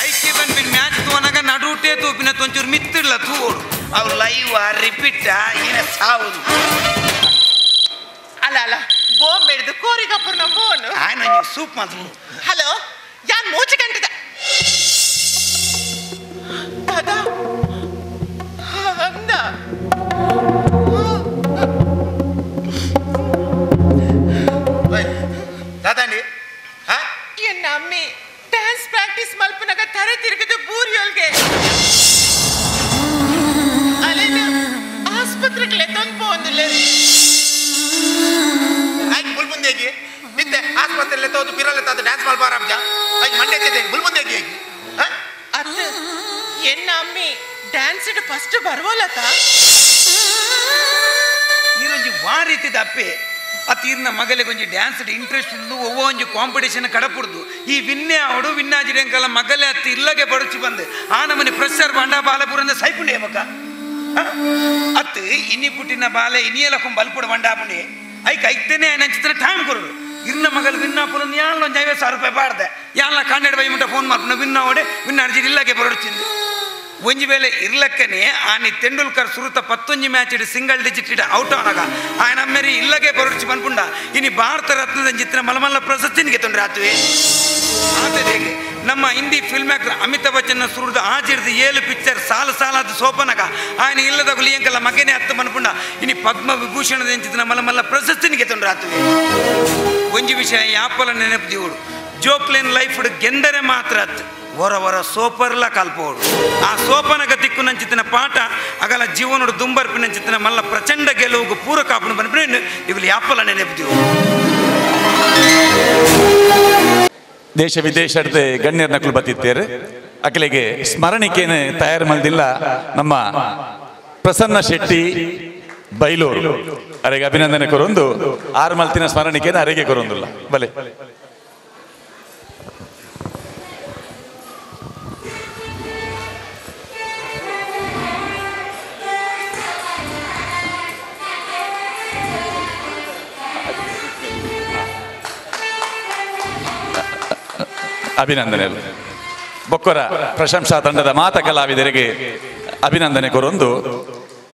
ಐಕೆ ಬಂದ್ಬಿನ್ ಮ್ಯಾಚ್ ತೋನಾಗ ನಡುಟೆ ತೂಪಿನ ತೊಂಚೂರು ಮಿತ್ತಿಡ್ಲ ತೂಡು ಅವು ಲೈವ್ ರಿಪೀಟ್ ಏನ ಸಾವು ಅಲ್ಲ ಬೋಮ್ ಹಿಡಿದು ಕೋರಿಗಪ್ಪನ ಫೋನ್ ಆಯ್ನ ಸೂಪ್ ಮಾತು ಹಲೋ ಯಾನ್ ಮೂಚೆ ಗಂಟದ ಅಂದ ಅಂದ ದಾದಾಂಡಿ ಎನ್ನ ಅಮ್ಮಿ ಡ್ಯಾನ್ಸ್ ಪ್ರಾಕ್ಟೀಸ್ ಮಲ್ಪನಾಗ ತರೆ ತಿರುಗಿದು ಬೂರಿಯೋಲ್ಗೆ ಅಲ್ಲಿಂದ ಆಸ್ಪತ್ರೆಗೆ ಲೆತ್ತೊಂದು ಪೋಂದಿಲ್ಲ ಆಯ್ತು ಬುಲ್ಬುಂದೇಗಿ ನಿಂತೆ ಆಸ್ಪತ್ರೆಯಲ್ಲಿ ತೋದು ಪಿರಲ್ಲ ತಾದು ಡ್ಯಾನ್ಸ್ ಮಲ್ಪಾರಾಬ್ಜ ಆಯ್ತು ಮಂಡ್ಯ ಬುಲ್ಬುಂದೇಗಿ ಅತ್ತ ಎನ್ನ ಅಮ್ಮಿ ಡ್ಯಾನ್ಸ್ ಇಡು ಫಸ್ಟ್ ಬರ್ವೋಲತ ಈರೊಂಜಿ ವಾ ರೀತಿ ಅಪ್ಪೆ ಅತೀರ್ನ ಮಗಲಿಗೆ ಒಂಜಿ ಡ್ಯಾನ್ಸ್ ಇಂಟ್ರೆಸ್ಟ್ ಇದ್ದು ಒವ್ವ ಒಂಜಿ ಕಾಂಪಿಟೇಷನ್ ಕಡಪುಡ್ದು ಈ ವಿನ್ನೆ ಅವಡು ವಿನ್ನಾಜಿಡೆಂಕಲ್ಲ ಮಗಲೆ ಅತ್ತಿ ಇಲ್ಲಗೆ ಬಡುಚಿ ಬಂದು ಆ ನಮ್ಮನೆ ಪ್ರೆಷರ್ ಬಂಡ ಬಾಲಪುರಂದ ಸೈಪುಂಡೆ ಮಗ ಅತ್ತು ಇನ್ನಿ ಪುಟ್ಟಿನ ಬಾಲೆ ಇನ್ನಿಯಲಕ್ಕೂ ಬಲ್ಪುಡು ಬಂಡಾಪುಂಡೆ ಐಕ್ ಐಕ್ತೇನೆ ನಂಚಿತ್ರ ಟೈಮ್ ಕೊರಡು ಇರ್ನ ಮಗಲು ವಿನ್ನಾಪುರ ಯಾಳ ಒಂದು 50,000 ರೂಪಾಯಿ ಬಾಡ್ದೆ ಯಾಳ ಕಣ್ಣೆಡ್ ಬೈ ಮುಟ್ಟ ಫೋನ್ ಮಾಡ್ಕೊಂಡು ವಿನ್ನ ಓಡೆ ವಿನ್ನ ಅರ್ಜಿ ಇಲ್ಲಗೆ ಬರಡ್ಚಿಂದು ಒಂಜಿ ವೇಳೆ ಇರ್ಲಕ್ಕನೆ ಆನಿ ತೆಂಡೂಲ್ಕರ್ ಸುರುತ 11 ಮ್ಯಾಚ್ ಇಡು ಸಿಂಗಲ್ ಡಿಜಿಟ್ ಇಡ ಔಟ್ ಆನಾಗ ఆయన ಅಮ್ಮೇರಿ ಇಲ್ಲಗೆ ಬರಡ್ಚಿ ಬಂದ್ಪುಂಡ ಇನಿ ಭಾರತ ರತ್ನದ ಚಿತ್ರ ಮಲಮಲ್ಲ ಪ್ರಶಸ್ತಿನಿಗೆ ತೊಂದರೆ ಆತುವೆ ಆತದೇಗೆ ನಮ್ಮ ಹಿಂದಿ ಫಿಲ್ಮ್ ಆಕ್ಟರ್ ಅಮಿತಾಬ್ ಬಚ್ಚನ್ನ ಸುರುದ ಆಜಿಡ್ದು 7 ಪಿಕ್ಚರ್ ಸಾಲಾದ ಸೋಪನಗ ఆయన ಇಲ್ಲದ ಗುಲಿಯಂಕಲ್ಲ ಮಗನೇ ಹತ್ತು ಬಂದ್ಪುಂಡ ಇನಿ ಪದ್ಮ ವಿಭೂಷಣದ ಚಿತ್ರ ಮಲಮಲ್ಲ ಪ್ರಶಸ್ತಿನಿಗೆ ತೊಂದರೆ ಆತುವೆ ಒಂಜಿ ವಿಷಯ ಯಾಪಲ ನೆನಪು ದಿವಳು ಜೋಕ್ಲೇನ್ ಲೈಫ್ ಗೆಂದರೆ ಮಾತ್ರ ಅತ್ತು ಹೊರ ಸೋಪರ್ಲ ಕಲ್ಪೋಡು ಆ ಸೋಪನಗ ತಿಕ್ಕು ನಂಚಿತ್ತಿನ ಪಾಠ ಅಗಲ ಜೀವನೋಡು ದುಂಬರ್ಪಿ ನಂಚಿತ್ತಿನ ಮಲ್ಲ ಪ್ರಚಂಡ ಗೆಲುವು ಪೂರ ಕಾಪುನು ಬಂದ್ಬಿಟ್ಟು ಇವುಗಳು ಯಾಪಲ ನೆನಪಿದೆವು ದೇಶ ವಿದೇಶದ ಗಣ್ಯರ ನಕಲು ಬತ್ತಿದ್ದೇರು ಅಕಲಿಗೆ ಸ್ಮರಣಿಕೆಯನ್ನು ತಯಾರು ಮಾಡಿಲ್ಲ ನಮ್ಮ ಪ್ರಸನ್ನ ಶೆಟ್ಟಿ ಬೈಲೂರು ಅರೆಗೆ ಅಭಿನಂದನೆ ಕೊರೊಂದು 6 ಮಲ್ತಿನ ಸ್ಮರಣಿಕೆಯನ್ನು ಅರೆಗೆ ಕೊರೊಂದಿಲ್ಲ ಬಲೆ ಅಭಿನಂದನೆ ಬೊಕ್ಕರ ಪ್ರಶಂಸಾ ತಂಡದ ಮಾತ ಕಲಾವಿದರಿಗೆ ಅಭಿನಂದನೆ ಕೊರೊಂದು